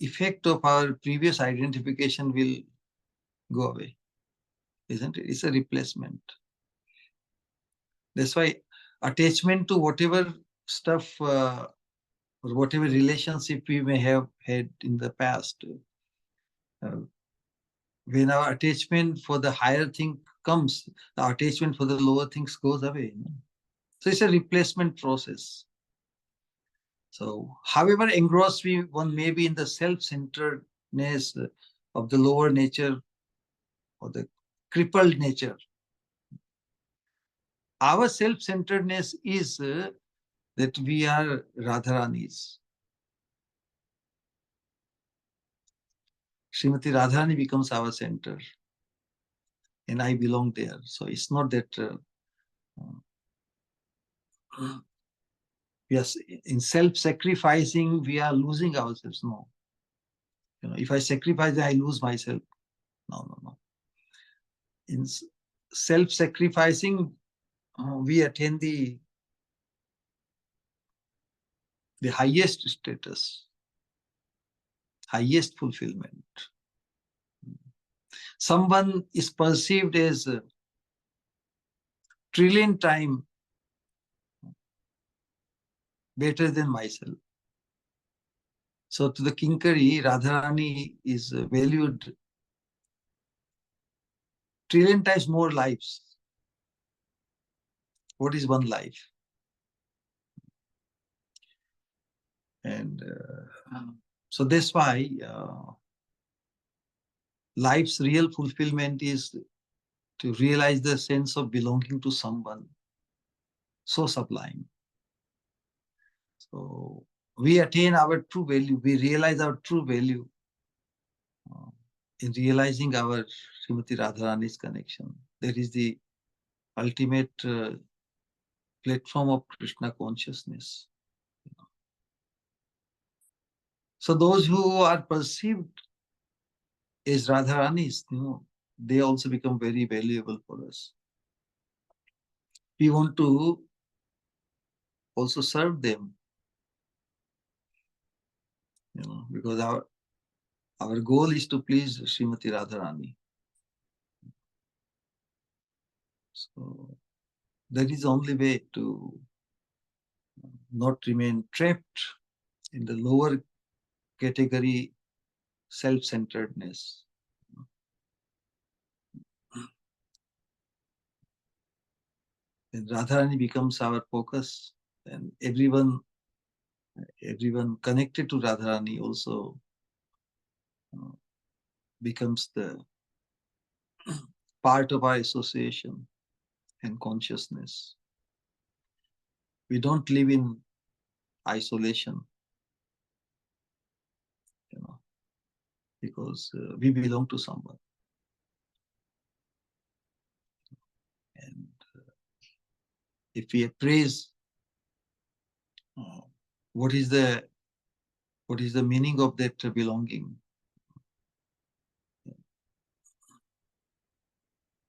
effect of our previous identification will go away, isn't it? It's a replacement. That's why attachment to whatever stuff or whatever relationship we may have had in the past, when our attachment for the higher thing comes, the attachment for the lower things goes away. So it's a replacement process. So however engrossed one may be in the self-centeredness of the lower nature or the crippled nature, our self-centeredness is that we are Radharani's. Srimati Radharani becomes our center, and I belong there. So it's not that yes, in self-sacrificing we are losing ourselves. No, if I sacrifice, I lose myself. No. In self-sacrificing, we attain the highest status, highest fulfillment. Someone is perceived as a trillion times better than myself. So to the Kinkari, Radharani is valued trillion times more lives. What is one life? And so that's why life's real fulfillment is to realize the sense of belonging to someone so sublime. So we attain our true value, we realize our true value in realizing our Srimati Radharani's connection. That is the ultimate platform of Krishna consciousness. So those who are perceived as Radharanis, they also become very valuable for us. We want to also serve them, because our goal is to please Srimati Radharani. So that is the only way to not remain trapped in the lower category self-centeredness. When Radharani becomes our focus, and everyone connected to Radharani also becomes the part of our association and consciousness. We don't live in isolation, because we belong to someone. And if we appraise what is the meaning of that belonging,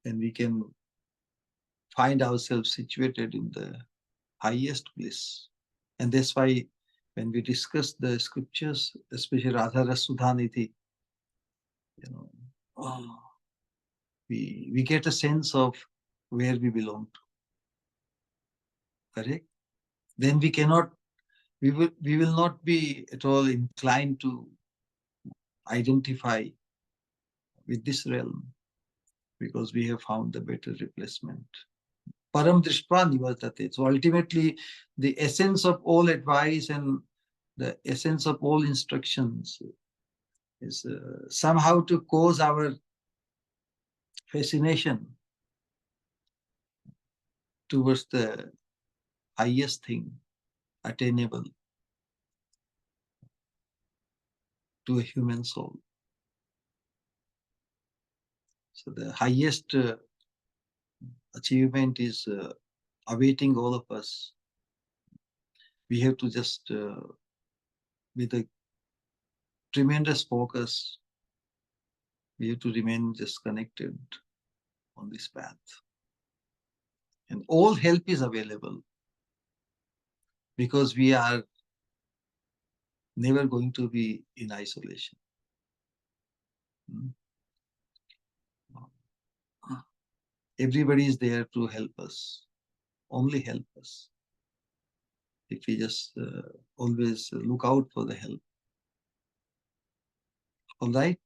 then we can find ourselves situated in the highest bliss. And that's why when we discuss the scriptures, especially Radha Rasudhaniti, we get a sense of where we belong to. Correct? Then we will not be at all inclined to identify with this realm, because we have found the better replacement. Param Drishpa Nivartate. So ultimately, the essence of all advice and the essence of all instructions is somehow to cause our fascination towards the highest thing attainable to a human soul. So the highest achievement is awaiting all of us. We have to just, with a tremendous focus, we have to remain just connected on this path. And all help is available, because we are never going to be in isolation. Everybody is there to help us, only help us, if we just always look out for the help. All right?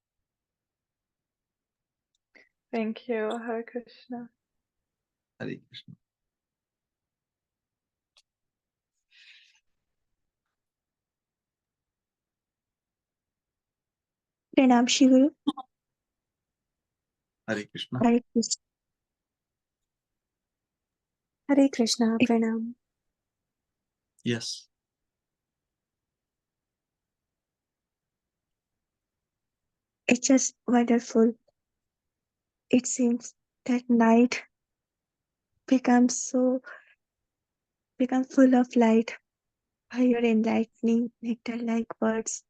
Thank you, Hare Krishna. Hare Krishna. Pranam Shri Guru. Hare Krishna. Hare Krishna. Hare Krishna, Pranam. Yes. It's just wonderful. It seems that night becomes full of light by your enlightening nectar-like words,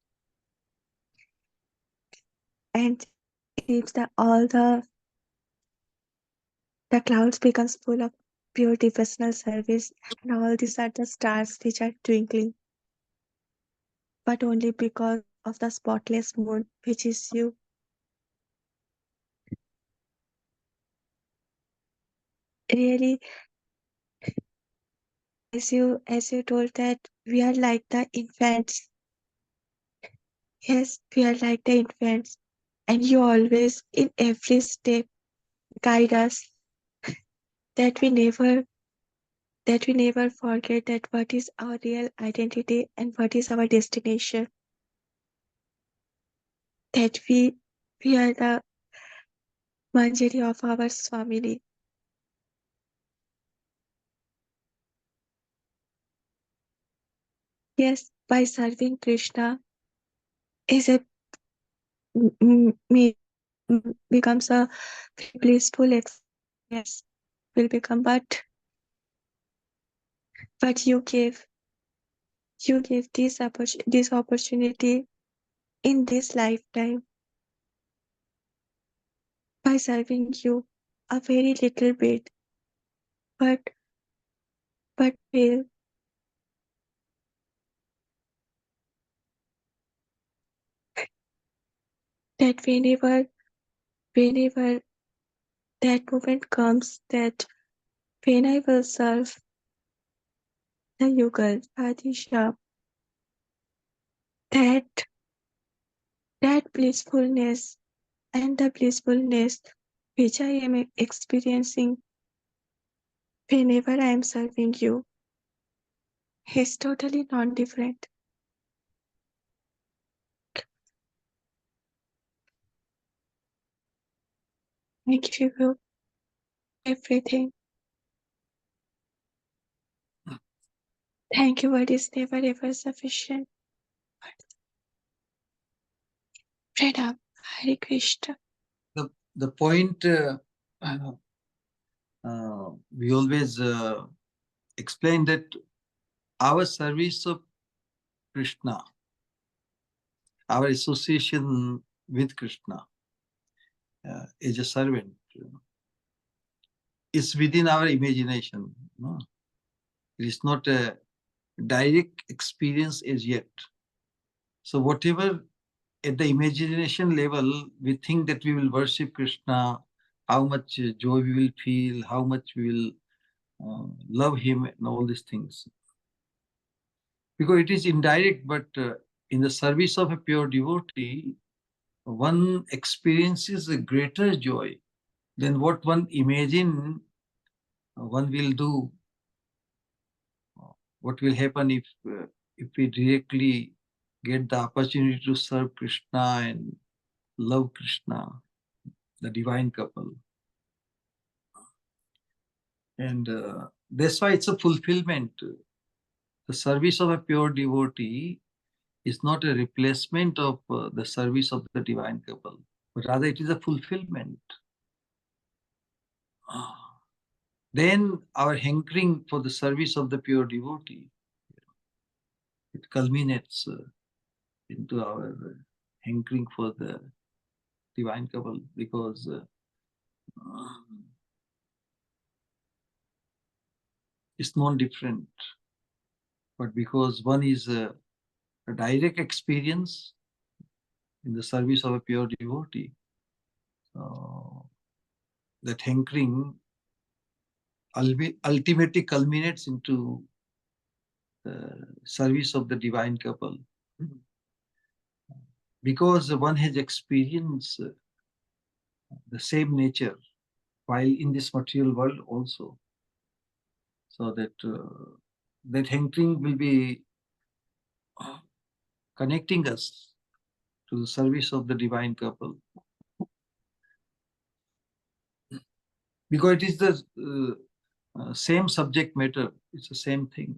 and leaves all the The clouds becomes full of pure devotional service, and all these are the stars which are twinkling, but only because of the spotless moon, which is you. Really, as you told that we are like the infants. Yes, we are like the infants, and you always in every step guide us that we never forget that what is our real identity and what is our destination. That we are the Manjari of our Swamini. Yes, by serving Krishna is a becomes a blissful experience will become, but you gave this opportunity in this lifetime by serving you a very little bit, but feel that whenever that moment comes, that when I will serve the Yugal Adisha, that blissfulness and the blissfulness which I am experiencing whenever I am serving you is totally non-different. I give you everything. Thank you, but it's never ever sufficient. Pranam, Hare Krishna. The point we always explain that our service of Krishna, our association with Krishna as a servant, is within our imagination. No? It is not a direct experience as yet. So whatever at the imagination level we think that we will worship Krishna, how much joy we will feel, how much we will love him, and all these things. Because it is indirect, but in the service of a pure devotee, one experiences a greater joy than what one imagine one will do. What will happen if we directly get the opportunity to serve Krishna and love Krishna, the divine couple. And that's why it's a fulfillment. The service of a pure devotee is not a replacement of the service of the divine couple, but rather it is a fulfillment. Then our hankering for the service of the pure devotee, it culminates into our hankering for the divine couple, because it's non-different. But because one is a direct experience in the service of a pure devotee, that hankering ultimately culminates into the service of the divine couple. Because one has experienced the same nature while in this material world also. So that that hankering will be connecting us to the service of the divine couple. Because it is the same subject matter, it's the same thing.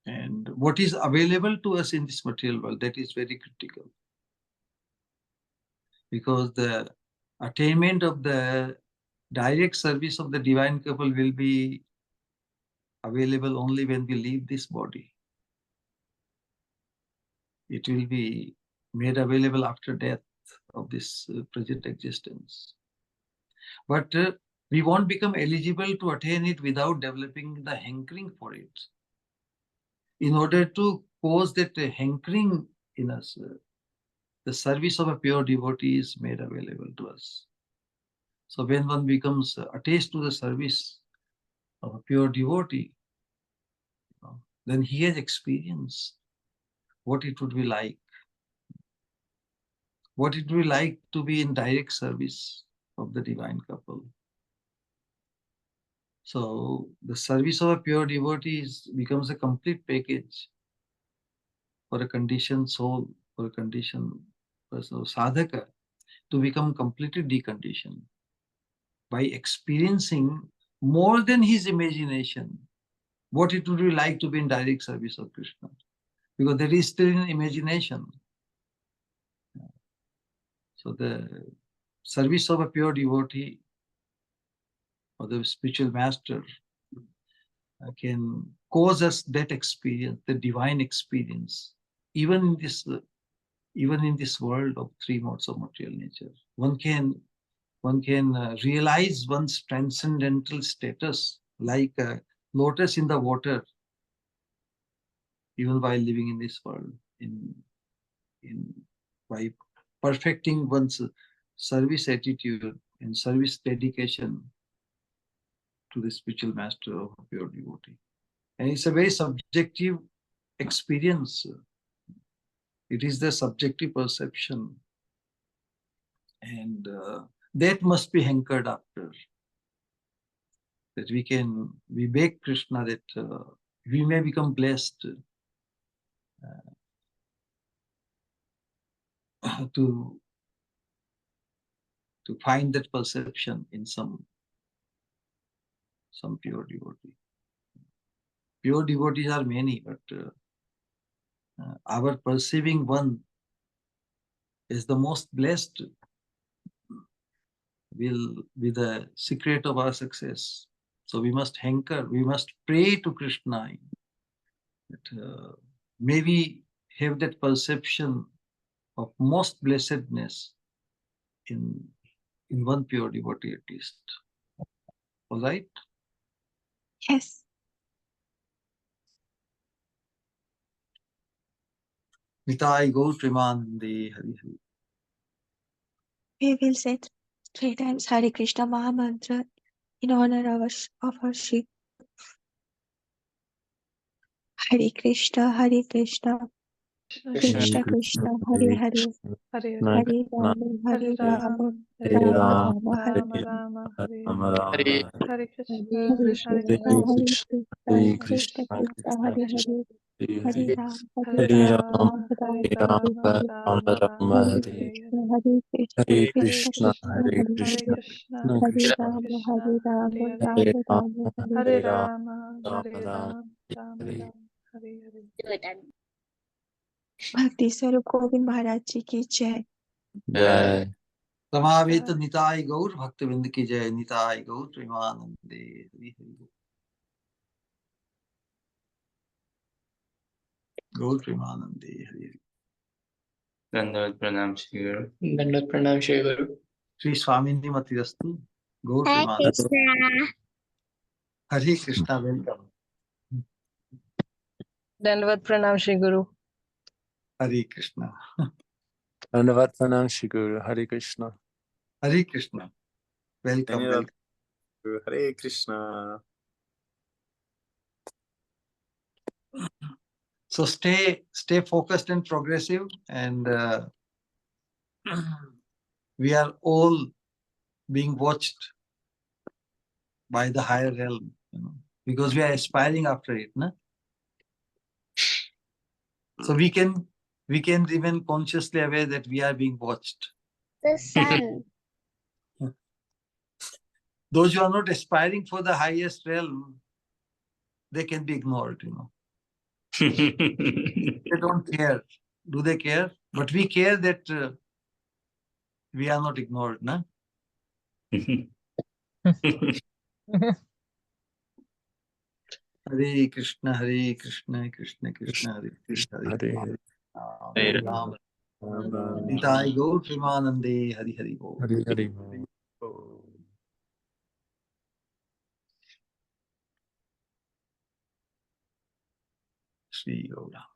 And what is available to us in this material world, that is very critical. Because the attainment of the direct service of the divine couple will be available only when we leave this body. It will be made available after death of this present existence. But we won't become eligible to attain it without developing the hankering for it. In order to cause that hankering in us, the service of a pure devotee is made available to us. So when one becomes attached to the service of a pure devotee, then he has experienced what it would be like. What it would be like to be in direct service of the divine couple. So the service of a pure devotee becomes a complete package for a conditioned soul, for a conditioned person, sadhaka, to become completely deconditioned by experiencing more than his imagination what it would be like to be in direct service of Krishna. Because there is still in imagination. So the service of a pure devotee or the spiritual master can cause us that experience, the divine experience, even in this world of three modes of material nature. One can realize one's transcendental status like a lotus in the water, even while living in this world, by perfecting one's service attitude and service dedication to the spiritual master of a pure devotee. And it's a very subjective experience. It is the subjective perception. And that must be hankered after. That we beg Krishna that we may become blessed to find that perception in some pure devotee. Pure devotees are many, but our perceiving one is the most blessed will be the secret of our success. So we must hanker, we must pray to Krishna that may we have that perception of most blessedness in one pure devotee at least. All right? Yes. Nitai Gaur Premanande Hari Hari. We will say 3 times Hare Krishna Maha Mantra in honor of our Shri. Hare Krishna, Krishna Krishna, Hare Hare, Hare Hare Rama, Hare Rama, Hare Rama Rama, Hare Rama Hare Hare Hare Hare Krishna, Krishna, Hare Krishna Krishna, Krishna, Hare Hare, Hare Hare Rama, Hare Rama Rama, Rama Rama, Hare Hare Krishna, Hare Krishna Krishna, Krishna, Hare Hare Krishna, Hare Krishna Rama, Krishna, Hare Hare Rama, Hare Rama Hare Hare Rama, Hare Rama, Rama Rama, Hare Hare. भक्ति स्वरूप गोविंद महाराज जी की जय। Jai. Samaveta Nitai Gaur Bhaktavind ki jai. Nitai Gaur Premanande Hari Hari. Gaur Premanande Hari Hari. Dandavat Pranam Shri Guru. Dandavat Pranam Shri Guru. Sri Swamini Matirastu. Gaur Hare Premanande. Krishna. Hare Krishna, welcome. Dandavat Pranam Shri Guru. Hare Krishna. Dandavat Pranam Shri Guru. Hare Krishna. Hare Krishna. Welcome, Dandavat welcome. Hare Krishna. So stay focused and progressive, and we are all being watched by the higher realm, because we are aspiring after it, no? So we can remain consciously aware that we are being watched. The sun. Those who are not aspiring for the highest realm, they can be ignored, They don't care. Do they care? But we care that we are not ignored, no? Hare Krishna, Krishna Krishna, Hare Krishna, Hare Hare Ram. Nitai Gaur Premanande Hari Hari Bol. Hare Hare. Shri Gaura.